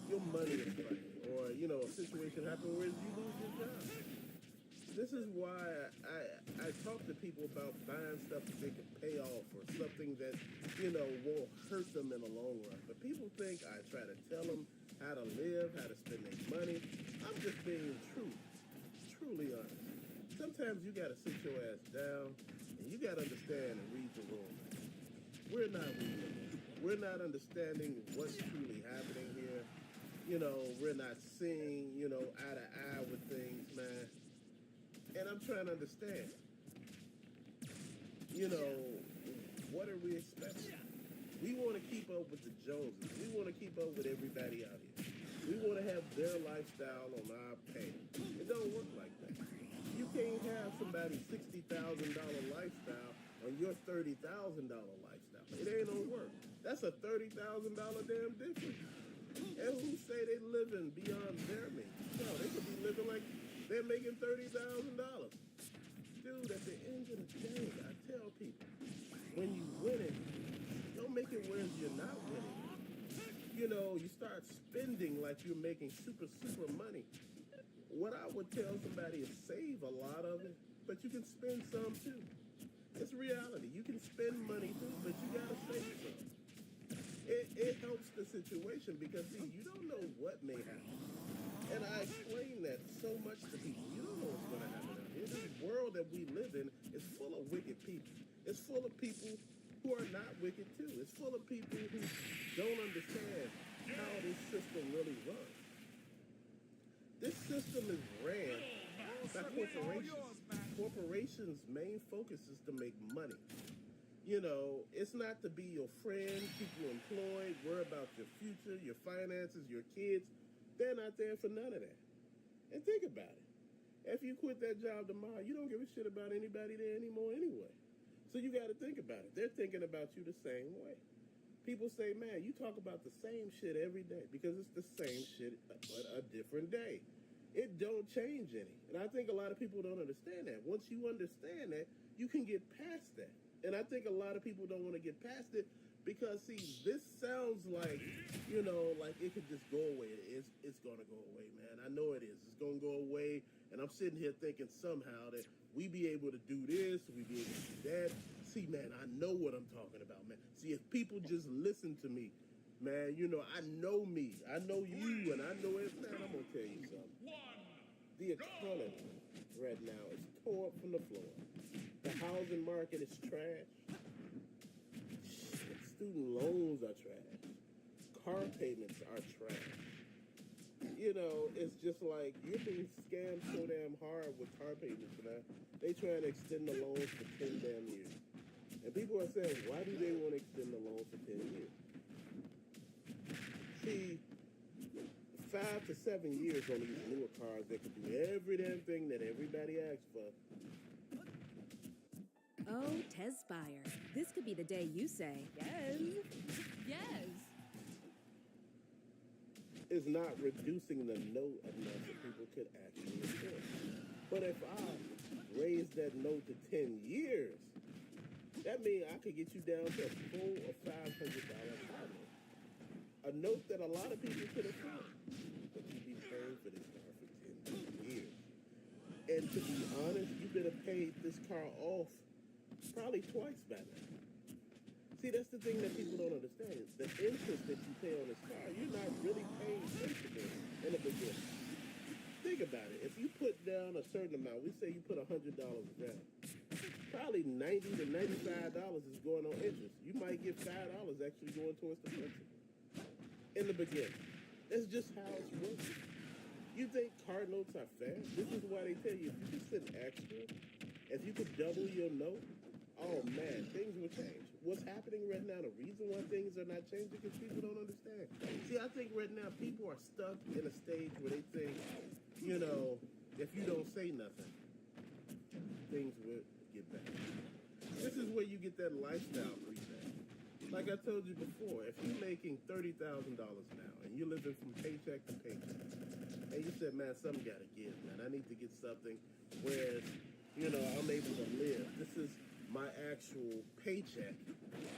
your money is funny. Or, you know, a situation happens where you lose your job. This is why I talk to people about buying stuff that they can pay off or something that, you know, won't hurt them in the long run. But people think I try to tell them how to live, how to spend their money. I'm just being truly honest. Sometimes you got to sit your ass down and you got to understand and read the room. We're not reading. We're not understanding what's truly happening here. You know, we're not seeing, you know, eye to eye with things, man. And I'm trying to understand. You know, what are we expecting? We want to keep up with the Joneses. We want to keep up with everybody out here. We want to have their lifestyle on our pay. It don't work like that. You can't have somebody's $60,000 lifestyle on your $30,000 lifestyle. It ain't gonna work. That's a $30,000 damn difference. And who say they living beyond their means? No, they could be living like they're making $30,000. Dude, at the end of the day, I tell people, when you winning, don't make it where you're not winning. You know, you start spending like you're making super money. What I would tell somebody is save a lot of it, but you can spend some too. It's reality. You can spend money too, but you gotta save some. It helps the situation because, see, you don't know what may happen. And I explain that so much to people. You don't know what's going to happen out here. This world that we live in is full of wicked people. It's full of people who are not wicked too. It's full of people who don't understand how this system really runs. This system is ran by corporations. Corporations' main focus is to make money. You know, it's not to be your friend, keep you employed, worry about your future, your finances, your kids. They're not there for none of that. And think about it. If you quit that job tomorrow, you don't give a shit about anybody there anymore anyway. So you got to think about it. They're thinking about you the same way. People say, man, you talk about the same shit every day because it's the same shit but a different day. It don't change any. And I think a lot of people don't understand that. Once you understand that, you can get past that. And I think a lot of people don't want to get past it Because see, this sounds like, like it could just go away. It's gonna go away, man. I know it is. It's gonna go away. And I'm sitting here thinking somehow that we be able to do this, we be able to do that. See, man, I know what I'm talking about, man. See, if people just listen to me, man, I know me, I know you, and I know it, man. I'm gonna tell you something. The economy right now is tore up from the floor. The housing market is trash. Student loans are trash. Car payments are trash. It's just like you're being scammed so damn hard with car payments now. They trying to extend the loans for 10 damn years. And people are saying, why do they want to extend the loans for 10 years? See, 5 to 7 years on these newer cars that could do every damn thing that everybody asks for. Oh, Tezspire, this could be the day you say, yes. Yes. Is not reducing the note enough that people could actually afford. But if I raise that note to 10 years, that means I could get you down to a full of $500 car note. A note that a lot of people could afford. But you'd be paying for this car for 10 years. And to be honest, you better pay this car off probably twice by now. See, that's the thing that people don't understand. The interest that you pay on this car, you're not really paying principal in the beginning. Think about it. If you put down a certain amount, we say you put $100 down, probably $90 to $95 is going on interest. You might get $5 actually going towards the principal in the beginning. That's just how it's working. You think car notes are fair? This is why they tell you if you could send extra, if you could double your note, oh man, things will change. What's happening right now, the reason why things are not changing is people don't understand. See, I think right now people are stuck in a stage where they think, if you don't say nothing, things will get better. This is where you get that lifestyle reset. Like I told you before, if you're making $30,000 now and you're living from paycheck to paycheck, and you said, man, something gotta give, man. I need to get something where, I'm able to live. This is my actual paycheck,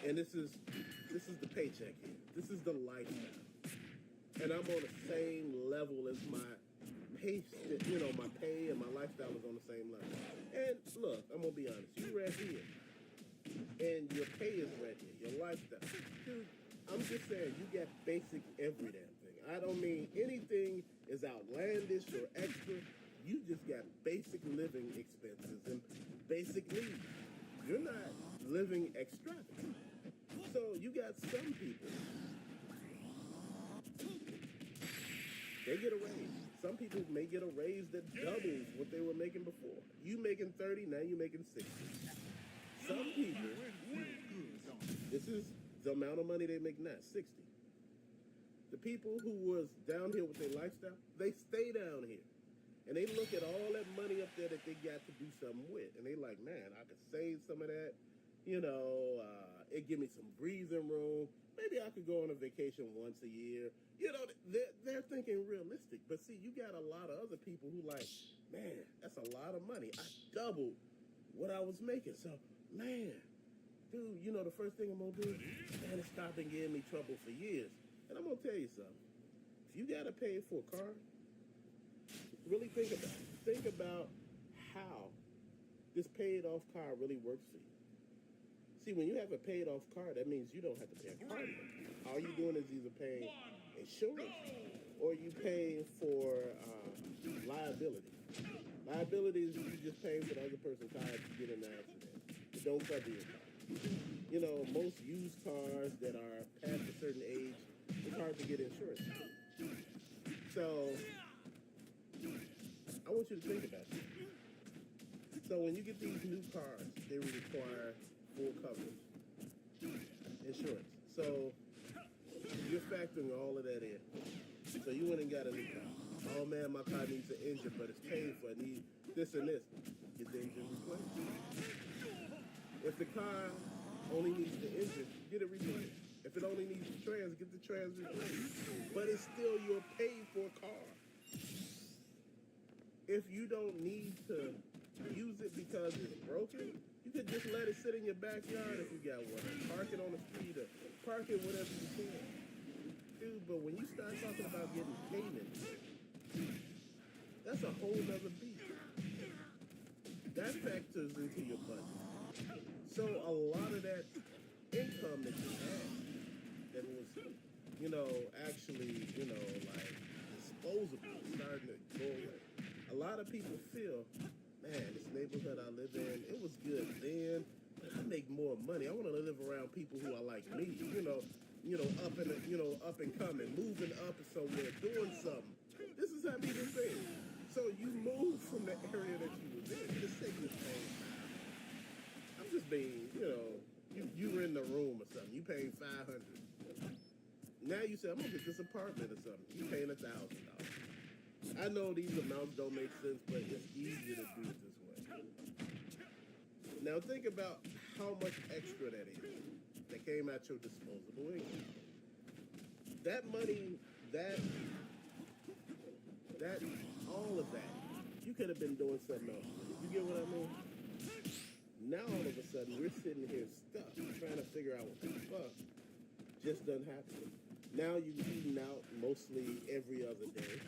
and this is the paycheck here. This is the lifestyle, and I'm on the same level as my pay. My pay and my lifestyle is on the same level. And look, I'm gonna be honest. You right here, and your pay is right here. Your lifestyle, dude. I'm just saying, you got basic every damn thing. I don't mean anything is outlandish or extra. You just got basic living expenses and basic needs. You're not living extravagant. So you got some people, they get a raise. Some people may get a raise that doubles what they were making before. You making 30, now you're making 60. Some people, this is the amount of money they make now, 60. The people who was down here with their lifestyle, they stay down here. And they look at all that money up there that they got to do something with. And they like, man, I could save some of that. It give me some breathing room. Maybe I could go on a vacation once a year. They're thinking realistic. But see, you got a lot of other people who like, man, that's a lot of money. I doubled what I was making. So, man, dude, the first thing I'm going to do, man, it's stopped and giving me trouble for years. And I'm going to tell you something. If you got to pay for a car, really think about it. Think about how this paid off car really works for you. See, when you have a paid off car, that means you don't have to pay a car note. All you're doing is either paying insurance or you pay for liability. Liability is you just paying for the other person's car if you get in an accident. It don't cover your car. Most used cars that are past a certain age, it's hard to get insurance. So I want you to think about this. So when you get these new cars, they require full coverage, insurance. So you're factoring all of that in. So you went and got a new car. Oh man, my car needs an engine, but it's paid for. I need this and this. Get the engine replaced. If the car only needs the engine, get it replaced. If it only needs the trans, get the trans replaced. But it's still your paid for car. If you don't need to use it because it's broken, You could just let it sit in your backyard if you got one. Park it on the street or park it whatever you can. Dude, but when you start talking about getting payments, that's a whole nother beat. That factors into your budget. So a lot of that income that you had that was, actually, like disposable, starting to go away. A lot of people feel, man, this neighborhood I live in, it was good then, but I make more money. I want to live around people who are like me, up and coming, moving up somewhere, doing something. This is how people think. So you move from the area that you was in. Just say you paying. I'm just being, you were in the room or something. You paying $500. Now you say, I'm gonna get this apartment or something. You paying $1,000. I know these amounts don't make sense, but it's easier to do it this way. Now think about how much extra that is that came at your disposable income. That money, that all of that, you could have been doing something else. You get what I mean? Now all of a sudden we're sitting here stuck trying to figure out what the fuck just doesn't happen. Now you're eating out mostly every other day,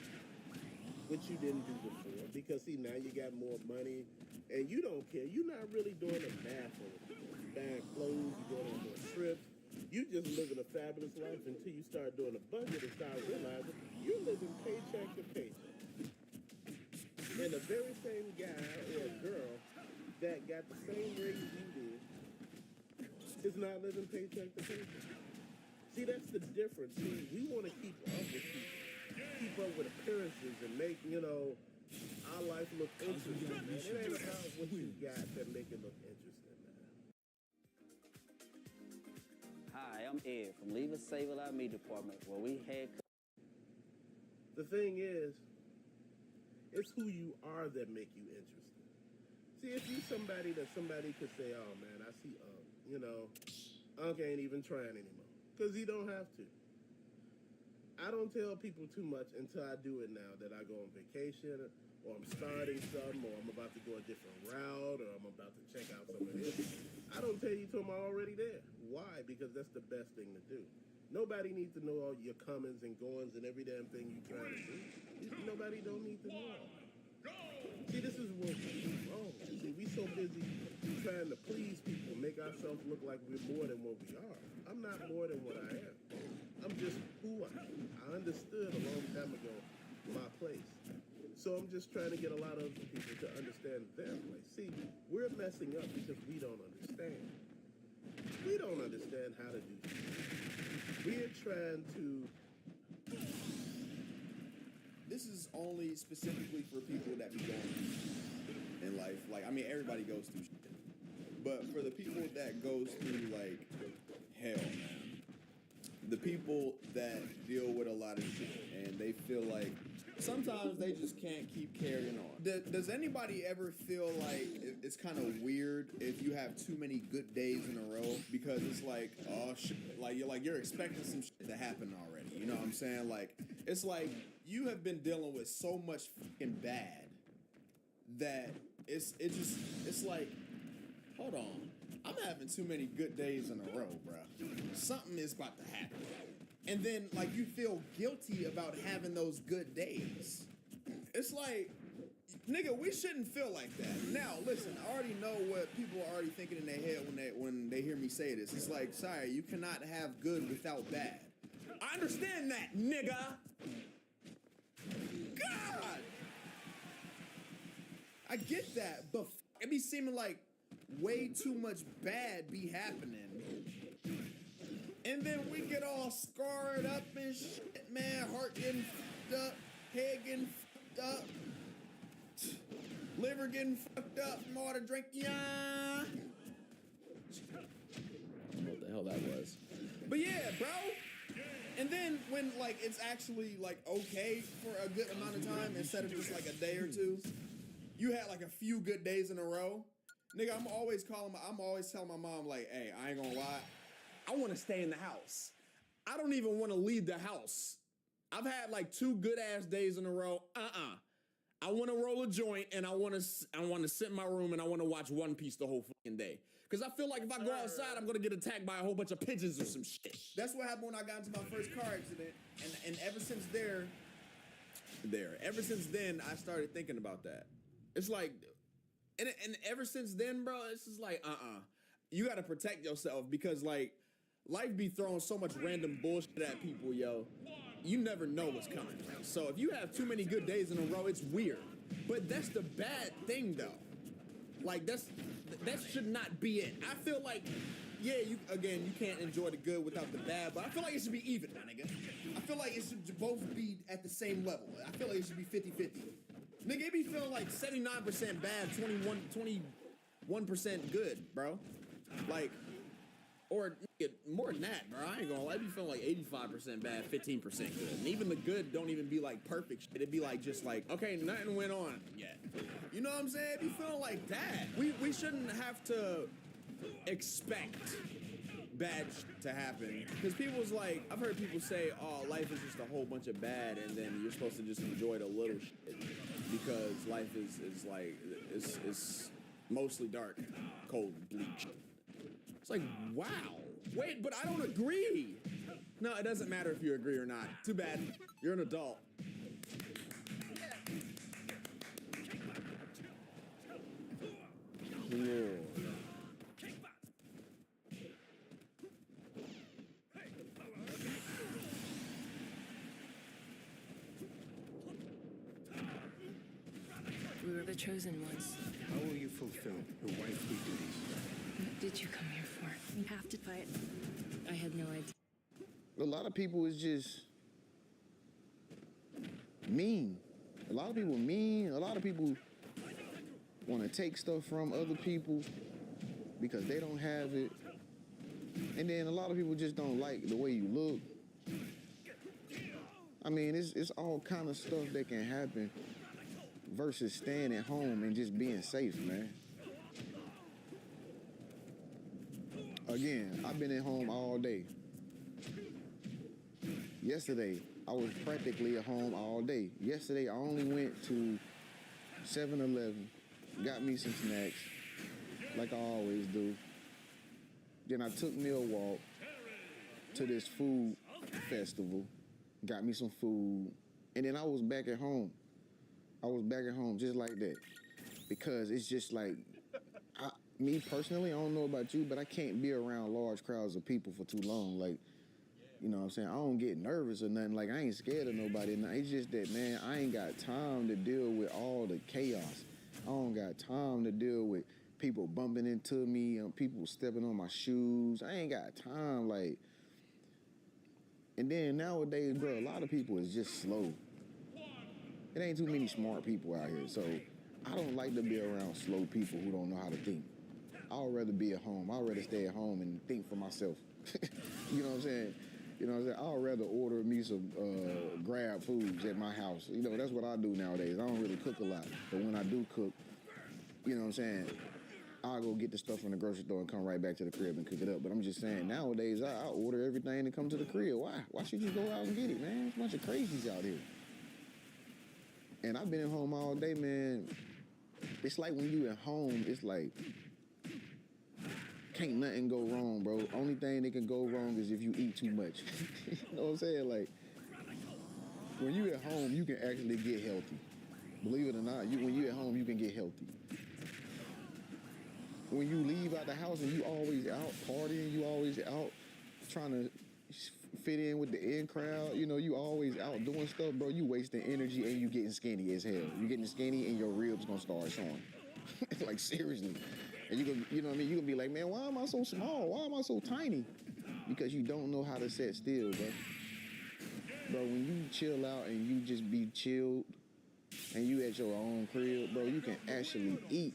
which you didn't do before, because see, now you got more money and you don't care. You're not really doing a math on it. You're buying clothes, you're going on more trips. You just living a fabulous life until you start doing a budget and start realizing you're living paycheck to paycheck. And the very same guy or girl that got the same raise you did is not living paycheck to paycheck. See, that's the difference. See, we want to keep up with people, keep up with appearances and make, our life look interesting. Man. It ain't about what you got that make it look interesting, man. Hi, I'm Ed from Leave a Save a Lot Me department where we had... The thing is, it's who you are that make you interesting. See, if you somebody that somebody could say, oh man, I see Unc ain't even trying anymore. Because he don't have to. I don't tell people too much until I do it now, that I go on vacation, or I'm starting something, or I'm about to go a different route, or I'm about to check out some of this. I don't tell you till I'm already there. Why? Because that's the best thing to do. Nobody needs to know all your comings and goings and every damn thing you trying to do. Nobody don't need to know all that. See, this is what we're wrong. See, we so busy trying to please people, make ourselves look like we're more than what we are. I'm not more than what I am. I'm just who I am. I understood a long time ago my place. So I'm just trying to get a lot of people to understand their place. See, we're messing up because we don't understand. We don't understand how to do things. We're trying to... This is only specifically for people that be going through in life. Like, I mean, everybody goes through shit. But for the people that goes through, like, hell, man. The people that deal with a lot of shit and they feel like sometimes they just can't keep carrying on. Does anybody ever feel like it's kind of weird if you have too many good days in a row? Because it's like, oh shit, like you're expecting some shit to happen already. You know what I'm saying? Like, it's like you have been dealing with so much fucking bad that it's like, hold on, I'm having too many good days in a row, bro. Something is about to happen. And then, like, you feel guilty about having those good days. It's like, nigga, we shouldn't feel like that. Now, listen, I already know what people are already thinking in their head when they hear me say this. It's like, sorry, you cannot have good without bad. I understand that, nigga. God! I get that, but it be seeming like way too much bad be happening. And then we get all scarred up and shit, man. Heart getting fucked up, head getting fucked up, liver getting fucked up from all the drink. Yeah. I don't know what the hell that was. But yeah, bro. And then when, like, it's actually, like, okay for a good amount of time instead of just, like, a day or two, you had, like, a few good days in a row. Nigga, I'm always telling my mom, like, hey, I ain't gonna lie. I want to stay in the house. I don't even want to leave the house. I've had, like, 2 good-ass days in a row. I want to roll a joint and I want to sit in my room and I want to watch One Piece the whole fucking day. Because I feel like if I go outside, I'm going to get attacked by a whole bunch of pigeons or some shit. That's what happened when I got into my first car accident, and ever since ever since then, I started thinking about that. It's like, and ever since then, bro, it's just like, you gotta protect yourself because like, life be throwing so much random bullshit at people, yo. You never know what's coming. So if you have too many good days in a row, it's weird. But that's the bad thing, though. Like that should not be it. I feel like, yeah, you can't enjoy the good without the bad, but I feel like it should be even, my nigga. I feel like it should both be at the same level. I feel like it should be 50-50. Nigga, it be feeling like 79% bad, 21% good, bro. Like, or nigga, more than that, bro. I ain't gonna lie, it be feeling like 85% bad, 15% good. And even the good don't even be like perfect shit. It'd be like just like, okay, nothing went on yet. You know what I'm saying? It be feeling like that. We shouldn't have to expect bad shit to happen. Because people's like, I've heard people say, oh, life is just a whole bunch of bad and then you're supposed to just enjoy the little shit. Because life is like, it's mostly dark, cold, bleak. It's like, wow. Wait, but I don't agree. No, it doesn't matter if you agree or not. Too bad. You're an adult. Lord. We were the chosen ones. How will you fulfill your wifely duties? What did you come here for? We have to fight. I had no idea. A lot of people is just mean. A lot of people mean. A lot of people want to take stuff from other people because they don't have it. And then a lot of people just don't like the way you look. I mean, it's all kind of stuff that can happen versus staying at home and just being safe, man. Again, I've been at home all day. Yesterday, I was practically at home all day. Yesterday, I only went to 7-Eleven, got me some snacks, like I always do. Then I took me a walk to this food festival, got me some food, and then I was back at home. I was back at home just like that. Because it's just like, me personally, I don't know about you, but I can't be around large crowds of people for too long. Like, you know what I'm saying? I don't get nervous or nothing. Like, I ain't scared of nobody. It's just that, man, I ain't got time to deal with all the chaos. I don't got time to deal with people bumping into me and people stepping on my shoes. I ain't got time, like. And then nowadays, bro, a lot of people is just slow. It ain't too many smart people out here, so I don't like to be around slow people who don't know how to think. I'd rather be at home. I'd rather stay at home and think for myself. You know what I'm saying? You know what I'm saying? I'd rather order me some grab foods at my house. You know, that's what I do nowadays. I don't really cook a lot, but when I do cook, you know what I'm saying, I'll go get the stuff from the grocery store and come right back to the crib and cook it up. But I'm just saying, nowadays, I order everything to come to the crib. Why? Why should you go out and get it, man? There's a bunch of crazies out here. And I've been at home all day, man. It's like when you at home, it's like, can't nothing go wrong, bro. Only thing that can go wrong is if you eat too much. You know what I'm saying? Like, when you at home, you can actually get healthy. Believe it or not, when you at home, you can get healthy. When you leave out the house and you always out partying, you always out trying to fit in with the in crowd, you know, you always out doing stuff, bro, you wasting energy and you getting skinny as hell. You getting skinny and your ribs gonna start showing. Like, seriously. And you know what I mean? You gonna be like, man, why am I so small? Why am I so tiny? Because you don't know how to sit still, bro. Bro, when you chill out and you just be chilled and you at your own crib, bro, you can actually eat.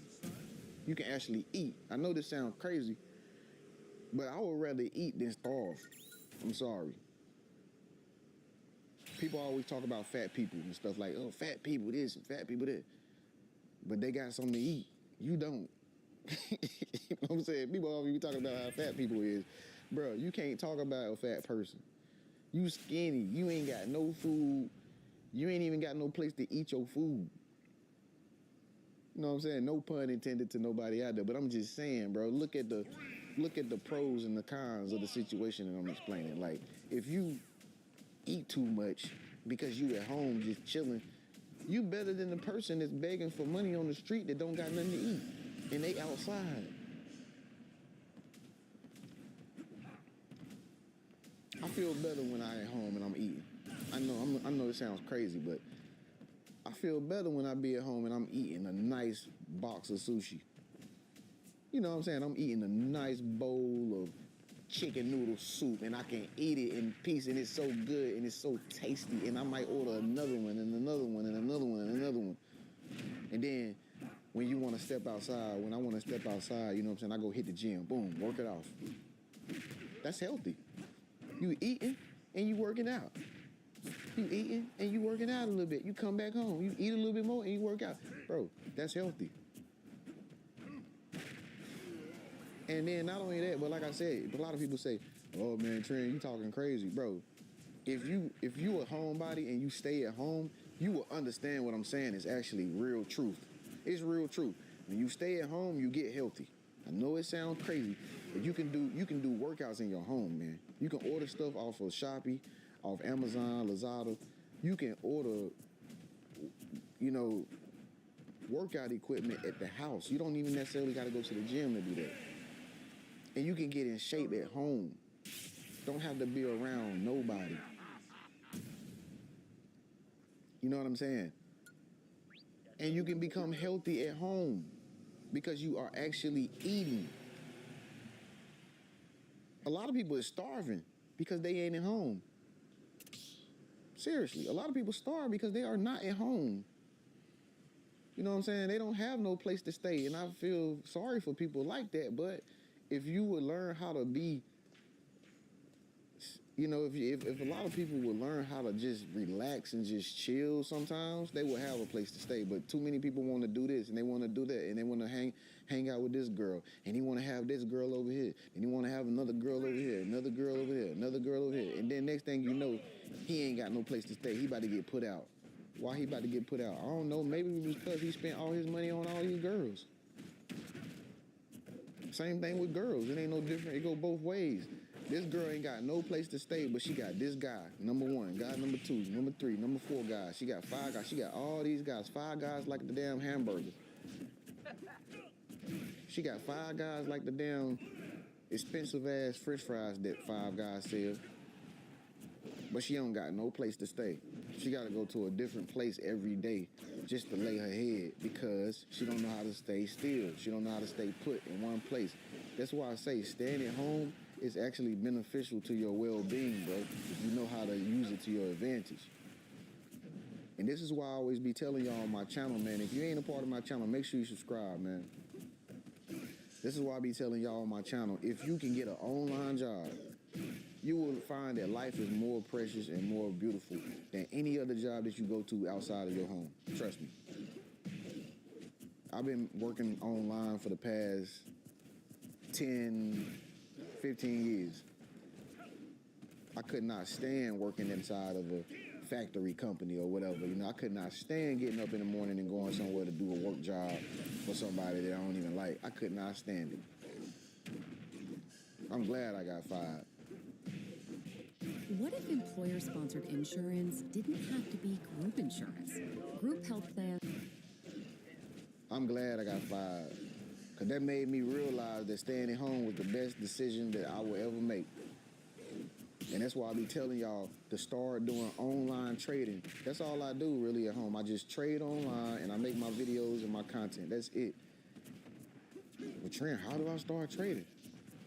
You can actually eat. I know this sounds crazy, but I would rather eat than starve. I'm sorry. People always talk about fat people and stuff like, oh, fat people this and fat people that. But they got something to eat. You don't. You know what I'm saying? People always be talking about how fat people is. Bro, you can't talk about a fat person. You skinny. You ain't got no food. You ain't even got no place to eat your food. You know what I'm saying? No pun intended to nobody out there, but I'm just saying, bro, look at the pros and the cons of the situation that I'm explaining. Like, if you eat too much because you at home just chilling, you better than the person that's begging for money on the street that don't got nothing to eat and they outside. I feel better when I at home and I'm eating. I know it sounds crazy, but I feel better when I be at home and I'm eating a nice box of sushi. You know what I'm saying? I'm eating a nice bowl of chicken noodle soup and I can eat it in peace and it's so good and it's so tasty and I might order another one and another one and another one and another one. And then when you want to step outside, when I want to step outside, you know what I'm saying? I go hit the gym, boom, work it off. That's healthy. You eating and you working out. You eating and you working out a little bit. You come back home, you eat a little bit more and you work out. Bro, that's healthy. And then not only that, but like I said, a lot of people say, oh man, Trent, you talking crazy. Bro, if you a homebody and you stay at home, you will understand what I'm saying is actually real truth. It's real truth. When you stay at home, you get healthy. I know it sounds crazy, but you can do workouts in your home, man. You can order stuff off of Shopee, off Amazon, Lazada. You can order, you know, workout equipment at the house. You don't even necessarily got to go to the gym to do that. And you can get in shape at home. Don't have to be around nobody. You know what I'm saying? And you can become healthy at home because you are actually eating. A lot of people are starving because they ain't at home. Seriously, a lot of people starve because they are not at home. You know what I'm saying? They don't have no place to stay. And I feel sorry for people like that, but if you would learn how to be, you know, if a lot of people would learn how to just relax and just chill sometimes, they would have a place to stay. But too many people want to do this and they want to do that and they want to hang out with this girl and he want to have this girl over here and he want to have another girl over here, another girl over here, another girl over here. And then next thing you know, he ain't got no place to stay. He about to get put out. Why he about to get put out? I don't know. Maybe because he spent all his money on all these girls. Same thing with girls. It ain't no different. It go both ways. This girl ain't got no place to stay, but she got this guy, number one, guy number two, number three, number four guys. She got 5 guys. She got all these guys. 5 guys like the damn hamburger. She got 5 guys like the damn expensive ass French fries that 5 guys sell. But she don't got no place to stay. She got to go to a different place every day just to lay her head because she don't know how to stay still. She don't know how to stay put in one place. That's why I say staying at home is actually beneficial to your well-being, bro, if you know how to use it to your advantage. And this is why I always be telling y'all on my channel, man, if you ain't a part of my channel, make sure you subscribe, man. This is why I be telling y'all on my channel, if you can get an online job, you will find that life is more precious and more beautiful than any other job that you go to outside of your home. Trust me. I've been working online for the past 10, 15 years. I could not stand working inside of a factory company or whatever. You know, I could not stand getting up in the morning and going somewhere to do a work job for somebody that I don't even like. I could not stand it. I'm glad I got fired. What if employer-sponsored insurance didn't have to be group insurance? Group health plan. I'm glad I got fired, because that made me realize that staying at home was the best decision that I would ever make. And that's why I be telling y'all to start doing online trading. That's all I do really at home. I just trade online and I make my videos and my content. That's it. But Trent, how do I start trading?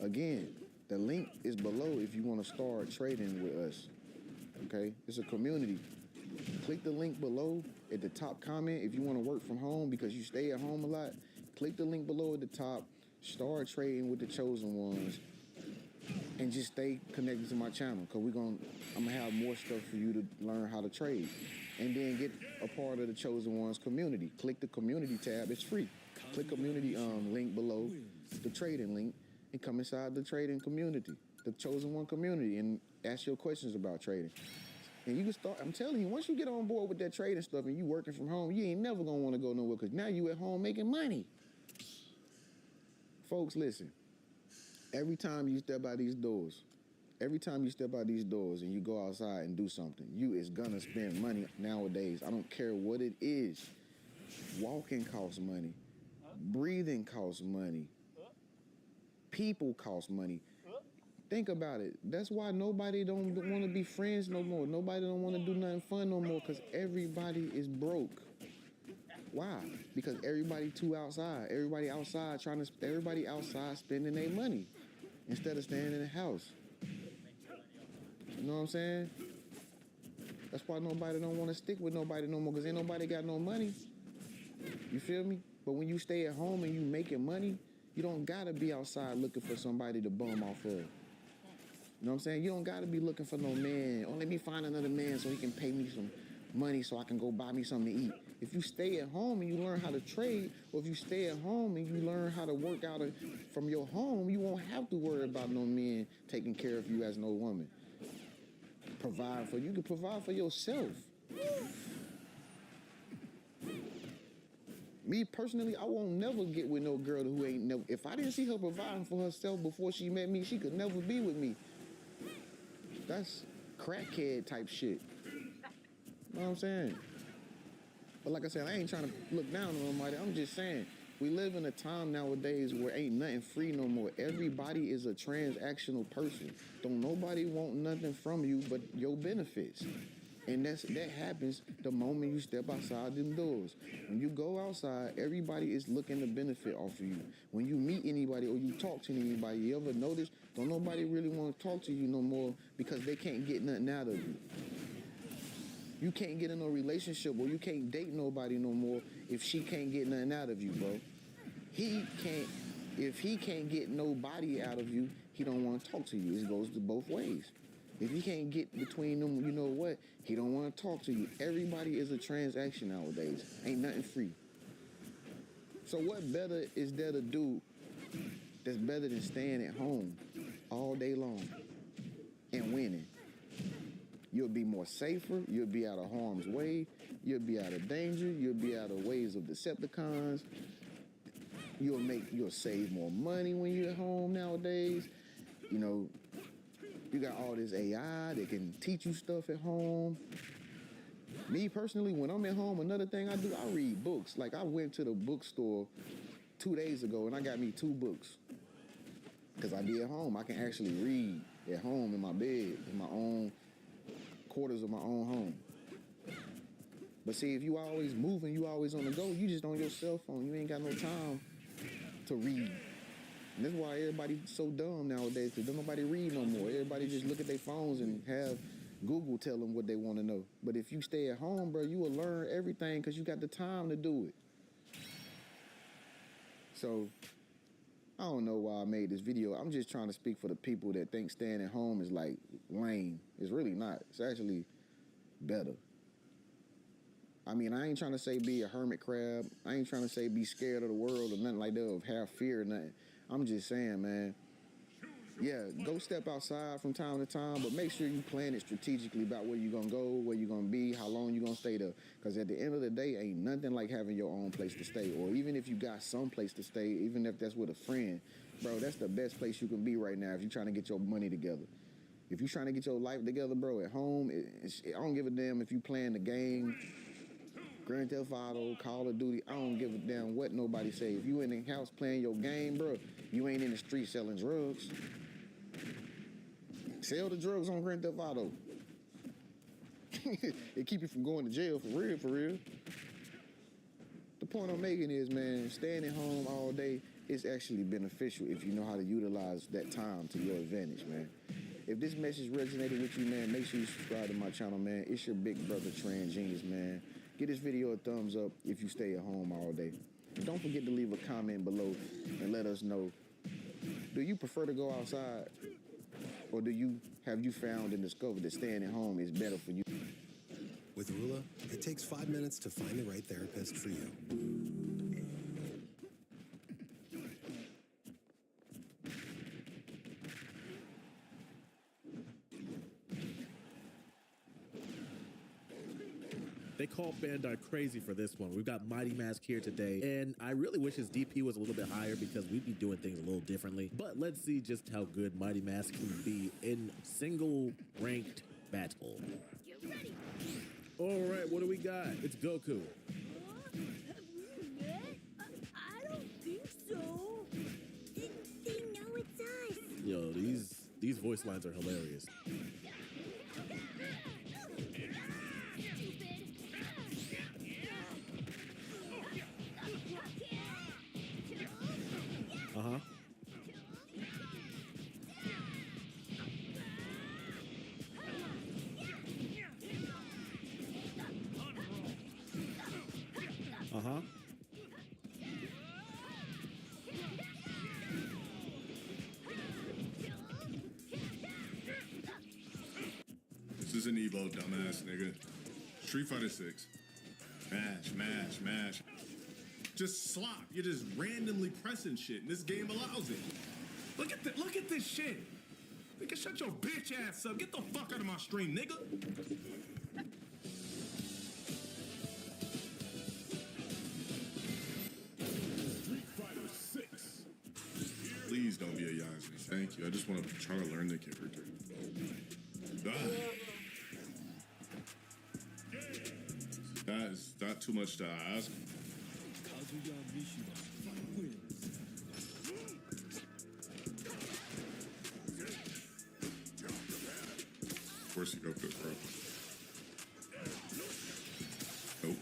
Again, the link is below if you want to start trading with us, okay? It's a community. Click the link below at the top comment if you want to work from home because you stay at home a lot. Click the link below at the top, start trading with the chosen ones, and just stay connected to my channel because I'm going to have more stuff for you to learn how to trade. And then get a part of the chosen ones community. Click the community tab, it's free. Click community link below, the trading link, and come inside the trading community, the chosen one community, and ask your questions about trading. And you can start, I'm telling you, once you get on board with that trade and stuff and you working from home, you ain't never gonna wanna go nowhere because now you at home making money. Folks, listen, every time you step out these doors and you go outside and do something, you is gonna spend money nowadays. I don't care what it is. Walking costs money. Breathing costs money. People cost money. Think about it. That's why nobody don't want to be friends no more. Nobody don't want to do nothing fun no more because everybody is broke. Why? Because everybody too outside. Everybody outside spending their money instead of staying in the house. You know what I'm saying? That's why nobody don't want to stick with nobody no more because ain't nobody got no money. You feel me? But when you stay at home and you making money, you don't gotta be outside looking for somebody to bum off of. You know what I'm saying? You don't gotta be looking for no man. Oh, let me find another man so he can pay me some money so I can go buy me something to eat. If you stay at home and you learn how to trade, or if you stay at home and you learn how to work out from your home, you won't have to worry about no men taking care of you as no woman. You can provide for yourself. Me personally, I won't never get with no girl who ain't never. If I didn't see her providing for herself before she met me, she could never be with me. That's crackhead type shit. You know what I'm saying? But like I said, I ain't trying to look down on nobody. I'm just saying, we live in a time nowadays where ain't nothing free no more. Everybody is a transactional person. Don't nobody want nothing from you but your benefits. And that happens the moment you step outside them doors. When you go outside, everybody is looking to benefit off of you. When you meet anybody or you talk to anybody, you ever notice, don't nobody really want to talk to you no more because they can't get nothing out of you. You can't get in a relationship or you can't date nobody no more if she can't get nothing out of you, bro. If he can't get nobody out of you, he don't want to talk to you. It goes to both ways. If he can't get between them, you know what? He don't want to talk to you. Everybody is a transaction nowadays. Ain't nothing free. So what better is there to do that's better than staying at home all day long and winning? You'll be more safer. You'll be out of harm's way. You'll be out of danger. You'll be out of ways of Decepticons. You'll save more money when you're at home nowadays. You know, you got all this AI that can teach you stuff at home. Me personally, when I'm at home, another thing I do, I read books. Like I went to the bookstore 2 days ago and I got me 2 books. Because I be at home. I can actually read at home in my bed, in my own quarters of my own home. But see, if you always moving, you always on the go, you just on your cell phone. You ain't got no time to read. And that's why everybody's so dumb nowadays, because don't nobody read no more. Everybody just look at their phones and have Google tell them what they want to know. But if you stay at home, bro, you will learn everything because you got the time to do it. So, I don't know why I made this video. I'm just trying to speak for the people that think staying at home is like lame. It's really not. It's actually better. I mean, I ain't trying to say be a hermit crab. I ain't trying to say be scared of the world or nothing like that, or have fear or nothing. I'm just saying, man, yeah, go step outside from time to time, but make sure you plan it strategically about where you're going to go, where you're going to be, how long you're going to stay there. Because at the end of the day, ain't nothing like having your own place to stay. Or even if you got some place to stay, even if that's with a friend, bro, that's the best place you can be right now if you're trying to get your money together. If you're trying to get your life together, bro, at home, I don't give a damn if you playing the game, Grand Theft Auto, Call of Duty, I don't give a damn what nobody say. If you in the house playing your game, bro, you ain't in the street selling drugs. Sell the drugs on Grand Theft Auto. It keep you from going to jail for real, for real. The point I'm making is, man, staying at home all day is actually beneficial if you know how to utilize that time to your advantage, man. If this message resonated with you, man, make sure you subscribe to my channel, man. It's your big brother, Trans Genius, man. Give this video a thumbs up if you stay at home all day. And don't forget to leave a comment below and let us know, do you prefer to go outside? Or have you found and discovered that staying at home is better for you? With Rula, it takes 5 minutes to find the right therapist for you. They called Bandai crazy for this one. We've got Mighty Mask here today, and I really wish his DP was a little bit higher because we'd be doing things a little differently. But let's see just how good Mighty Mask can be in single ranked battle. All right, what do we got? It's Goku. I don't think so. They know it's us. Yo, these voice lines are hilarious. Uh-huh. Uh-huh. This is an Evo, dumbass nigga. Street Fighter 6. Mash. Just slop. You're just randomly pressing shit, and this game allows it. Look at this shit. Nigga, shut your bitch ass up. Get the fuck out of my stream, nigga. Street Fighter 6. Please don't be a Yasmin. Thank you. I just want to try to learn the character. That is not too much to ask. Of course you go for it, bro. Nope.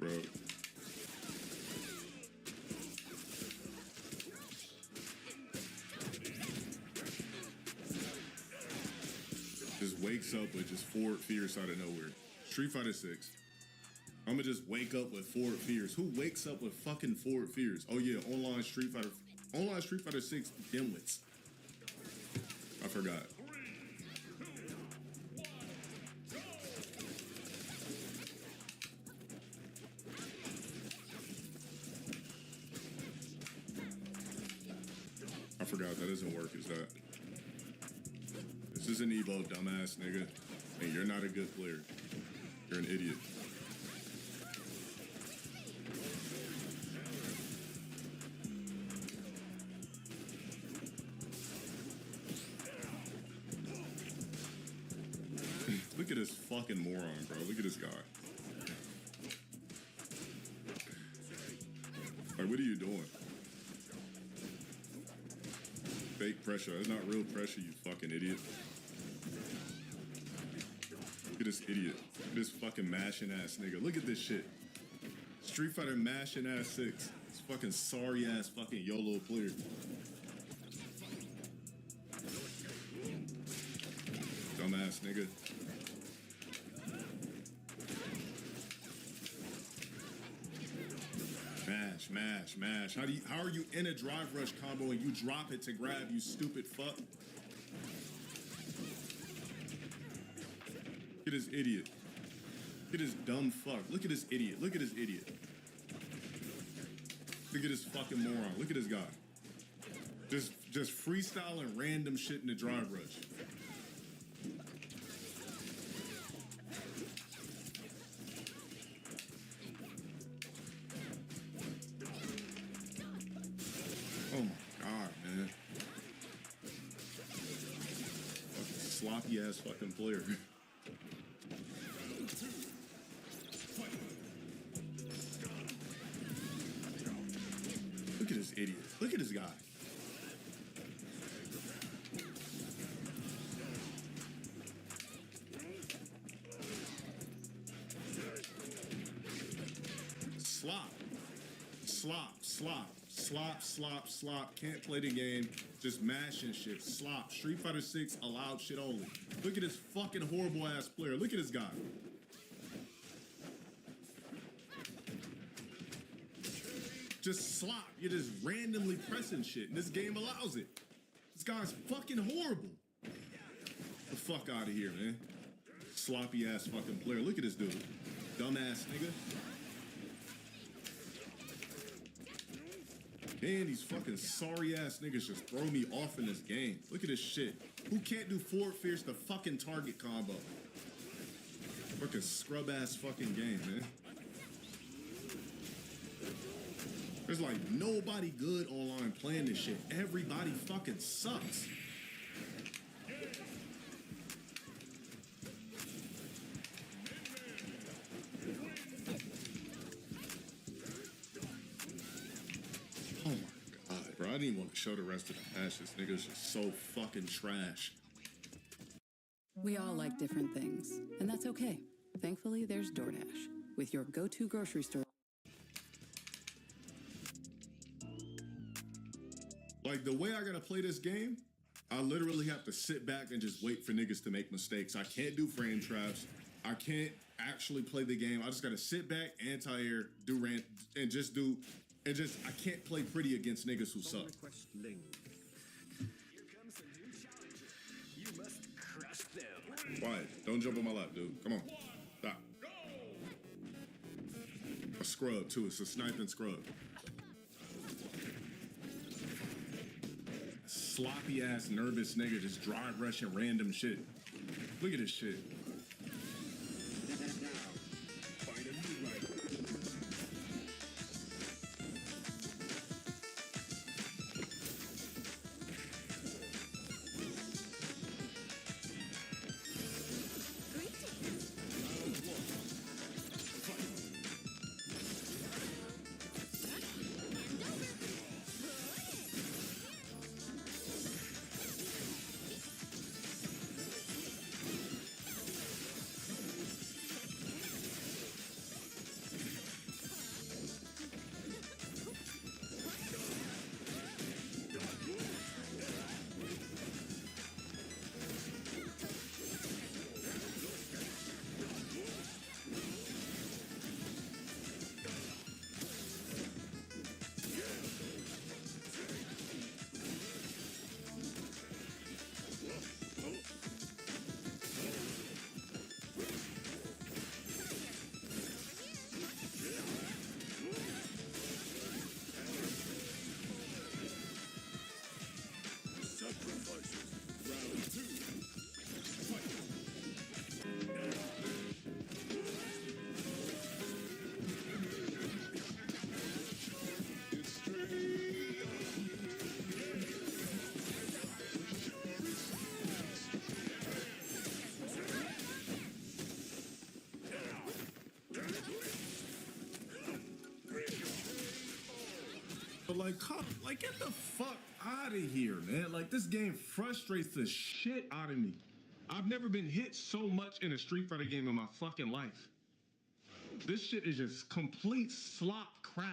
Bro. Just wakes up with just forward fears out of nowhere. Street Fighter 6. I'm gonna just wake up with forward fears. Who wakes up with fucking forward fears? Oh yeah, online Street Fighter 6 dimwits. I forgot. I forgot that doesn't work, is that? This is an Evo, dumbass nigga. And you're not a good player. You're an idiot. Look at this fucking moron, bro. Look at this guy. Like, what are you doing? Fake pressure. That's not real pressure, you fucking idiot. Look at this idiot. Look at this fucking mashing ass nigga. Look at this shit. Street Fighter mashing ass 6. This fucking sorry ass fucking YOLO player. Dumbass nigga. Mash. How are you in a drive rush combo and you drop it to grab, you stupid fuck? Look at this idiot. Look at this dumb fuck. Look at this idiot. Look at this idiot. Look at this fucking moron. Look at this guy. Just freestyling random shit in the drive rush. Oh my god, man. Fucking sloppy ass fucking player. Look at this idiot. Look at this guy. Slop. Can't play the game. Just mashing shit. Slop. Street Fighter 6 allowed shit only. Look at this fucking horrible ass player. Look at this guy. Just slop. You're just randomly pressing shit, and this game allows it. This guy's fucking horrible. The fuck out of here, man. Sloppy ass fucking player. Look at this dude. Dumbass nigga. Man, these fucking sorry ass niggas just throw me off in this game. Look at this shit. Who can't do forward fierce the fucking target combo? Fucking scrub ass fucking game, man. There's like nobody good online playing this shit. Everybody fucking sucks. Oh my god, bro. I didn't even want to show the rest of the match. This nigga's just so fucking trash. We all like different things, and that's okay. Thankfully, there's DoorDash, with your go-to grocery store. Like, the way I gotta play this game, I literally have to sit back and just wait for niggas to make mistakes. I can't do frame traps. I can't actually play the game. I just gotta sit back, anti-air, do rant, and I can't play pretty against niggas who suck. Quiet. Don't jump on my lap, dude. Come on. Stop. A scrub, too. It's a sniping scrub. Sloppy ass nervous nigga just drive rushing random shit. Look at this shit. But like, get the fuck out of here, man. Like, this game frustrates the shit out of me. I've never been hit so much in a Street Fighter game in my fucking life. This shit is just complete slop crap.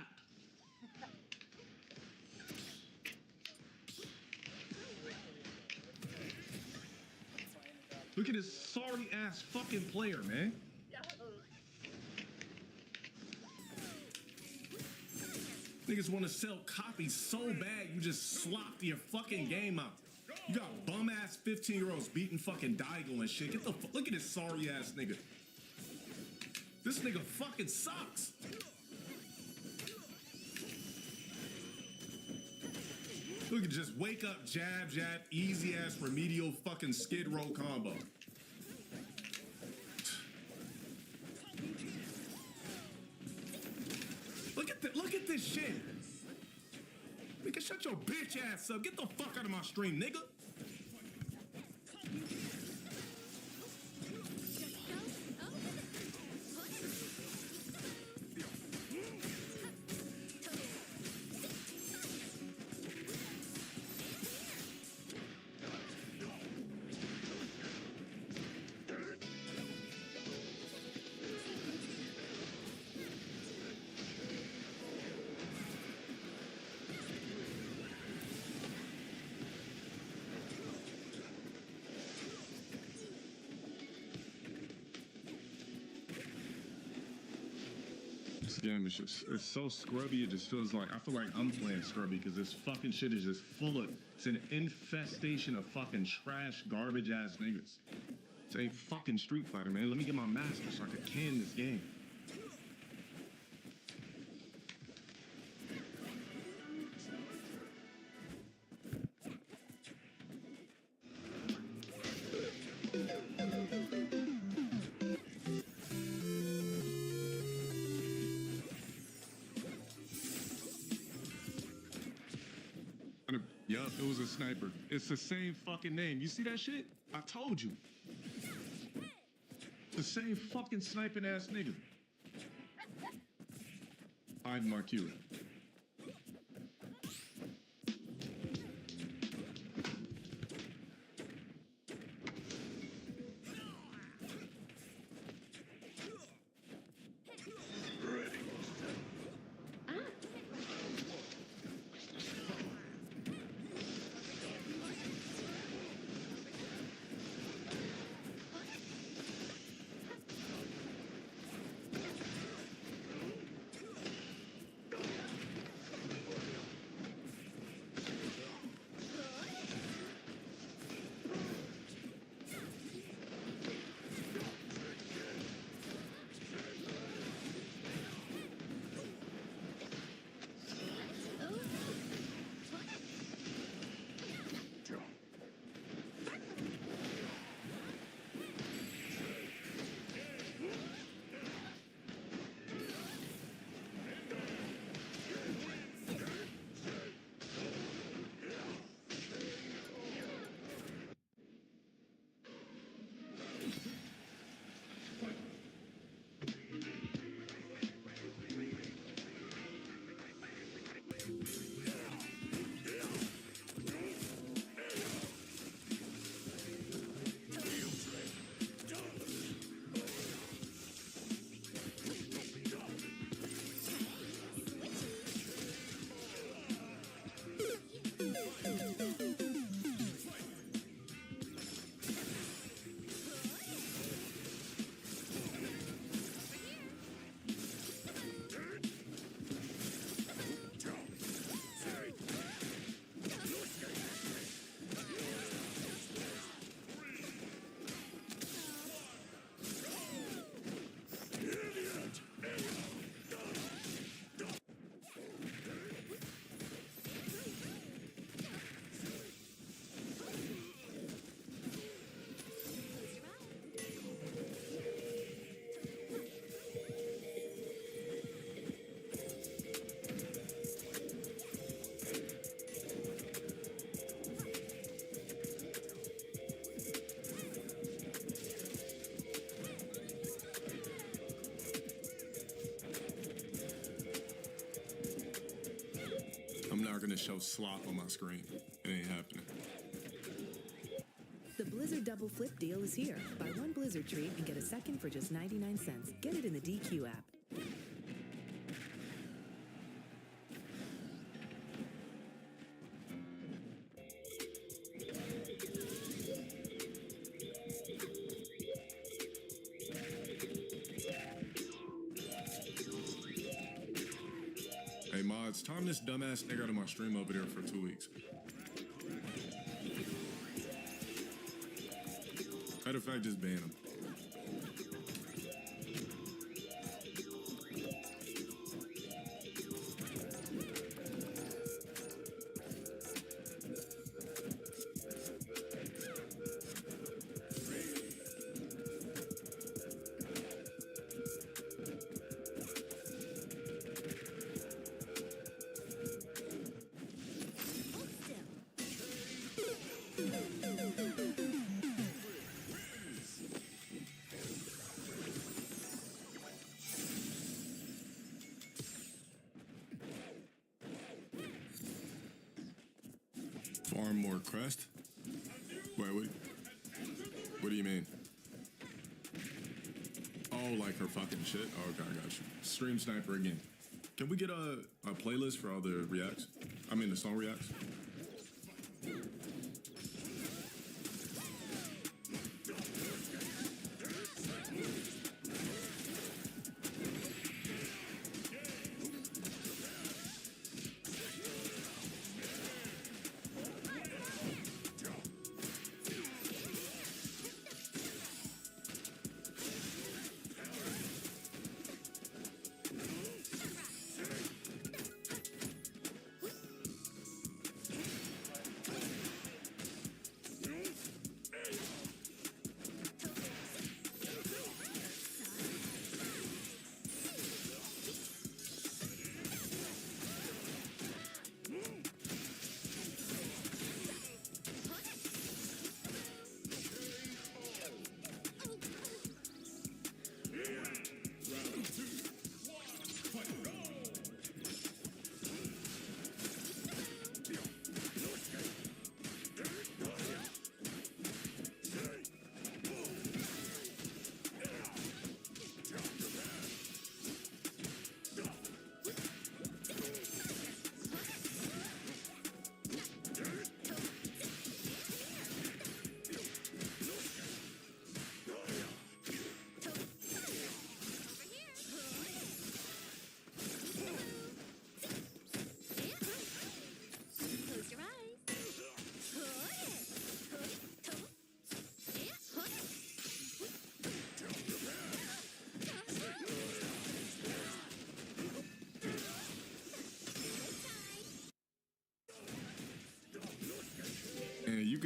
Look at this sorry ass fucking player, man. Niggas want to sell copies so bad you just slop your fucking game out. You got bum ass 15-year-olds beating fucking Daigo and shit. Look at this sorry ass nigga. This nigga fucking sucks. Look at just wake up, jab, jab, easy ass remedial fucking skid row combo. Look at this shit. Nigga, shut your bitch ass up. Get the fuck out of my stream, nigga. This game is just, it's so scrubby, it just feels like, I feel like I'm playing scrubby because this fucking shit is just full of, it's an infestation of fucking trash, garbage ass niggas. It's a fucking Street Fighter, man. Let me get my master so I can can this game. Yup, it was a sniper. It's the same fucking name. You see that shit? I told you. The same fucking sniping ass nigga. Hide my cue. I'm not gonna show slop on my screen. It ain't happening. The Blizzard Double Flip deal is here. Buy one Blizzard treat and get a second for just 99 cents. Get it in the DQ app. Hey, mods, time this dumbass nigga out of my stream over there for 2 weeks. Matter of fact, just ban him. Farm more crest? Wait, what do you mean? Oh, like her fucking shit? Oh, okay, I got you. Stream Sniper again. Can we get a playlist for all the reacts? I mean, the song reacts?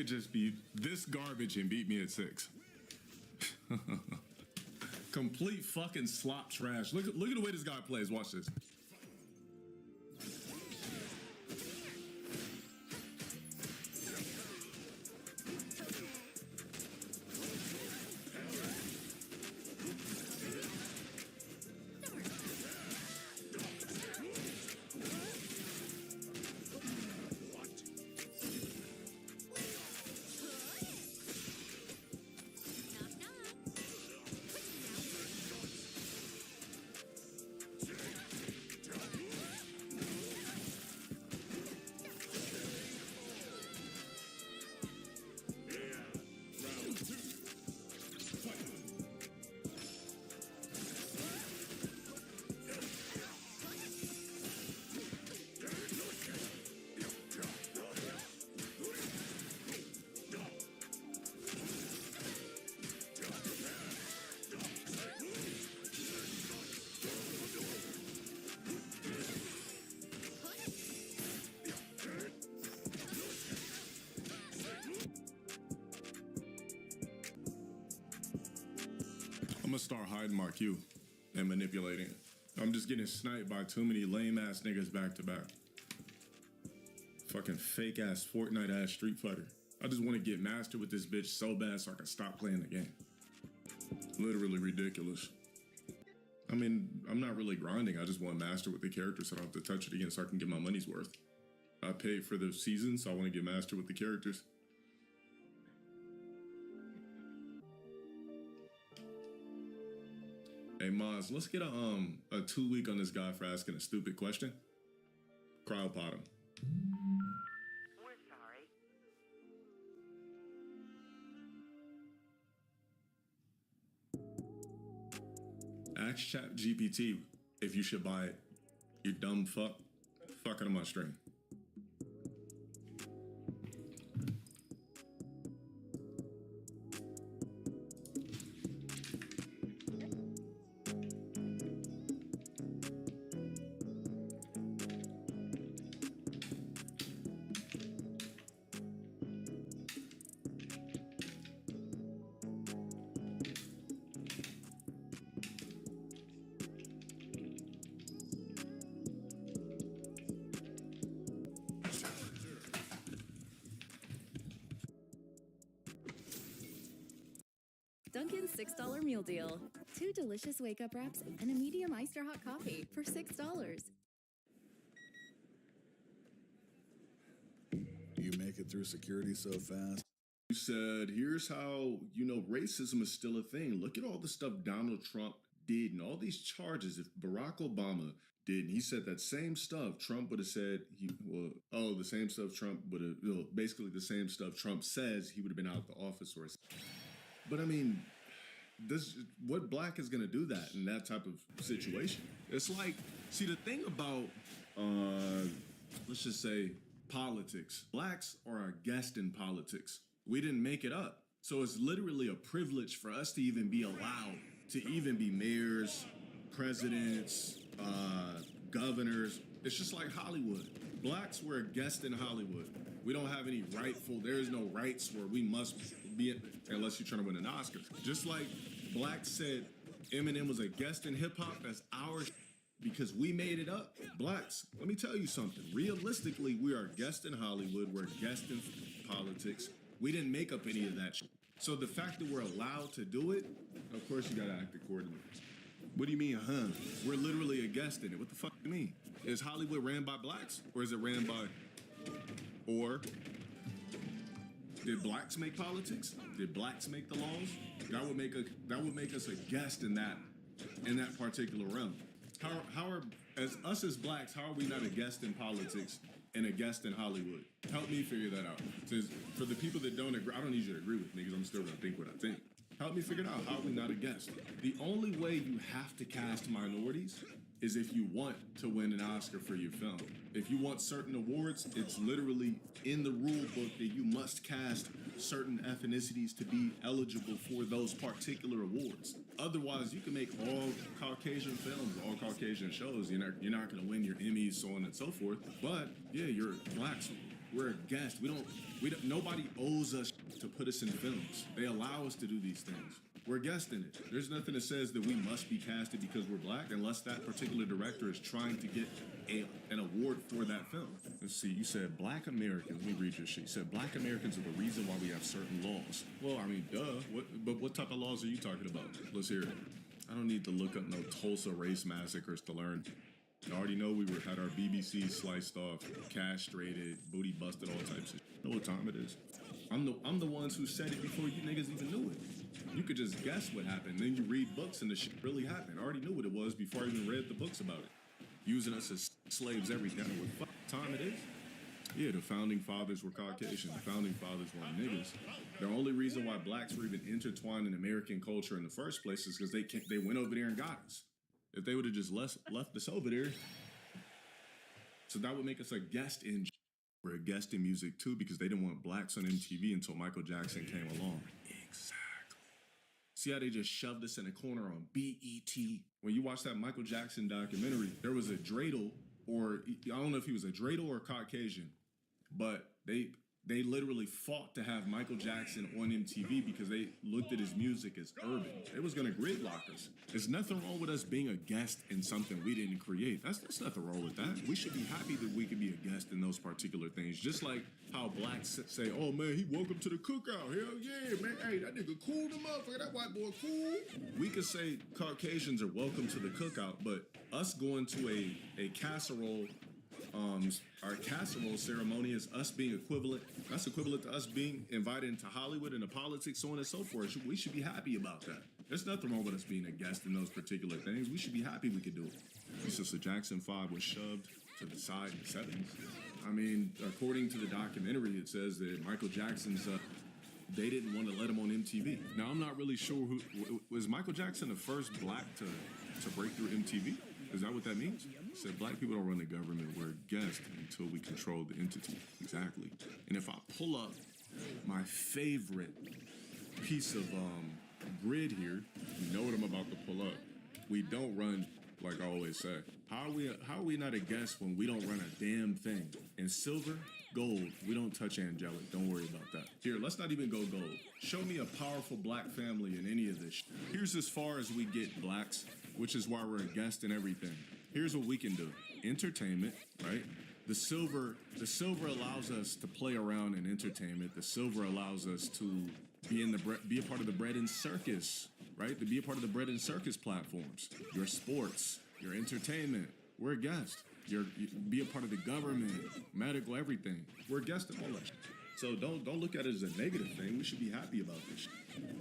could just be this garbage and beat me at 6. Complete fucking slop trash. Look at the way this guy plays. Watch this. I'm gonna start hiding my Q and manipulating it. I'm just getting sniped by too many lame ass niggas back to back. Fucking fake ass Fortnite ass Street Fighter. I just want to get master with this bitch so bad so I can stop playing the game. Literally ridiculous. I mean, I'm not really grinding. I just want to master with the character so I don't have to touch it again so I can get my money's worth. I paid for the season, so I want to get master with the characters. Hey Maz, let's get a 2-week on this guy for asking a stupid question. Cryopod him. We're sorry. Ask ChatGPT if you should buy it. You dumb fuck. Fucking on my stream. Dunkin's $6 meal deal. 2 delicious wake-up wraps and a medium iced or hot coffee for $6. You make it through security so fast. You said, here's how, racism is still a thing. Look at all the stuff Donald Trump did and all these charges. If Barack Obama did, and he said that same stuff, Trump would have said, the same stuff Trump would have, basically the same stuff Trump says, he would have been out of the office or. But I mean, what black is going to do that in that type of situation? It's like, see, the thing about, let's just say, politics. Blacks are a guest in politics. We didn't make it up. So it's literally a privilege for us to even be allowed to even be mayors, presidents, governors. It's just like Hollywood. Blacks were a guest in Hollywood. We don't have any there is no rights where we must be, unless you're trying to win an Oscar. Just like blacks said Eminem was a guest in hip hop, that's our because we made it up. Blacks, let me tell you something. Realistically, we are a guest in Hollywood. We're a guest in politics. We didn't make up any of that shit. So the fact that we're allowed to do it, of course you gotta act accordingly. What do you mean, We're literally a guest in it. What the fuck do you mean? Is Hollywood ran by blacks? Or is it ran by... Or... Did blacks make politics? Did blacks make the laws? That would make us a guest in that particular realm. How are as blacks, how are we not a guest in politics and a guest in Hollywood? Help me figure that out. Since for the people that don't agree, I don't need you to agree with me because I'm still gonna think what I think. Help me figure it out. How are we not a guest? The only way you have to cast minorities is if you want to win an Oscar for your film. If you want certain awards, it's literally in the rule book that you must cast certain ethnicities to be eligible for those particular awards. Otherwise, you can make all Caucasian films, all Caucasian shows. You're not going to win your Emmys, so on and so forth. But yeah, you're blacks. We're a guest. We don't. Nobody owes us to put us in films. They allow us to do these things. We're a guest in it. There's nothing that says that we must be casted because we're black, unless that particular director is trying to get an award for that film. Let's see. You said black Americans. Let me read your shit. You said black Americans are the reason why we have certain laws. Well, I mean, duh. What type of laws are you talking about? Let's hear it. I don't need to look up no Tulsa race massacres to learn. I already know we had our BBC sliced off, castrated, booty busted, all types of shit. You know what time it is? I'm the ones who said it before you niggas even knew it. You could just guess what happened, then you read books and the shit really happened. I already knew what it was before I even read the books about it. Using us as slaves every day. What fuck time it is? Yeah, the founding fathers were Caucasian. The founding fathers weren't niggas. The only reason why blacks were even intertwined in American culture in the first place is because they went over there and got us. If they would have just left us over there, so that would make us a guest in. We're a guest in music too because they didn't want blacks on MTV until Michael Jackson came along. Exactly. See how they just shoved us in a corner on BET? When you watch that Michael Jackson documentary, there was a dreidel, or I don't know if he was a dreidel or Caucasian, but they literally fought to have Michael Jackson on MTV because they looked at his music as urban. It was gonna gridlock us. There's nothing wrong with us being a guest in something we didn't create. There's nothing wrong with that. We should be happy that we can be a guest in those particular things. Just like how blacks say, oh man, he woke up to the cookout. Hell yeah, man. Hey, that nigga cool the motherfucker. That white boy cool. We could say Caucasians are welcome to the cookout, but us going to a casserole, our casserole ceremony is us being equivalent. That's equivalent to us being invited into Hollywood, into politics, so on and so forth. We should be happy about that. There's nothing wrong with us being a guest in those particular things. We should be happy we could do it. So Jackson 5 was shoved to the side in the 70s. I mean, according to the documentary, it says that Michael Jackson's, they didn't want to let him on MTV. Now, I'm not really sure was Michael Jackson the first black to break through MTV? Is that what that means? Said black people don't run the government. We're a guest until we control the entity. Exactly. And if I pull up my favorite piece of grid here, you know what I'm about to pull up. We don't run, like I always say. How are we not a guest when we don't run a damn thing? In silver, gold, we don't touch angelic. Don't worry about that. Here, let's not even go gold. Show me a powerful black family in any of this. Here's as far as we get, blacks, which is why we're a guest in everything. Here's what we can do. Entertainment, right? The silver allows us to play around in entertainment. The silver allows us to be a part of the bread and circus, right? To be a part of the bread and circus platforms. Your sports, your entertainment. We're a guest. Be a part of the government, medical, everything. We're a guest in all that shit. So don't look at it as a negative thing. We should be happy about this shit.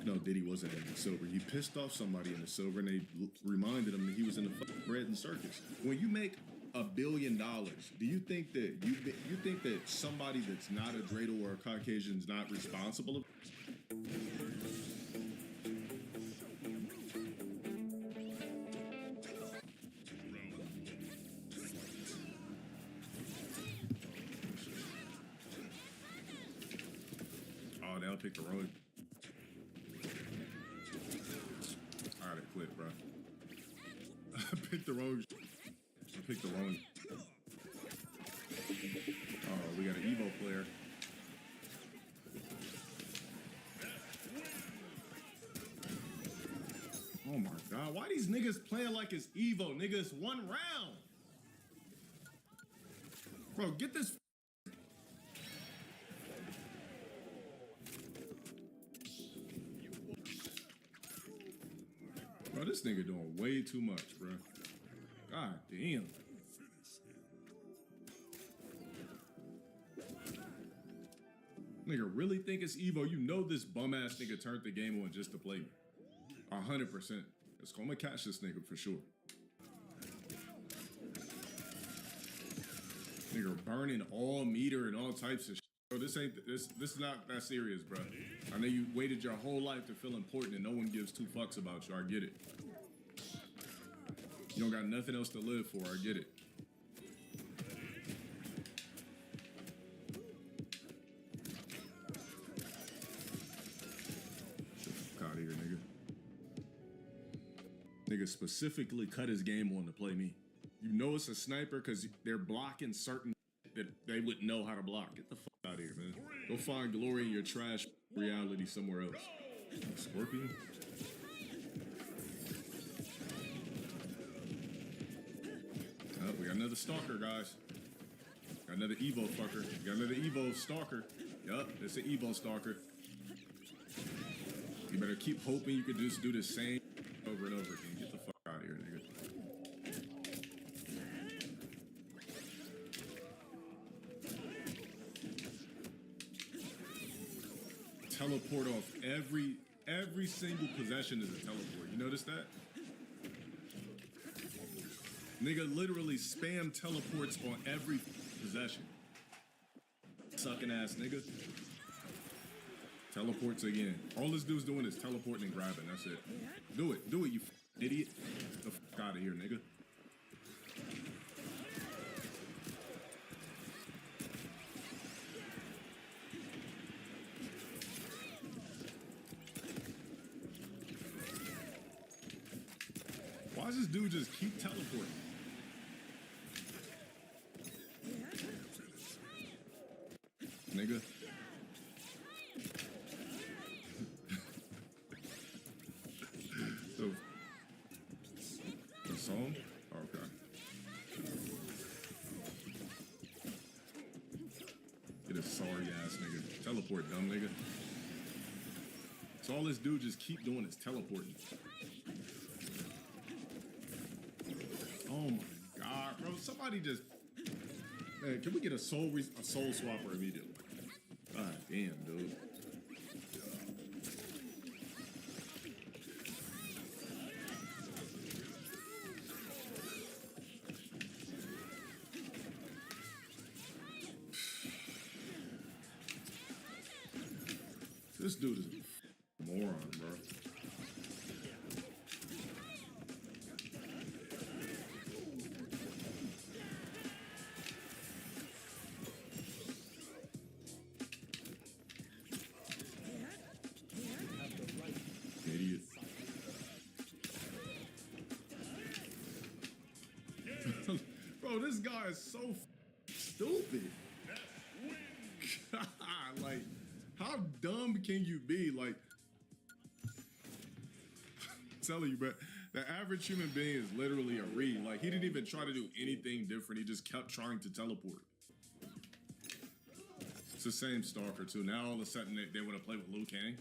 No, Diddy wasn't in the silver. He pissed off somebody in the silver, and they reminded him that he was in the fucking bread and circus. When you make $1 billion, do you think that somebody that's not a dreidel or a Caucasian is not responsible? Oh, they'll pick the road. All right, I quit, bro. I picked the wrong. Oh, we got an Evo player. Oh my God, why these niggas playing like it's Evo? Nigga, it's one round. Bro, get this. Bro, this nigga doing way too much, bro. God damn. Nigga really think it's Evo. You know this bum ass nigga turned the game on just to play me. 100%. I'm gonna catch this nigga for sure. Nigga burning all meter and all types of shit. Bro, this is not that serious, bro. I know you waited your whole life to feel important and no one gives two fucks about you. I get it. You don't got nothing else to live for. I get it. Get the fuck out of here, nigga. Nigga specifically cut his game on to play me. You know it's a sniper because they're blocking certain. that they would know how to block. Get the fuck out of here, man. Go find glory in your trash reality somewhere else. Scorpion? Oh, we got another stalker, guys. Got another Evo fucker. Got another Evo stalker. Yup, it's an Evo stalker. You better keep hoping you can just do the same over and over again. Get the fuck out of here, nigga. Teleport off every single possession is a teleport. You notice that? Nigga literally spam teleports on every possession. Sucking ass nigga. Teleports again. All this dude's doing is teleporting and grabbing. That's it. Do it, you idiot. Get the fuck out of here, nigga. Why does this dude just keep teleporting? Nigga. So, the song? Okay. Get a sorry ass nigga. Teleport, dumb nigga. So all this dude just keep doing is teleporting. Oh my god, bro! Somebody just, man, can we get a soul swapper immediately? God damn, dude. This dude is a moron, bro. Idiot. Bro, this guy is so stupid. Like, how dumb can you be? Like, I'm telling you, bro, the average human being is literally a reed. Like, he didn't even try to do anything different. He just kept trying to teleport. It's the same stalker, too. Now, all of a sudden, they want to play with Liu Kang.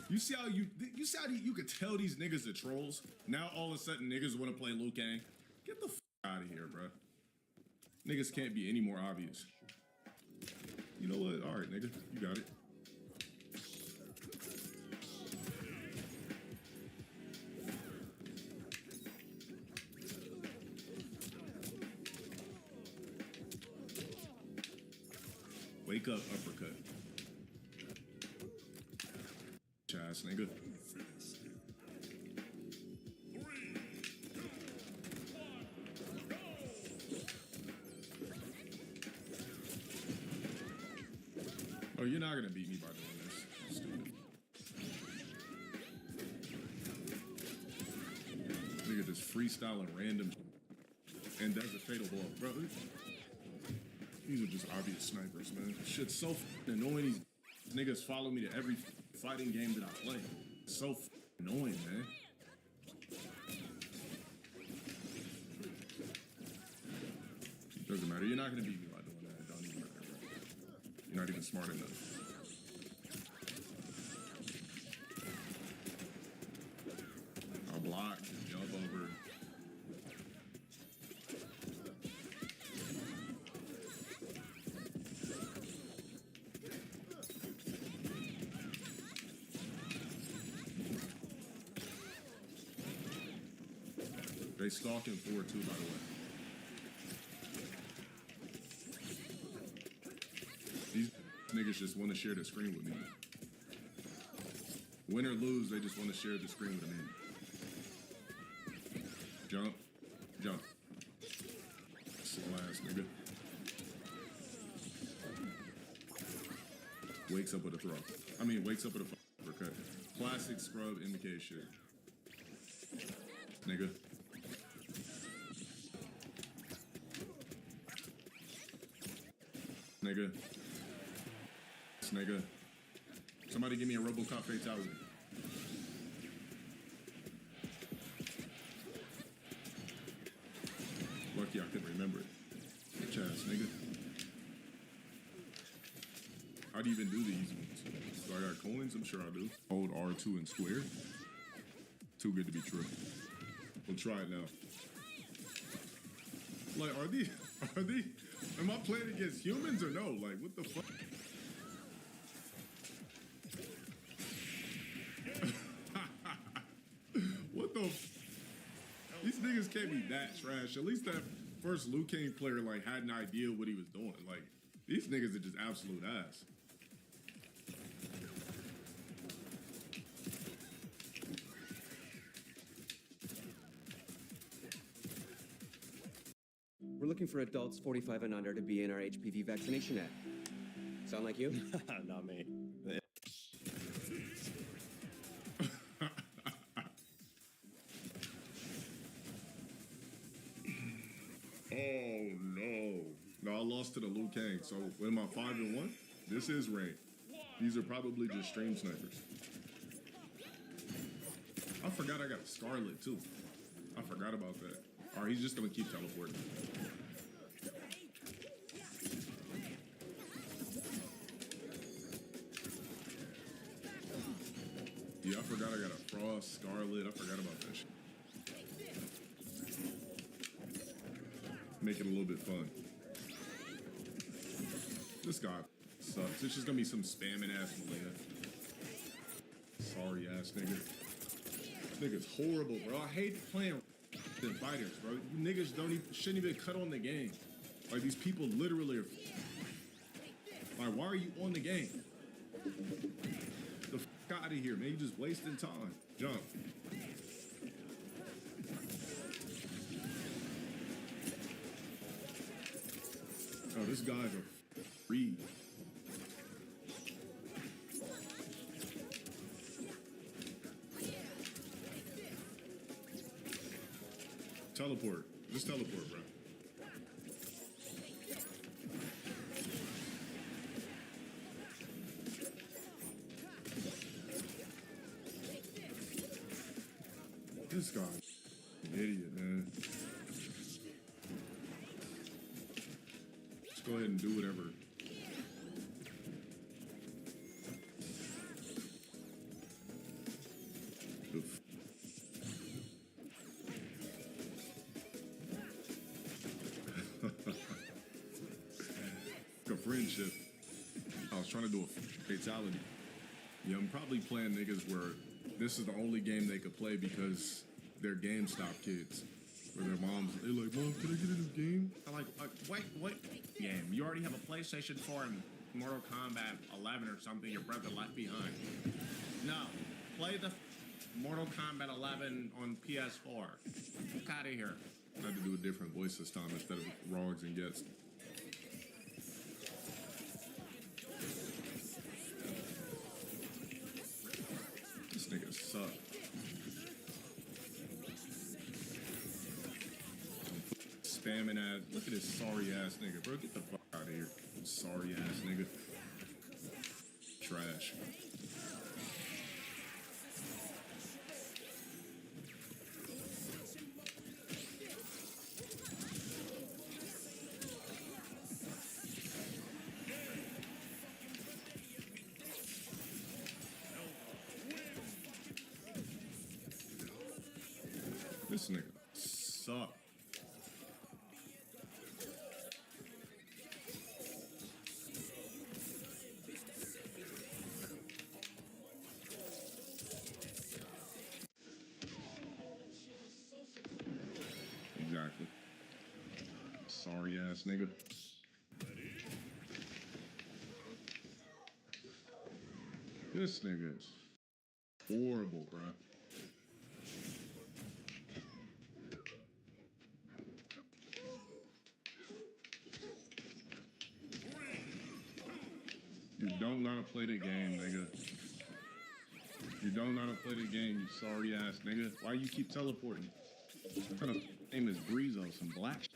You see how you could tell these niggas are trolls? Now all of a sudden niggas want to play Liu Kang. Get the f out of here, bro. Niggas can't be any more obvious. You know what? All right, nigga, you got it. Wake up, uppercut. Ass nigga. Oh, you're not gonna beat me by doing this. Stupid. Nigga just freestyling random and does a fatal blow, bro. These are just obvious snipers, man. Shit's so annoying. These niggas follow me to every fighting game that I play. It's so annoying, man. Doesn't matter. You're not gonna beat me by doing that. Don't even matter, bro. You're not even smart enough. I'll block, just jump over. They stalking forward too, by the way. These niggas just want to share the screen with me. Win or lose, they just want to share the screen with me. Jump. Jump. Slow ass nigga. Wakes up with a throw. I mean, wakes up with a uppercut. Classic scrub MK shit. Nigga. Nigga. Nigga. Somebody give me a RoboCop fatality. Lucky I couldn't remember it. Bitch ass nigga. How do you even do these ones? Do I got coins? I'm sure I do. Hold R2 and square. Too good to be true. We'll try it now. Like, are these, am I playing against humans or no? Like, what the fuck? What the? These niggas can't be that trash. At least that first Liu Kang player, like, had an idea what he was doing. Like, these niggas are just absolute ass. We're looking for adults 45 and under to be in our HPV vaccination ad. Sound like you? Not me. Oh no. No, I lost to the Liu Kang. So when am I 5-1? This is ranked. These are probably just stream snipers. I forgot I got a Scarlet too. I forgot about that. Alright, he's just gonna keep teleporting. Yeah, I forgot I got a Frost, Scarlet. I forgot about that shit. Make it a little bit fun. This guy sucks. It's just gonna be some spamming ass Malaya. Sorry ass nigga. This nigga's horrible, bro. I hate playing fighters, bro. You niggas shouldn't even cut on the game. Like, these people literally are. Like, why are you on the game? The fuck out of here, man. You just wasting time. Jump. Oh, this guy's a reed. Teleport. Just teleport, bro. This guy's an idiot, man. Just go ahead and do whatever. Oof. A friendship. I was trying to do a fatality. Yeah, I'm probably playing niggas where this is the only game they could play because they're GameStop kids. Where their moms, they're like, Mom, can I get a new game? I'm like, wait, what game? You already have a PlayStation 4 and Mortal Kombat 11 or something your brother left behind. No, play the Mortal Kombat 11 on PS4. Get out of here. I had to do a different voice this time instead of Rogs and Gets. This nigga suck. Spamming ass. Look at this sorry ass nigga, bro. Get the fuck out of here. Sorry ass nigga. Trash. This nigga suck. Exactly. Sorry ass nigga. This nigga is horrible, bro. You don't know how to play the game, nigga. You don't know how to play the game, you sorry ass nigga. Why you keep teleporting? What kind of name is Breezo? Some black shit?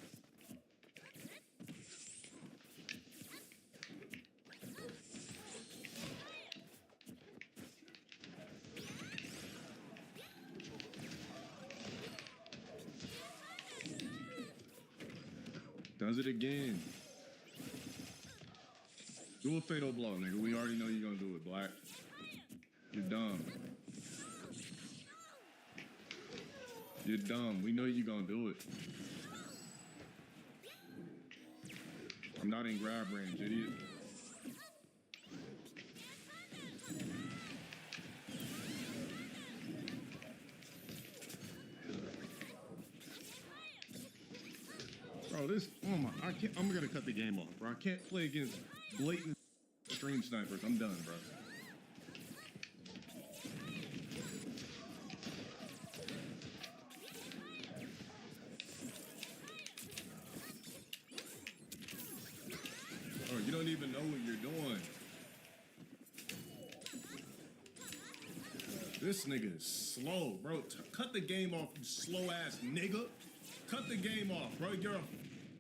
Does it again. Do a fatal blow, nigga. We already know you're gonna do it, Black. You're dumb. You're dumb. We know you're gonna do it. I'm not in grab range, idiot. Bro, this, oh my, I'm gonna cut the game off, bro. I can't play against blatant stream snipers. I'm done, bro. Oh, you don't even know what you're doing. This nigga is slow, bro. Cut the game off, you slow ass nigga. Cut the game off, bro. You're a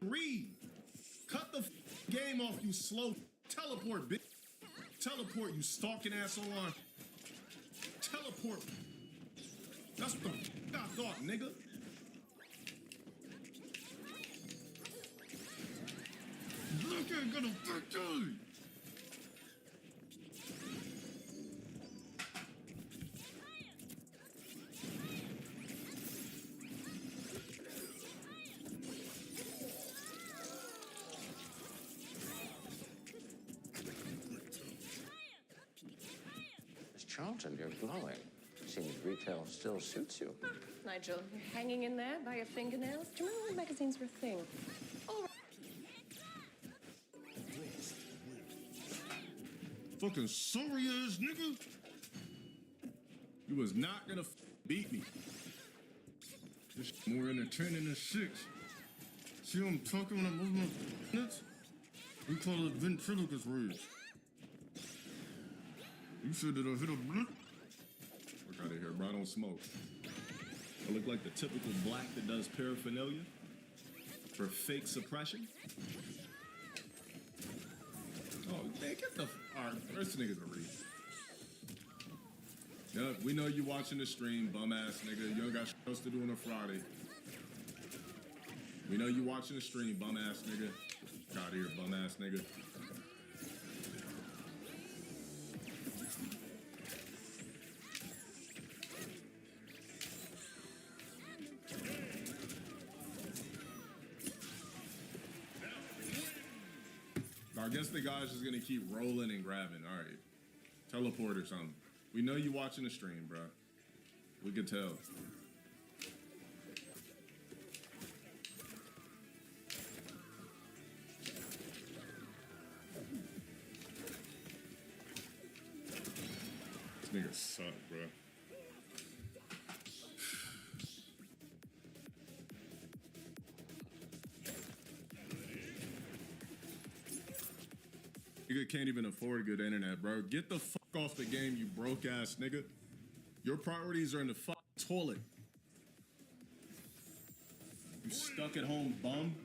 read. Cut the game off, you slow. Teleport, bitch. Teleport, you stalking asshole on. Teleport. That's what the I thought, nigga. Look at gonna victory. Miss Charlton, you're glowing. Seems retail still suits you. Nigel, you're hanging in there by your fingernails. Do you remember when magazines were a thing? All right. Fucking sorry ass nigga. You was not gonna beat me. This more entertaining than 6. See what I'm talking when I'm moving my nuts? We call it ventriloquist rage. You said that I hit a blip? Fuck out of here, bro. I don't smoke. I look like the typical black that does paraphernalia for fake suppression. Oh, man, get the... All right, first nigga's a read. Yep, we know you watching the stream, bum-ass nigga. You don't got shit else to do on a Friday. We know you watching the stream, bum-ass nigga. Get out of here, bum-ass nigga. I guess the guy's just gonna keep rolling and grabbing. All right, teleport or something. We know you watching the stream, bro. We can tell. This nigga suck, bro. Nigga can't even afford good internet, bro. Get the fuck off the game, you broke ass nigga. Your priorities are in the fucking toilet. You stuck at home bum.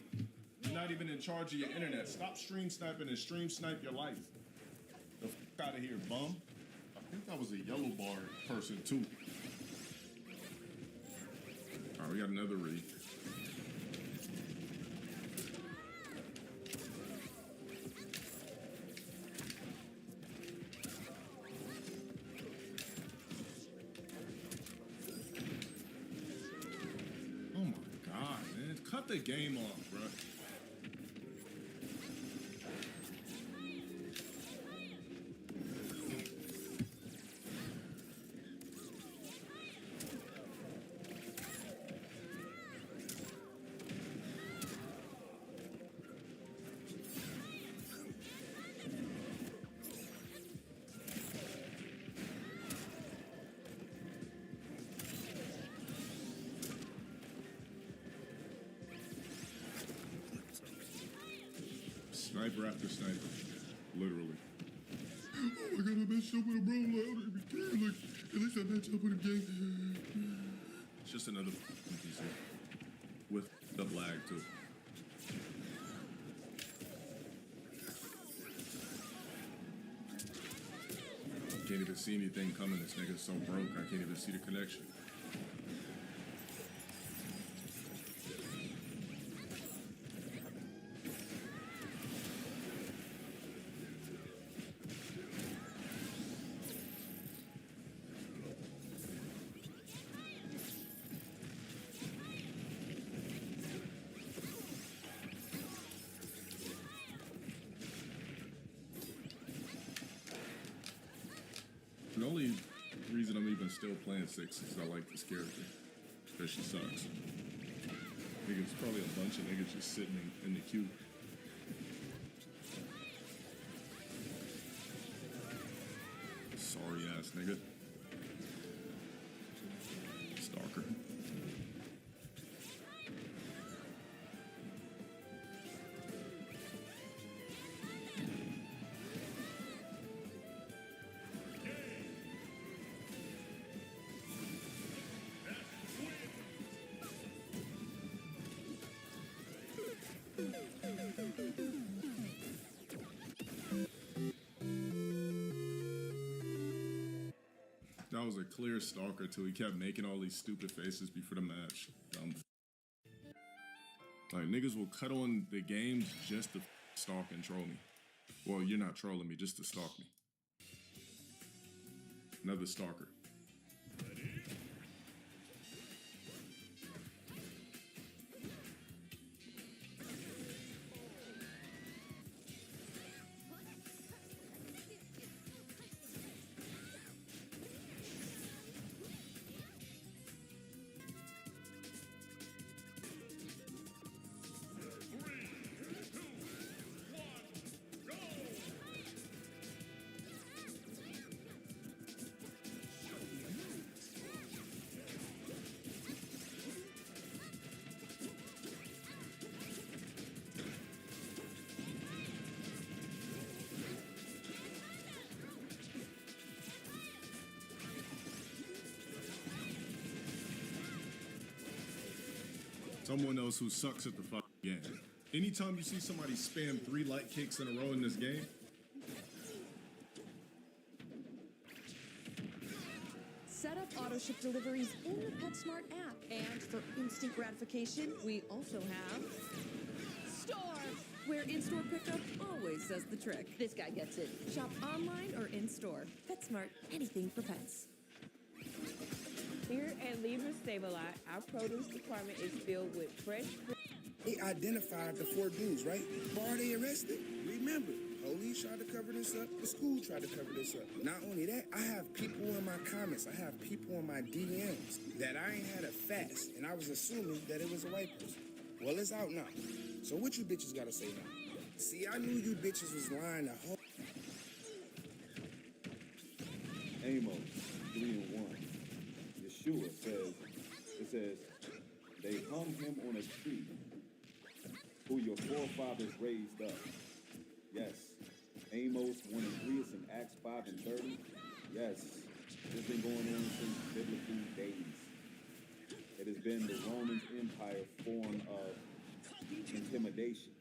You're not even in charge of your internet. Stop stream sniping and stream snipe your life. The fuck out of here, bum. I think that was a yellow bar person too. All right, we got another read. Cut the game off, bro. Sniper after sniper, literally. I gotta match up with a bro. Like, I don't even care. Like, at least I match up with a gang. It's just another PC with the lag too. Can't even see anything coming. This nigga's so broke, I can't even see the connection. The only reason I'm even still playing 6 is I like this character. Because she sucks. I think it's probably a bunch of niggas just sitting in the queue. Sorry ass nigga. Stalker. That was a clear stalker till he kept making all these stupid faces before the match. Dumb. Like, niggas will cut on the games just to stalk and troll me. Well, you're not trolling me, just to stalk me. Another stalker. Someone else who sucks at the fucking game. Anytime you see somebody spam 3 light kicks in a row in this game, Set up auto ship deliveries in the PetSmart app. And for instant gratification, we also have Store, where in-store pickup always does the trick. This guy gets it. Shop online or in-store. PetSmart, anything for pets. Here at Libra Save-A-Lot, our produce department is filled with fresh fruit. They identified the 4 dudes, right? Why are they arrested? Remember, police tried to cover this up. The school tried to cover this up. Not only that, I have people in my comments. I have people in my DMs that I ain't had a fast, and I was assuming that it was a white person. Well, it's out now. So what you bitches gotta say now? See, I knew you bitches was lying the whole... Amos, 3 and 1. Yeshua says, they hung him on a tree, who your forefathers raised up. Yes, Amos 1 and 3 is in Acts 5 and 30. Yes, it's been going on since biblical days. It has been the Roman Empire form of intimidation.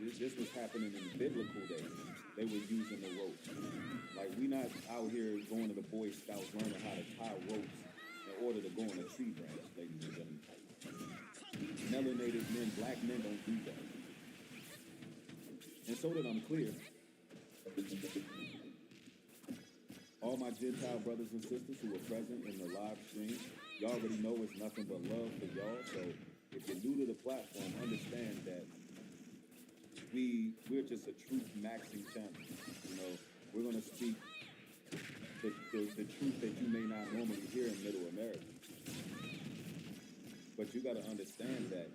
This was happening in biblical days. They were using the ropes. Like, we not out here going to the Boy Scouts learning how to tie ropes in order to go on a tree branch, ladies and gentlemen. Melanated men, black men don't do that. And so that I'm clear, all my Gentile brothers and sisters who are present in the live stream, y'all already know it's nothing but love for y'all. So if you're new to the platform, understand that we're just a truth maxing channel. You know, we're gonna speak the truth that you may not normally hear in Middle America. But you gotta understand that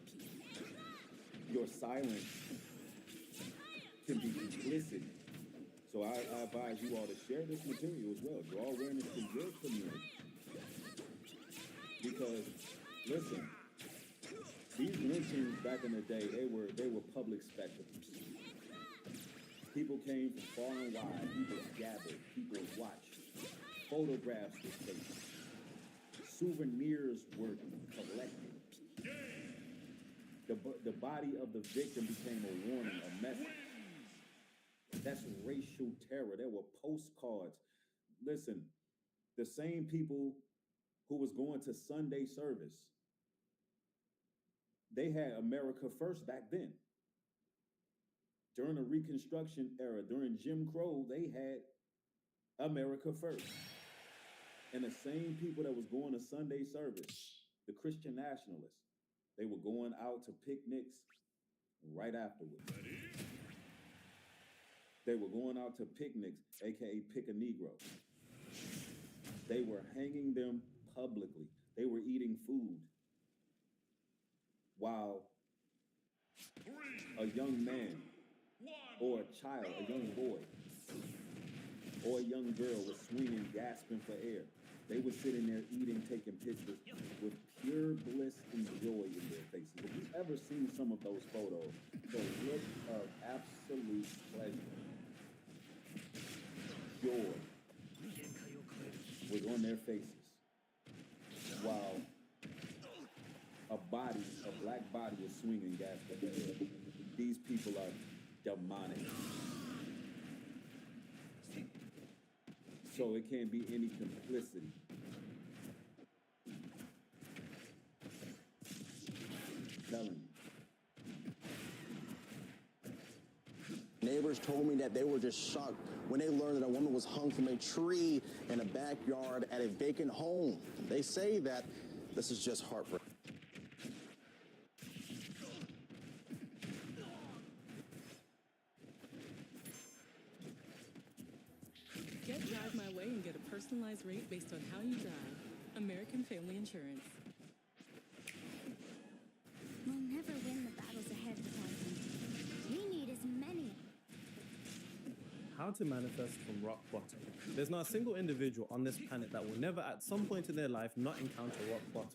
your silence can be complicity. So I advise you all to share this material as well. Draw awareness to your community. Because, listen, these lynchings back in the day, they were public spectacles. People came from far and wide. People gathered. People watched. Photographs were taken. Souvenirs were collected. The body of the victim became a warning, a message. That's racial terror. There were postcards. Listen, the same people who was going to Sunday service, they had America First back then. During the Reconstruction era, during Jim Crow, they had America First. And the same people that was going to Sunday service, the Christian nationalists, they were going out to picnics right afterwards. They were going out to picnics, aka pick a Negro. They were hanging them publicly. They were eating food while a young man or a child, a young boy or a young girl was swinging, gasping for air. They were sitting there eating, taking pictures with pure bliss and joy in their faces. If you've ever seen some of those photos, the look of absolute pleasure, joy was on their faces, while a black body is swinging, gasping for air. These people are demonic. So it can't be any complicity. I'm telling you. Neighbors told me that they were just shocked when they learned that a woman was hung from a tree in a backyard at a vacant home. They say that this is just heartbreaking. Get Drive My Way and get a personalized rate based on how you drive. American Family Insurance. We'll never win the battles ahead without them. We need as many. How to manifest from rock bottom. There's not a single individual on this planet that will never at some point in their life not encounter rock bottom.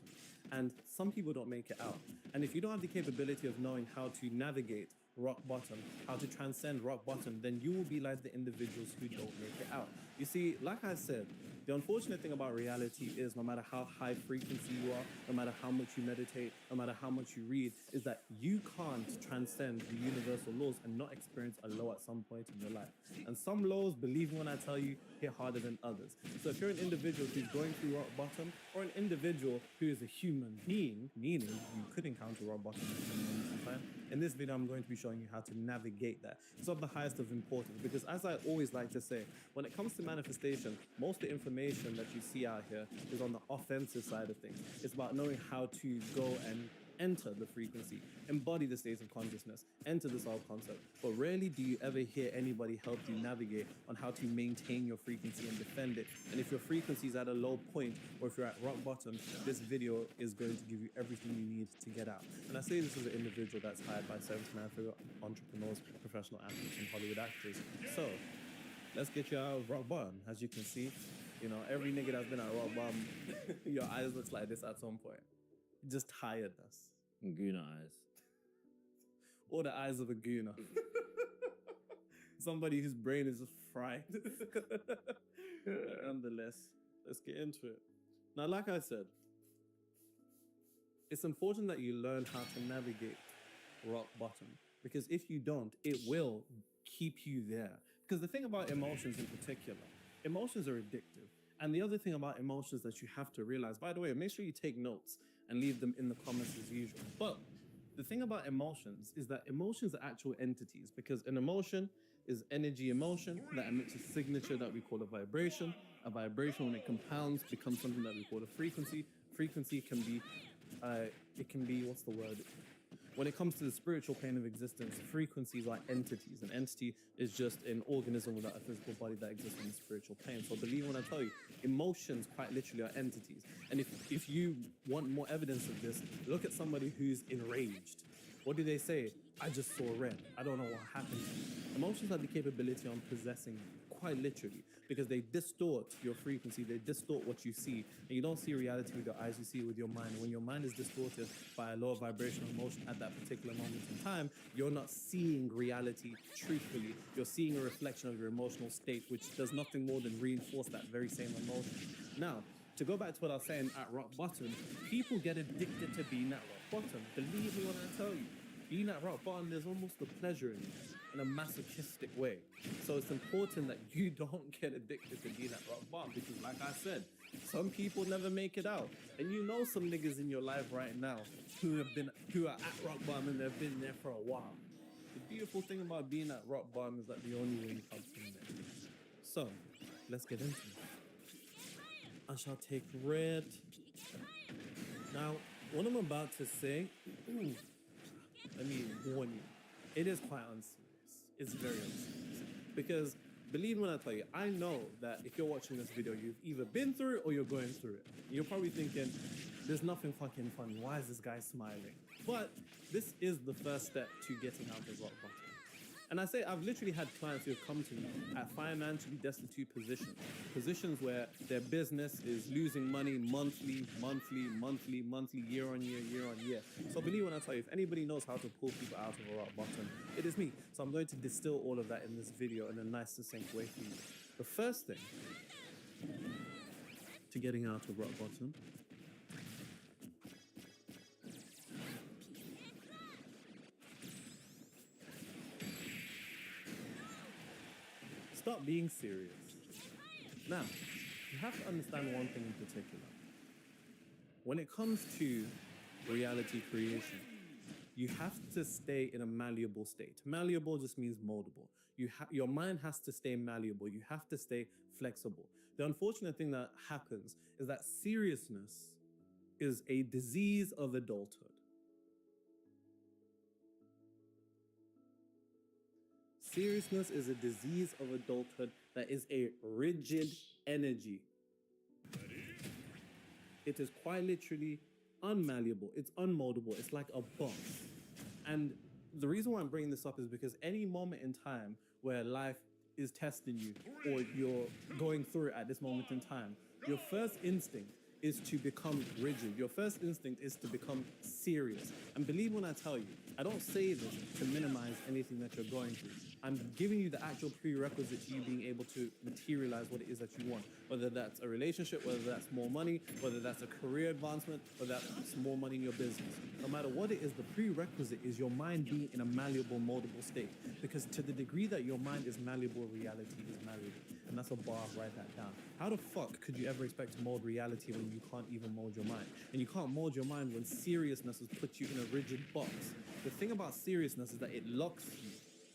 And some people don't make it out. And if you don't have the capability of knowing how to navigate rock bottom, how to transcend rock bottom, then you will be like the individuals who don't make it out. You see, like I said, the unfortunate thing about reality is no matter how high frequency you are, no matter how much you meditate, no matter how much you read, is that you can't transcend the universal laws and not experience a low at some point in your life. And some lows, believe me when I tell you, hit harder than others. So if you're an individual who's going through rock bottom, or an individual who is a human being, meaning you could encounter rock bottom at some moment in time, in this video I'm going to be showing you how to navigate that. It's of the highest of importance because, as I always like to say, when it comes to manifestation, most of the information that you see out here is on the offensive side of things. It's about knowing how to go and enter the frequency, embody the states of consciousness, enter the soul concept. But rarely do you ever hear anybody help you navigate on how to maintain your frequency and defend it. And if your frequency is at a low point, or if you're at rock bottom, this video is going to give you everything you need to get out. And I say this as an individual that's hired by 79-figure entrepreneurs, professional athletes, and Hollywood actors. So let's get you out of rock bottom. As you can see, you know, every nigga that's been at rock bottom, your eyes looks like this at some point. Just tiredness. Gooner eyes. Or the eyes of a gooner. Somebody whose brain is just fried. Nonetheless, let's get into it. Now, like I said, it's important that you learn how to navigate rock bottom. Because if you don't, it will keep you there. Because the thing about emotions in particular, emotions are addictive. And the other thing about emotions that you have to realize, by the way, make sure you take notes and leave them in the comments as usual. But the thing about emotions is that emotions are actual entities, because an emotion is energy emotion that emits a signature that we call a vibration. A vibration, when it compounds, becomes something that we call a frequency. Frequency can be, what's the word? When it comes to the spiritual plane of existence, frequencies are entities. An entity is just an organism without a physical body that exists on the spiritual plane. So believe when I tell you, emotions quite literally are entities. And if you want more evidence of this, look at somebody who's enraged. What do they say? I just saw red. I don't know what happened. Emotions have the capability on possessing you, quite literally, because they distort your frequency, they distort what you see, and you don't see reality with your eyes, you see it with your mind. And when your mind is distorted by a lower vibrational emotion at that particular moment in time, you're not seeing reality truthfully. You're seeing a reflection of your emotional state, which does nothing more than reinforce that very same emotion. Now, to go back to what I was saying at rock bottom, people get addicted to being at rock bottom. Believe me when I tell you. Being at rock bottom, there's almost a pleasure in it, in a masochistic way. So it's important that you don't get addicted to being at rock bottom, because like I said, some people never make it out. And you know some niggas in your life right now who are at rock bottom and they've been there for a while. The beautiful thing about being at rock bottom is that the only way you come from there. So, let's get into it. I shall take red. Now, what I'm about to say, let me warn you, it is quite unserious. It's very unserious. Because believe me when I tell you, I know that if you're watching this video, you've either been through it or you're going through it. You're probably thinking, there's nothing fucking funny. Why is this guy smiling? But this is the first step to getting out of rock bottom. And I say I've literally had clients who have come to me at financially destitute positions where their business is losing money monthly, year on year. So believe when I tell you, if anybody knows how to pull people out of a rock bottom, it is me. So I'm going to distill all of that in this video in a nice, succinct way for you. The first thing to getting out of rock bottom stop being serious. Now, you have to understand one thing in particular. When it comes to reality creation, you have to stay in a malleable state. Malleable just means moldable. Your mind has to stay malleable. You have to stay flexible. The unfortunate thing that happens is that seriousness is a disease of adulthood. Seriousness is a disease of adulthood that is a rigid energy. It is quite literally unmalleable. It's unmoldable. It's like a box. And the reason why I'm bringing this up is because any moment in time where life is testing you or you're going through it at this moment in time, your first instinct is to become rigid. Your first instinct is to become serious. And believe when I tell you, I don't say this to minimize anything that you're going through. I'm giving you the actual prerequisite to you being able to materialize what it is that you want. Whether that's a relationship, whether that's more money, whether that's a career advancement, whether that's more money in your business. No matter what it is, the prerequisite is your mind being in a malleable, moldable state. Because to the degree that your mind is malleable, reality is malleable. And that's a bar, write that down. How the fuck could you ever expect to mold reality when you can't even mold your mind? And you can't mold your mind when seriousness has put you in a rigid box. The thing about seriousness is that it locks you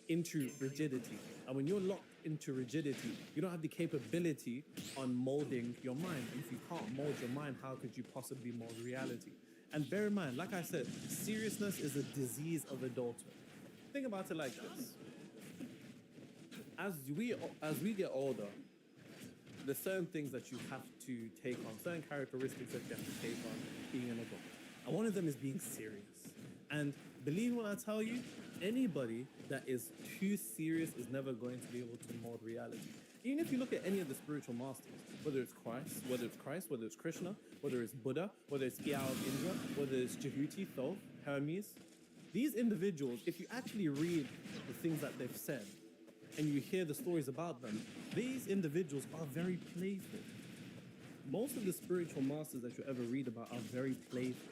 into rigidity. And when you're locked into rigidity, you don't have the capability on molding your mind. And if you can't mold your mind, how could you possibly mold reality? And bear in mind, like I said, seriousness is a disease of adulthood. Think about it like this. As we get older, there's certain things that you have to take on, certain characteristics that you have to take on being an adult. And one of them is being serious. And believe when I tell you, anybody that is too serious is never going to be able to mold reality. Even if you look at any of the spiritual masters, whether it's Christ, whether it's Krishna, whether it's Buddha, whether it's Yao of Indra, whether it's Jehuti, Thoth, Hermes, these individuals, if you actually read the things that they've said, and you hear the stories about them, these individuals are very playful. Most of the spiritual masters that you ever read about are very playful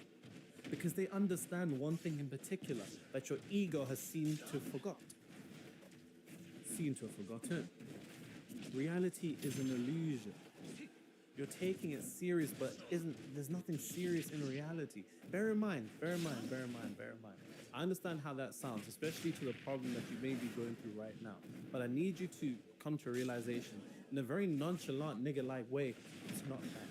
because they understand one thing in particular that your ego has seemed to have forgotten. Reality is an illusion. You're taking it serious, but there's nothing serious in reality. Bear in mind. I understand how that sounds, especially to the problem that you may be going through right now. But I need you to come to a realization in a very nonchalant, nigga-like way. It's not that.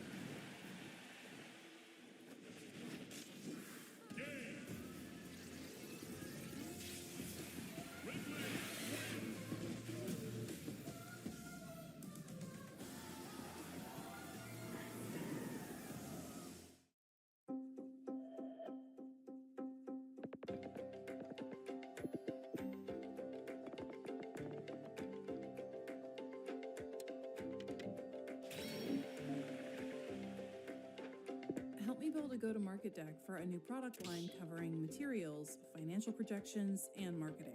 me build a go-to-market deck for a new product line covering materials, financial projections, and marketing.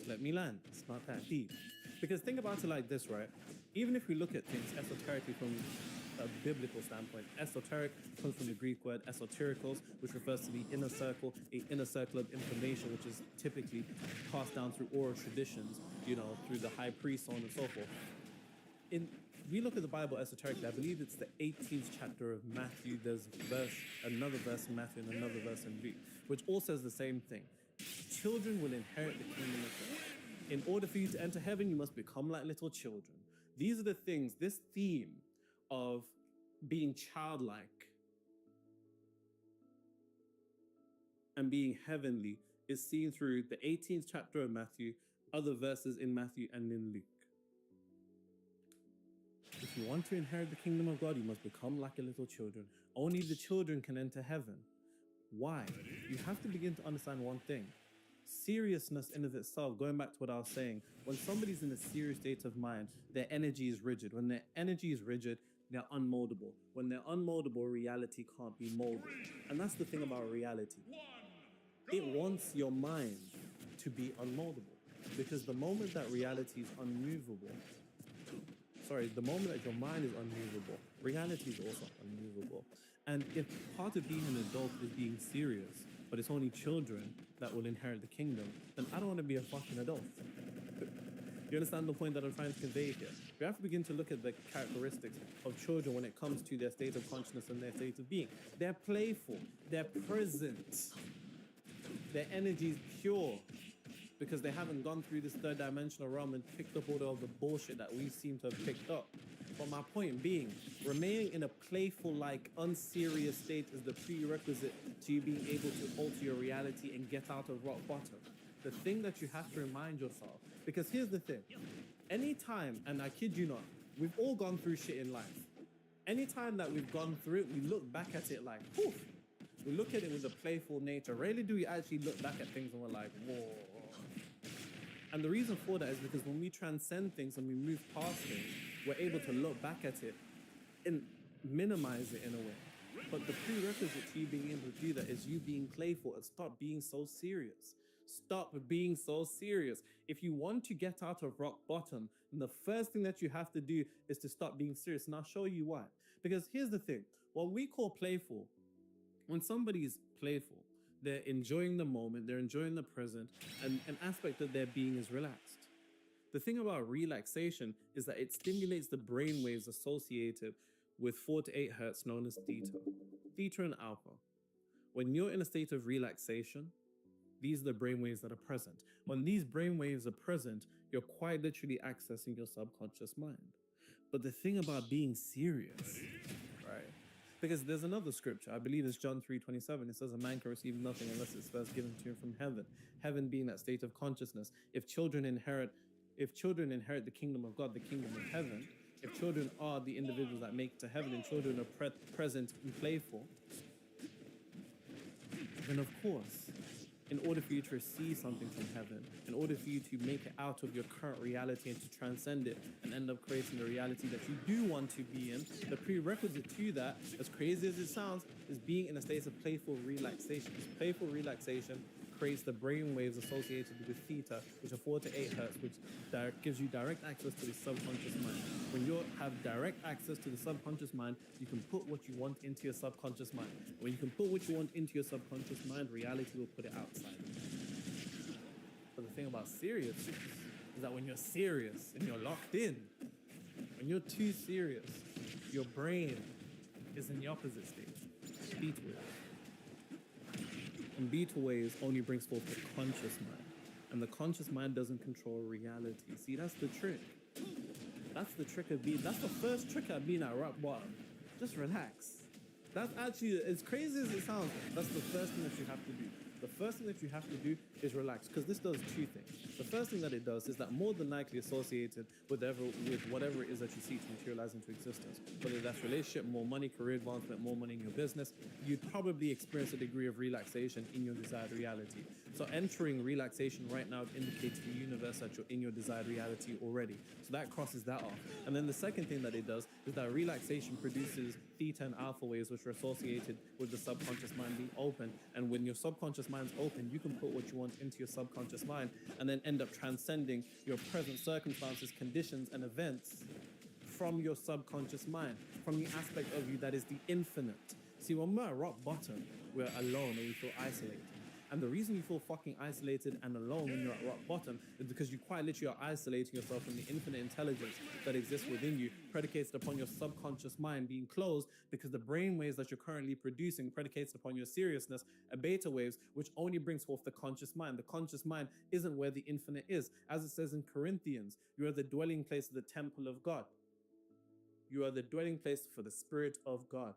Let me land. It's not that deep. Because think about it like this, right? Even if we look at things esoterically from a biblical standpoint, esoteric comes from the Greek word esoterikos, which refers to the inner circle, a inner circle of information, which is typically passed down through oral traditions, you know, through the high priest, so on and so forth. We look at the Bible esoterically. I believe it's the 18th chapter of Matthew. There's another verse in Matthew and another verse in Luke, which all says the same thing. Children will inherit the kingdom of God. In order for you to enter heaven, you must become like little children. These are the things, this theme of being childlike and being heavenly is seen through the 18th chapter of Matthew, other verses in Matthew and in Luke. If you want to inherit the kingdom of God, you must become like a little children. Only the children can enter heaven. Why? You have to begin to understand one thing. Seriousness in of itself, going back to what I was saying, when somebody's in a serious state of mind, their energy is rigid. When their energy is rigid, they're unmoldable. When they're unmoldable, reality can't be molded. And that's the thing about reality. It wants your mind to be unmoldable. Because the moment that reality is unmovable, the moment that your mind is unmovable, reality is also unmovable. And if part of being an adult is being serious, but it's only children that will inherit the kingdom, then I don't want to be a fucking adult. You understand the point that I'm trying to convey here? We have to begin to look at the characteristics of children when it comes to their state of consciousness and their state of being. They're playful, they're present, their energy is pure, because they haven't gone through this third dimensional realm and picked up all of the bullshit that we seem to have picked up. But my point being, remaining in a playful, like, unserious state is the prerequisite to you being able to alter your reality and get out of rock bottom. The thing that you have to remind yourself, because here's the thing, anytime, and I kid you not, we've all gone through shit in life. Anytime that we've gone through it, we look back at it like, whew, we look at it with a playful nature. Rarely do we actually look back at things and we're like, whoa. And the reason for that is because when we transcend things and we move past things, we're able to look back at it and minimize it in a way. But the prerequisite to you being able to do that is you being playful and stop being so serious. Stop being so serious. If you want to get out of rock bottom, then the first thing that you have to do is to stop being serious. And I'll show you why. Because here's the thing. What we call playful, when somebody's playful, they're enjoying the moment, they're enjoying the present, and an aspect of their being is relaxed. The thing about relaxation is that it stimulates the brain waves associated with 4 to 8 hertz known as theta. Theta and alpha. When you're in a state of relaxation, these are the brain waves that are present. When these brain waves are present, you're quite literally accessing your subconscious mind. But the thing about being serious, right? Because there's another scripture, I believe it's John 3:27. It says a man can receive nothing unless it's first given to him from heaven. Heaven being that state of consciousness. If children inherit the kingdom of God, the kingdom of heaven, if children are the individuals that make it to heaven and children are present and playful, then of course, in order for you to receive something from heaven, in order for you to make it out of your current reality and to transcend it and end up creating the reality that you do want to be in, the prerequisite to that, as crazy as it sounds, is being in a state of playful relaxation. This playful relaxation creates the brain waves associated with theta, which are 4 to 8 hertz, which gives you direct access to the subconscious mind. When you have direct access to the subconscious mind, you can put what you want into your subconscious mind. When you can put what you want into your subconscious mind, reality will put it outside. But the thing about serious is that when you're serious and you're locked in, when you're too serious, your brain is in the opposite state, beta waves. And beta waves only brings forth the conscious mind. And the conscious mind doesn't control reality. See, that's the trick. That's the trick of being, that's the first trick of being at rock bottom. Just relax. That's actually, as crazy as it sounds, that's the first thing that you have to do. The first thing that you have to do is relax, because this does two things. The first thing that it does is that more than likely associated with whatever it is that you seek to materialize into existence, whether that's relationship, more money, career advancement, more money in your business, you'd probably experience a degree of relaxation in your desired reality. So entering relaxation right now indicates to the universe that you're in your desired reality already. So that crosses that off. And then the second thing that it does is that relaxation produces theta and alpha waves, which are associated with the subconscious mind being open. And when your subconscious mind's open, you can put what you want into your subconscious mind and then end up transcending your present circumstances, conditions, and events from your subconscious mind, from the aspect of you that is the infinite. See, when we're at rock bottom, we're alone and we feel isolated. And the reason you feel fucking isolated and alone when you're at rock bottom is because you quite literally are isolating yourself from the infinite intelligence that exists within you, predicated upon your subconscious mind being closed, because the brain waves that you're currently producing predicates upon your seriousness are beta waves, which only brings forth the conscious mind. The conscious mind isn't where the infinite is. As it says in Corinthians, you are the dwelling place of the temple of God. You are the dwelling place for the Spirit of God.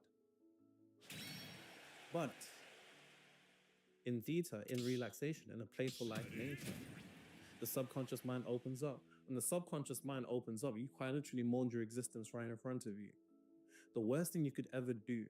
But in theta, in relaxation, in a playful-like nature, the subconscious mind opens up. When the subconscious mind opens up, you quite literally mold your existence right in front of you. The worst thing you could ever do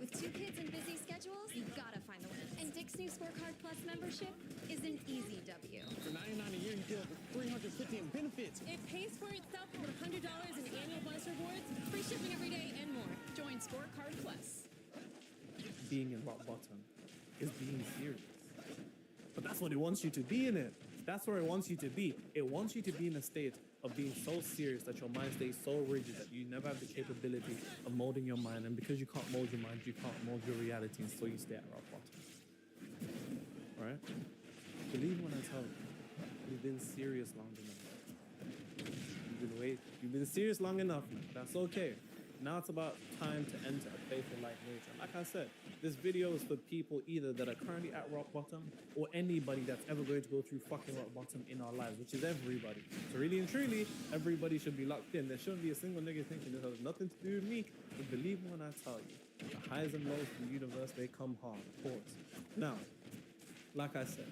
With 2 kids and busy schedules, you gotta find the wins. And Dick's new Scorecard Plus membership is an easy W. For $99 a year, you get over $350 in benefits. It pays for itself with $100 in annual bonus rewards, free shipping every day, and more. Join Scorecard Plus. being in rock bottom is being serious. But that's what it wants you to be in it. That's where it wants you to be. It wants you to be in a state of being so serious that your mind stays so rigid that you never have the capability of molding your mind. And because you can't mold your mind, you can't mold your reality, and so you stay at rock bottom. Right? Believe when I tell you, you've been serious long enough. You've been serious long enough now. That's okay. Now it's about time to enter a playful like nature. Like I said, this video is for people either that are currently at rock bottom or anybody that's ever going to go through fucking rock bottom in our lives, which is everybody. So really and truly, everybody should be locked in. There shouldn't be a single nigga thinking this has nothing to do with me. But believe me when I tell you, the highs and lows of the universe, they come hard. Pause. Now, like I said,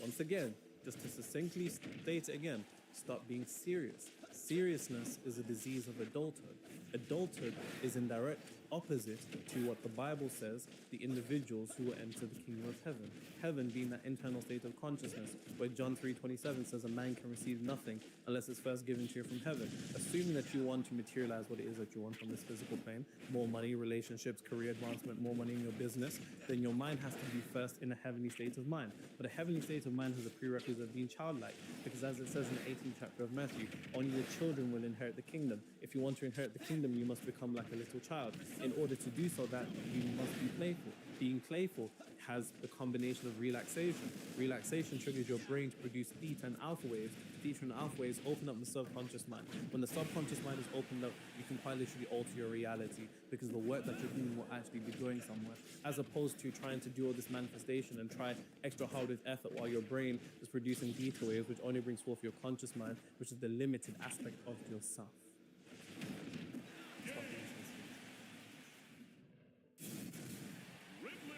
once again, just to succinctly state it again, stop being serious. Seriousness is a disease of adulthood. Adulthood is in direct opposite to what the Bible says, the individuals who will enter the kingdom of heaven. Heaven being that internal state of consciousness, where John 3:27 says a man can receive nothing unless it's first given to you from heaven. Assuming that you want to materialize what it is that you want from this physical plane, more money, relationships, career advancement, more money in your business, then your mind has to be first in a heavenly state of mind. But a heavenly state of mind has a prerequisite of being childlike, because as it says in the 18th chapter of Matthew, only the children will inherit the kingdom. If you want to inherit the kingdom, you must become like a little child. In order to do so, that you must be playful. Being playful has the combination of relaxation. Relaxation triggers your brain to produce theta and alpha waves. Theta and alpha waves open up the subconscious mind. When the subconscious mind is opened up, you can quite literally alter your reality because the work that you're doing will actually be going somewhere, as opposed to trying to do all this manifestation and try extra hard with effort while your brain is producing theta waves, which only brings forth your conscious mind, which is the limited aspect of yourself.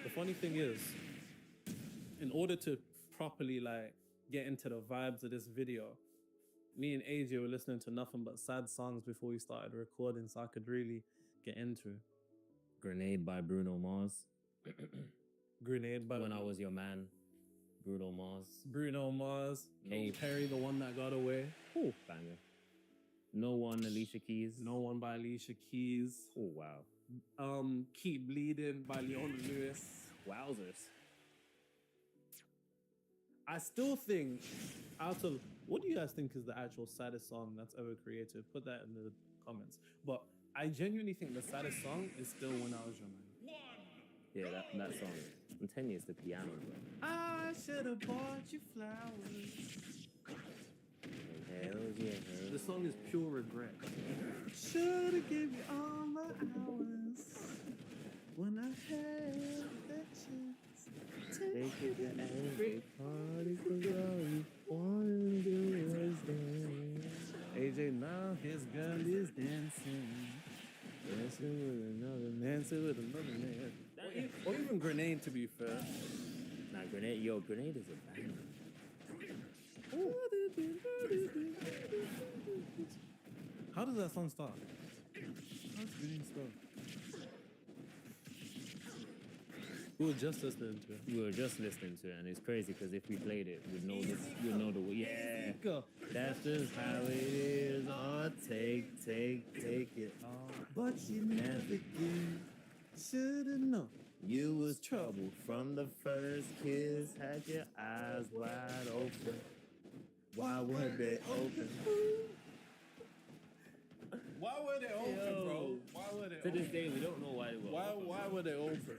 The funny thing is, in order to properly like get into the vibes of this video, me and AJ were listening to nothing but sad songs before we started recording, so I could really get into it. Grenade by Bruno Mars. Grenade by When I Was Your Man. Bruno Mars. Bruno Mars. Katy Perry, The One That Got Away. Ooh, banger. No One, Alicia Keys. No One by Alicia Keys. Oh, wow. Keep Bleeding by Leona Lewis. Wowzers. I still think, out of, what do you guys think is the actual saddest song that's ever created? Put that in the comments. But I genuinely think the saddest song is still When I Was Your Man. Yeah, that song. I'm telling you, it's the piano, bro. I should have bought you flowers. Hell yeah. The song is pure regret. Should have given you all my hours when I had that chance. Take it to every party, 'cause all you wanna do is dance. AJ, now his girl is dancing. Dancing with another man, dancing with another man. Or even Grenade, to be fair. Nah, Grenade is a banger. How does that song start? How does Grenade start? We were just listening to it. And it's crazy because if we played it, we'd know this. We'd know the yeah. Go. That's just how it is. Oh, take it. But you never give. Should've known. You was trouble from the first kiss. Had your eyes wide open. Why were they open? Why were they open, bro? Why were they open? To this day, we don't know why they were open. Why were they open?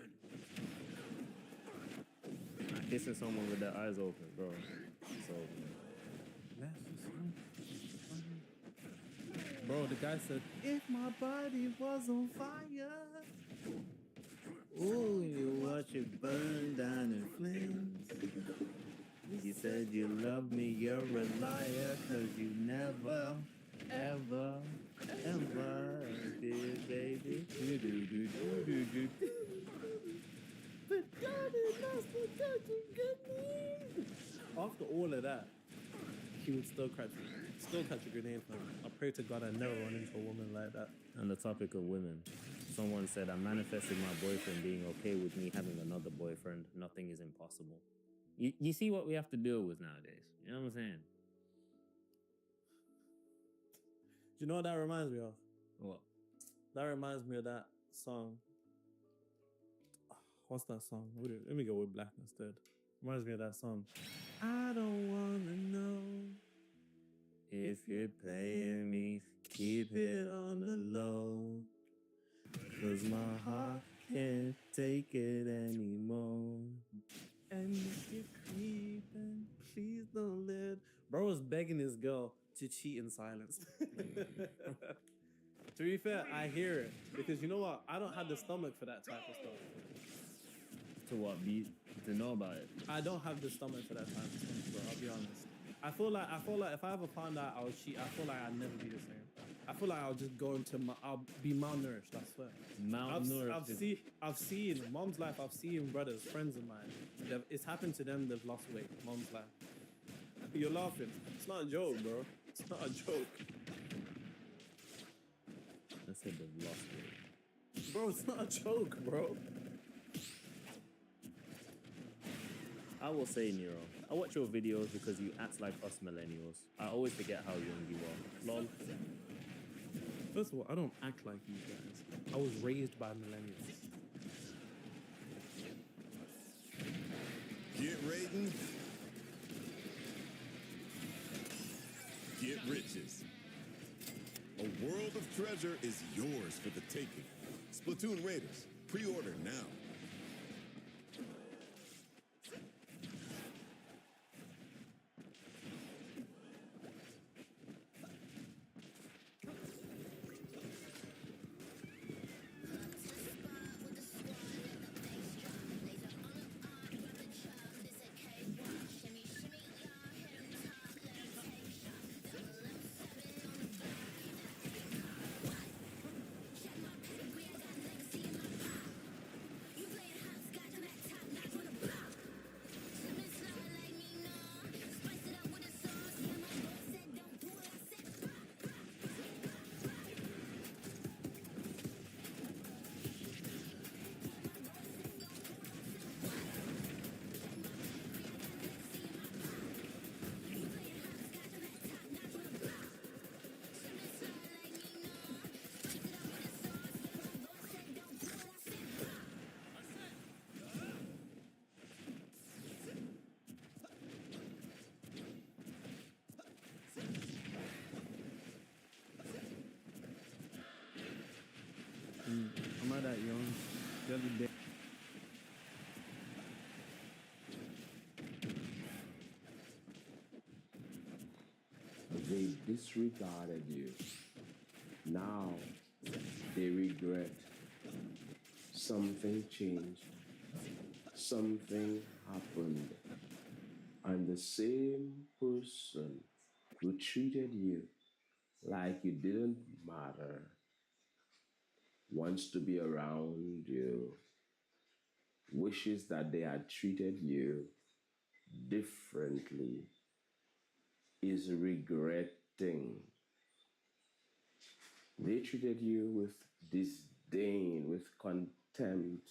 Kissing someone with their eyes open, bro. So, bro, the guy said, if my body was on fire. ooh, you watch it burn down in flames. You said you love me, you're a liar, 'cause you never, ever did, baby. But God is not after all of that, he would still catch a grenade from him. I pray to God I never run into a woman like that. On the topic of women, someone said, I manifested my boyfriend being okay with me having another boyfriend. Nothing is impossible. You see what we have to deal with nowadays. You know what I'm saying? Do you know what that reminds me of? What? That reminds me of that song. What's that song? Let me go with Black instead. Reminds me of that song. I don't wanna know if you're playing me, keep it on the low. 'Cause my heart can't take it anymore. And if you're creeping, please don't let. Bro was begging his girl to cheat in silence. To be fair, I hear it. Because you know what? I don't have the stomach for that type of stuff. To what? To know about it? I don't have the stomach for that type of stuff, bro. I'll be honest. I feel like if I ever found out I was cheat, I feel like I'd never be the same. I feel like I'll just go I'll be malnourished, I swear. Malnourished. I've seen mom's life, I've seen brothers, friends of mine. It's happened to them, they've lost weight. Mom's life. You're laughing. It's not a joke, bro. It's not a joke. I said they've lost weight. Bro, it's not a joke, bro. I will say, Nero, I watch your videos because you act like us millennials. I always forget how young you are. Lol. First of all, I don't act like you guys. I was raised by millennials. Get raiding. Get riches. A world of treasure is yours for the taking. Splatoon Raiders. Pre-order now. They disregarded you. Now they regret. Something changed. Something happened. And the same person who treated you like you didn't matter wants to be around you, wishes that they had treated you differently, is regretting. They treated you with disdain, with contempt,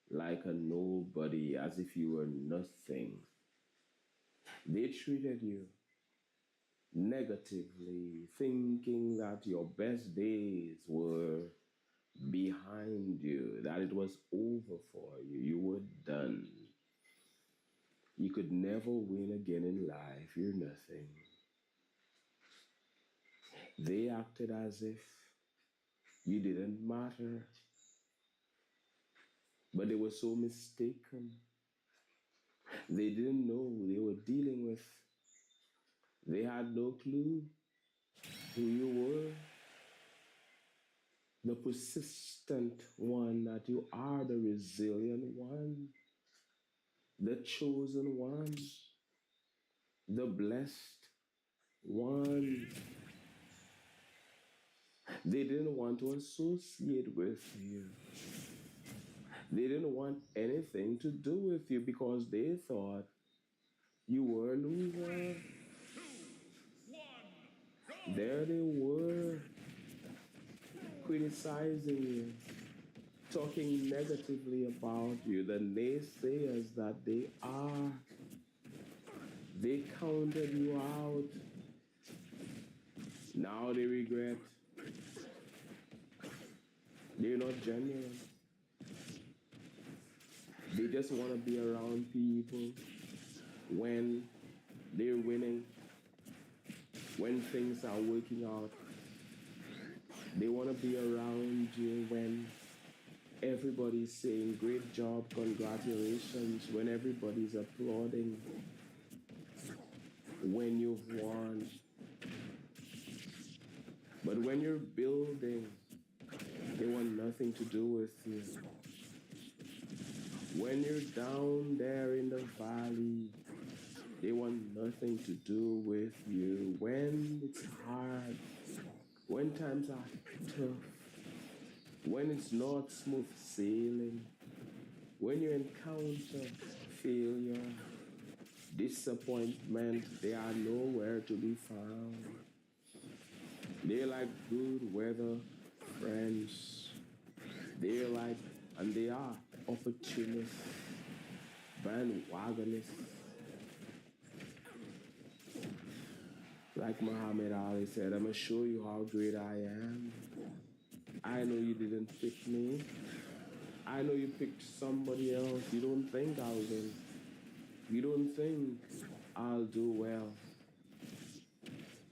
like a nobody, as if you were nothing. They treated you negatively, thinking that your best days were behind you, that it was over for you, you were done. You could never win again in life, you're nothing. They acted as if you didn't matter, but they were so mistaken. They didn't know who they were dealing with. They had no clue who you were. The persistent one that you are, the resilient one, the chosen one, the blessed one. They didn't want to associate with you. They didn't want anything to do with you because they thought you were a loser. There they were, criticizing you, talking negatively about you, the naysayers that they are. They counted you out. Now they regret. They're not genuine. They just want to be around people when they're winning, when things are working out. They want to be around you when everybody's saying, great job, congratulations, when everybody's applauding, when you've won. But when you're building, they want nothing to do with you. When you're down there in the valley, they want nothing to do with you. When it's hard, when times are tough, when it's not smooth sailing, when you encounter failure, disappointment, they are nowhere to be found. They're like good weather friends. They're like, and they are opportunists, bandwagonists. Like Muhammad Ali said, I'm going to show you how great I am. I know you didn't pick me. I know you picked somebody else. You don't think I'll win. You don't think I'll do well.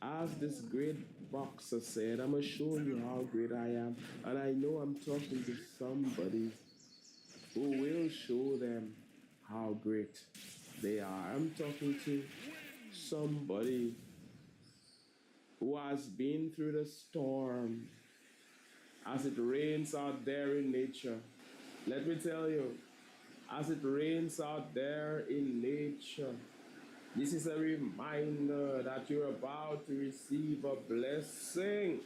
As this great boxer said, I'm going to show you how great I am. And I know I'm talking to somebody who will show them how great they are. I'm talking to somebody who has been through the storm as it rains out there in nature. Let me tell you, as it rains out there in nature, this is a reminder that you're about to receive a blessing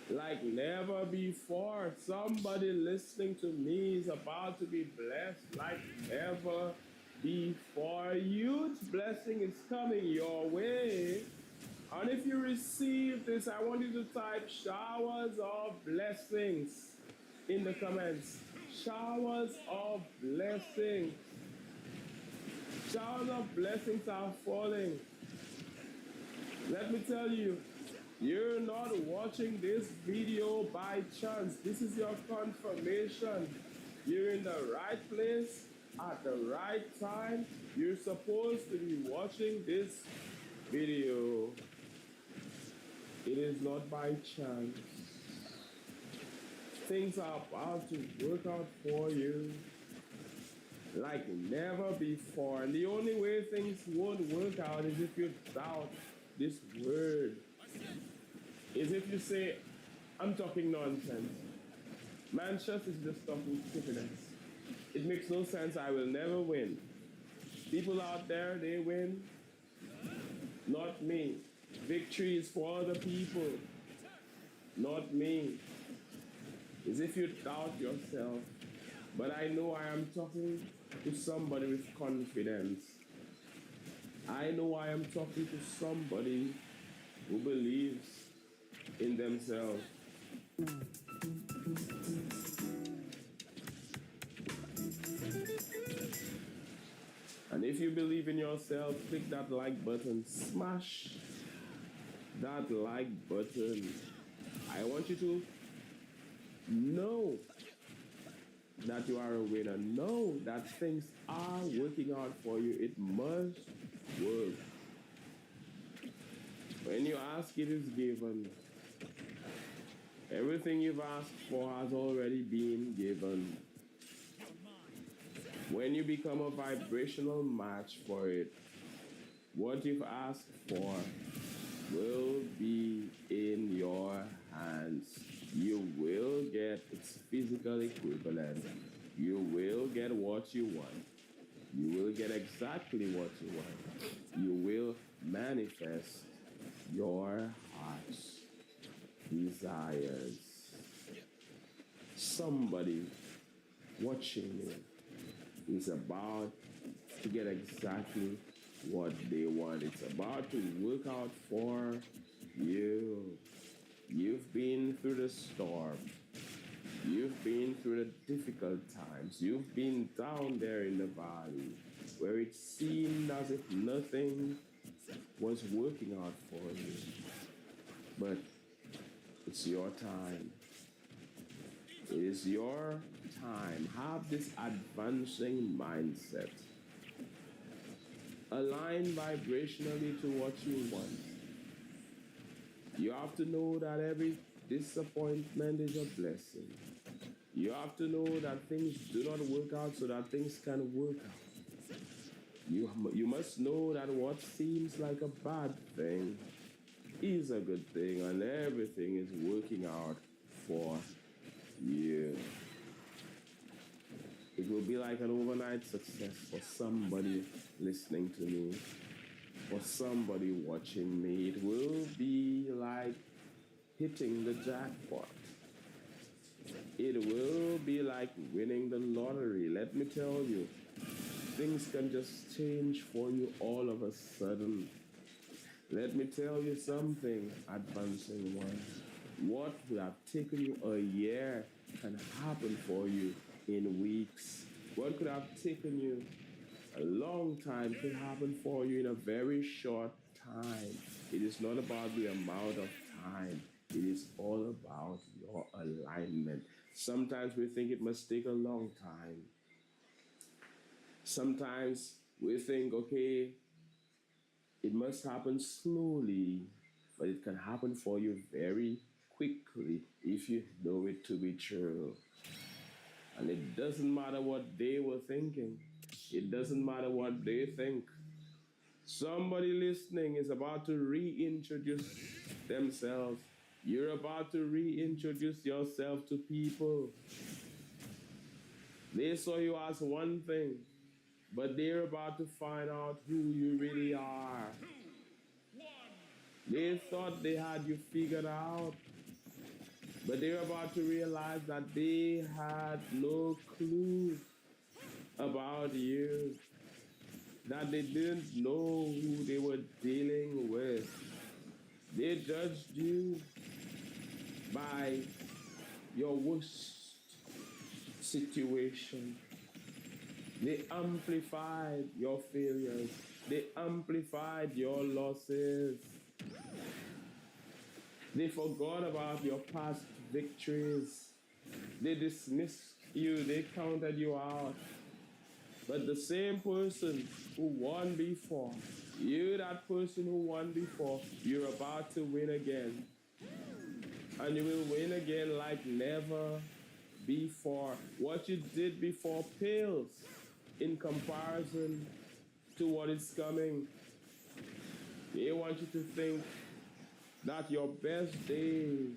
like never before. Somebody listening to me is about to be blessed like never before. Huge blessing is coming your way. And if you receive this, I want you to type showers of blessings in the comments. Showers of blessings. Showers of blessings are falling. Let me tell you, you're not watching this video by chance. This is your confirmation. You're in the right place at the right time. You're supposed to be watching this video. It is not by chance. Things are about to work out for you like never before. And the only way things won't work out is if you doubt this word is if you say, I'm talking nonsense. Manchester is just talking stupidness. It makes no sense. I will never win. People out there, they win. Not me. Victory is for other people. Not me. As if you doubt yourself. But I know I am talking to somebody with confidence. I know I am talking to somebody who believes in themselves. And if you believe in yourself, click that like button. Smash that like button. I want you to know that you are a winner. Know that things are working out for you. It must work. When you ask, it is given. Everything you've asked for has already been given. When you become a vibrational match for it, what you've asked for will be in your hands. You will get its physical equivalent. You will get what you want. You will get exactly what you want. You will manifest your heart's desires. Somebody watching you is about to get exactly what they want. It's about to work out for you. You've been through the storm. You've been through the difficult times. You've been down there in the valley where it seemed as if nothing was working out for you. But it's your time. It is your time. Have this advancing mindset. Align vibrationally to what you want. You have to know that every disappointment is a blessing. You have to know that things do not work out so that things can work out. You must know that what seems like a bad thing is a good thing, and everything is working out for you. It will be like an overnight success for somebody listening to me, for somebody watching me. It will be like hitting the jackpot. It will be like winning the lottery. Let me tell you, things can just change for you all of a sudden. Let me tell you something, advancing one. What would have taken you a year can happen for you in weeks. What could have taken you a long time could happen for you in a very short time. It is not about the amount of time. It is all about your alignment. Sometimes we think it must take a long time. Sometimes we think, okay, it must happen slowly, but it can happen for you very quickly if you know it to be true. And it doesn't matter what they were thinking. It doesn't matter what they think. Somebody listening is about to reintroduce themselves. You're about to reintroduce yourself to people. They saw you as one thing, but they're about to find out who you really are. They thought they had you figured out, but they're about to realize that they had no clue about you, that they didn't know who they were dealing with. They judged you by your worst situation. They amplified your failures. They amplified your losses. They forgot about your past victories. They dismissed you. They counted you out. But the same person who won before, you, that person who won before, you're about to win again. And you will win again like never before. What you did before pales in comparison to what is coming. They want you to think that your best days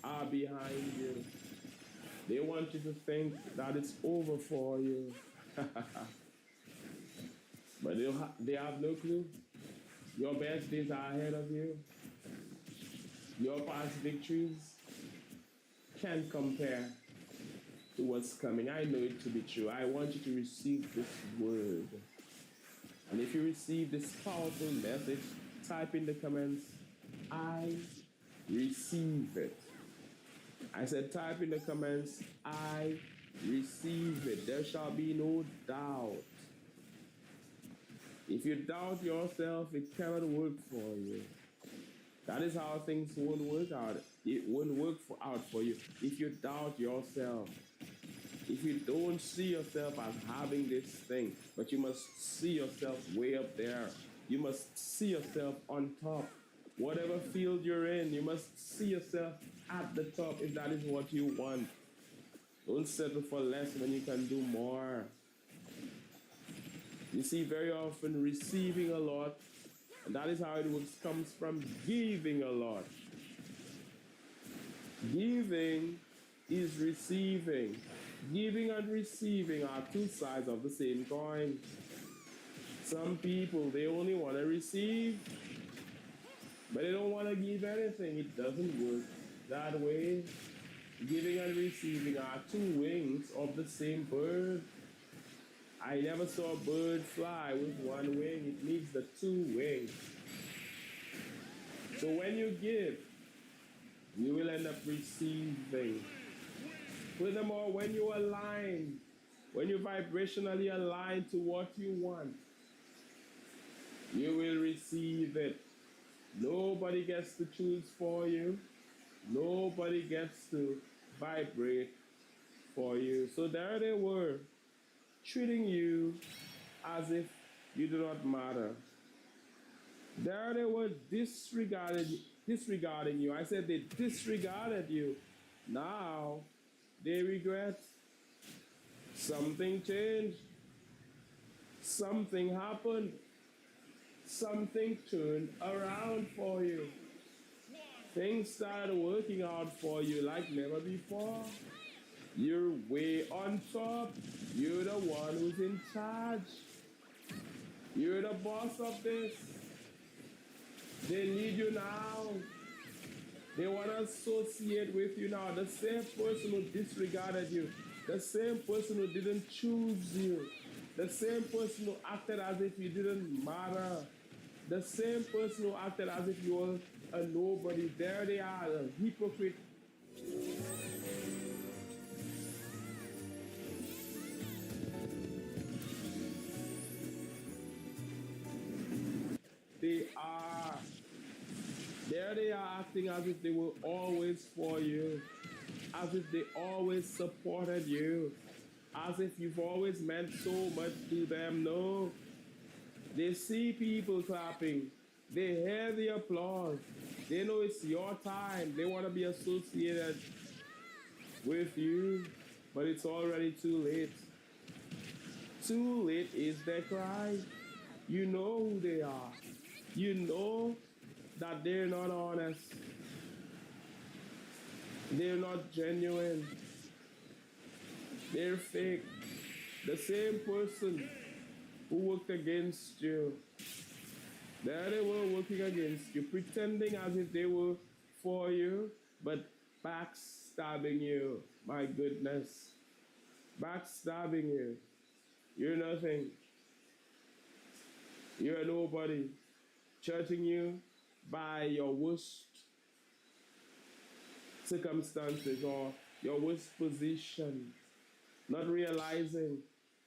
are behind you. They want you to think that it's over for you. But they have no clue. Your best days are ahead of you. Your past victories can't compare to what's coming. I know it to be true. I want you to receive this word. And if you receive this powerful message, type in the comments, I receive it. I said, type in the comments, I receive it. There shall be no doubt. If you doubt yourself, it cannot work for you. That is how things won't work out. It won't work out for you if you doubt yourself. If you don't see yourself as having this thing, but you must see yourself way up there. You must see yourself on top. Whatever field you're in, you must see yourself at the top if that is what you want. Don't settle for less when you can do more. You see, very often receiving a lot, and that is how it works, comes from giving a lot. Giving is receiving. Giving and receiving are two sides of the same coin. Some people, they only want to receive, but they don't want to give anything. It doesn't work that way. Giving and receiving are two wings of the same bird. I never saw a bird fly with one wing. It needs the two wings. So when you give, you will end up receiving. Furthermore, when you align, when you vibrationally align to what you want, you will receive it. Nobody gets to choose for you. Nobody gets to vibrate for you. So there they were, treating you as if you do not matter. There they were disregarding you. I said they disregarded you. Now they regret. Something changed. Something happened. Something turned around for you. Things started working out for you like never before. You're way on top. You're the one who's in charge. You're the boss of this. They need you now. They want to associate with you now. The same person who disregarded you. The same person who didn't choose you. The same person who acted as if you didn't matter. The same person who acted as if you were a nobody. There they are, a hypocrite. There they are acting as if they were always for you, as if they always supported you, as if you've always meant so much to them. No. They see people clapping. They hear the applause. They know it's your time. They want to be associated with you, but it's already too late. Too late is their cry. You know who they are. You know that they're not honest. They're not genuine. They're fake. The same person who worked against you, there they were working against you, pretending as if they were for you, but backstabbing you. My goodness. Backstabbing you. You're nothing. You're nobody. Judging you by your worst circumstances or your worst position. Not realizing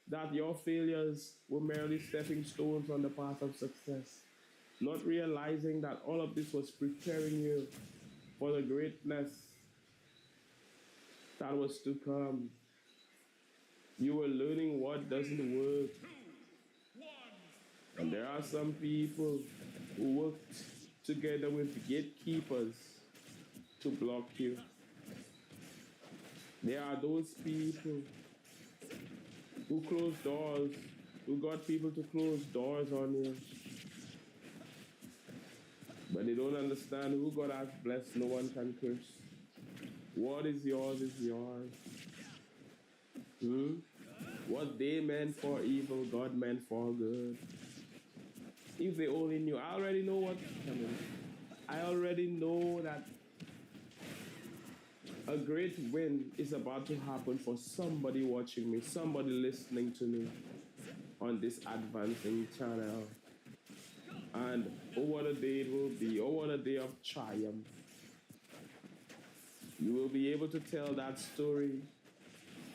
that your failures were merely stepping stones on the path of success. Not realizing that all of this was preparing you for the greatness that was to come. You were learning what doesn't work. And there are some people who worked together with gatekeepers to block you. There are those people who closed doors, who got people to close doors on you. But they don't understand who God has blessed, no one can curse. What is yours is yours. What they meant for evil, God meant for good. If they only knew, I already know what's coming. I already know that a great win is about to happen for somebody watching me, somebody listening to me on this advancing channel. And oh, what a day it will be. Oh, what a day of triumph. You will be able to tell that story.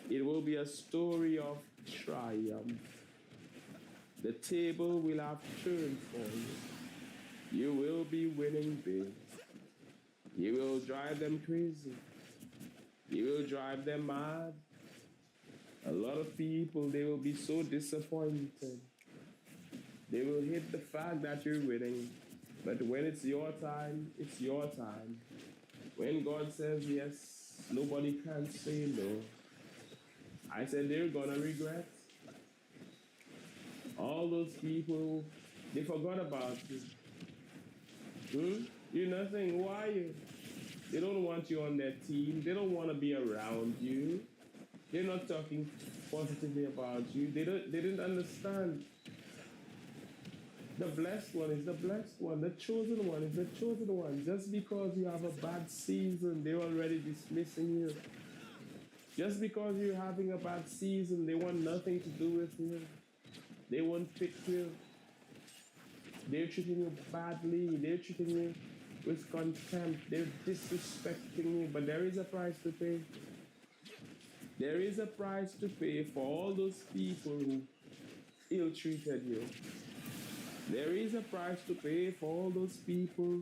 It will be a story of triumph. The table will have turned for you. You will be winning big. You will drive them crazy. You will drive them mad. A lot of people, they will be so disappointed. They will hate the fact that you're winning. But when it's your time, it's your time. When God says yes, nobody can say no. I said they're gonna regret. All those people, they forgot about you. You're nothing. Who are you? They don't want you on their team. They don't want to be around you. They're not talking positively about you. They didn't understand. The blessed one is the blessed one. The chosen one is the chosen one. Just because you have a bad season, they're already dismissing you. Just because you're having a bad season, they want nothing to do with you. They won't pick you. They're treating you badly. They're treating you with contempt. They're disrespecting you. But there is a price to pay. There is a price to pay for all those people who ill-treated you. There is a price to pay for all those people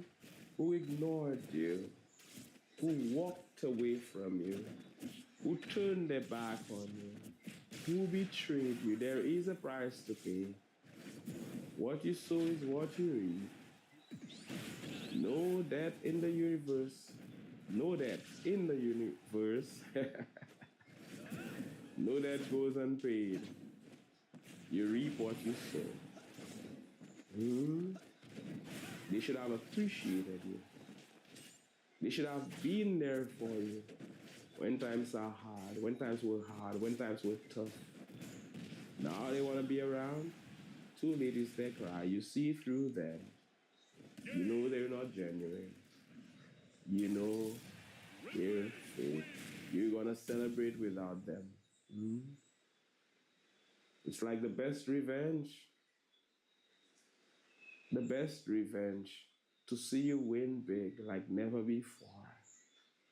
who ignored you, who walked away from you, who turned their back on you, who betrayed you. There is a price to pay. What you sow is what you reap. No debt in the universe. No debt in the universe. No debt goes unpaid. You reap what you sow. They should have appreciated you. They should have been there for you when times are hard, when times were hard, when times were tough. Now they want to be around. Two ladies, they cry. You see through them. You know they're not genuine. You know they're fake. You're going to celebrate without them. It's like the best revenge. The best revenge, to see you win big like never before,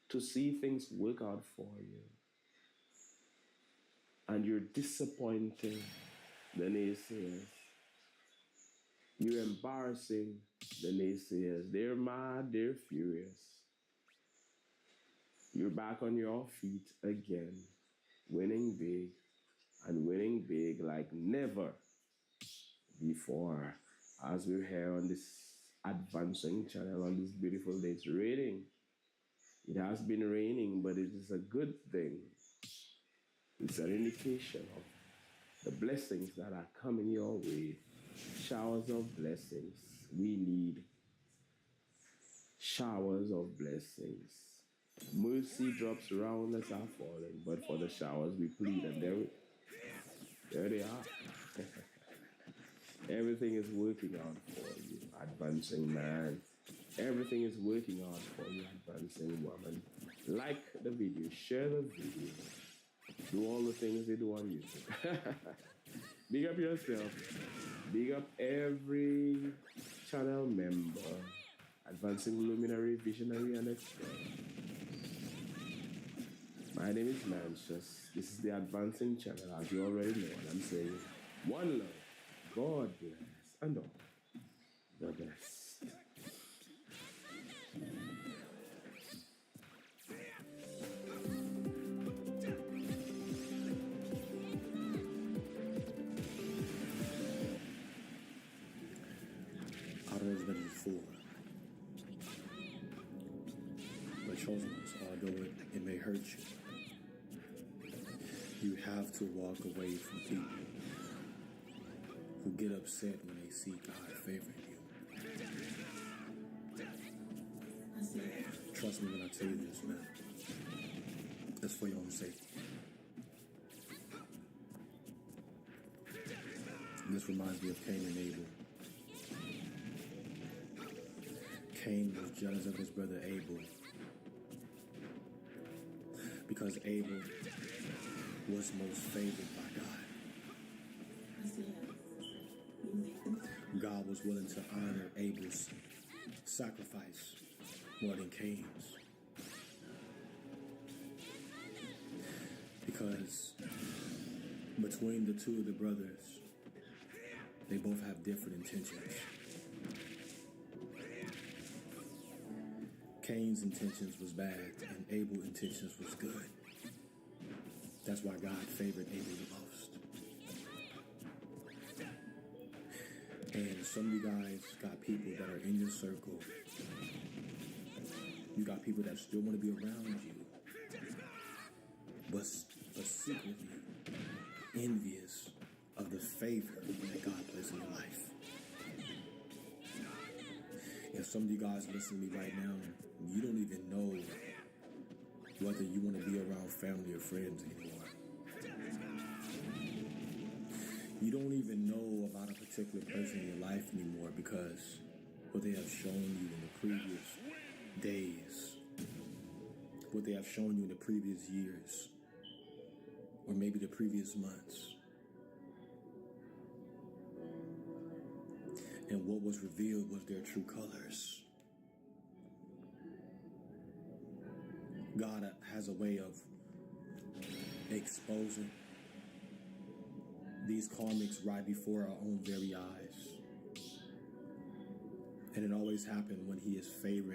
to see things work out for you, and you're disappointing the naysayers. You're embarrassing the naysayers. They're mad, they're furious. You're back on your feet again, winning big, and winning big like never before. As we're here on this advancing channel on this beautiful day, it's raining. It has been raining, but it is a good thing. It's an indication of the blessings that are coming your way. Showers of blessings. We need showers of blessings. Mercy drops around us are falling, but for the showers we plead, and there they are. Everything is working out for you, advancing man. Everything is working out for you, advancing woman. Like the video, share the video, do all the things they do on YouTube. Big up yourself. Big up every channel member, advancing luminary, visionary, and expert. My name is Manchus. This is the advancing channel, as you already know, and I'm saying one love. God bless, and all the best. I've always been before. The chosen ones, although it may hurt you, you have to walk away from people who get upset when they see God favoring you. Trust me when I tell you this, man. It's for your own safety. This reminds me of Cain and Abel. Cain was jealous of his brother Abel because Abel was most favored by God. God was willing to honor Abel's sacrifice more than Cain's. Because between the two of the brothers, they both have different intentions. Cain's intentions was bad and Abel's intentions was good. That's why God favored Abel the most. And some of you guys got people that are in your circle. You got people that still want to be around you, but secretly envious of the favor that God placed in your life. And some of you guys listening to me right now, you don't even know whether you want to be around family or friends anymore. You don't even know about a particular person in your life anymore because what they have shown you in the previous days, what they have shown you in the previous years, or maybe the previous months. And what was revealed was their true colors. God has a way of exposing these karmics right before our own very eyes. And it always happened when he is favoring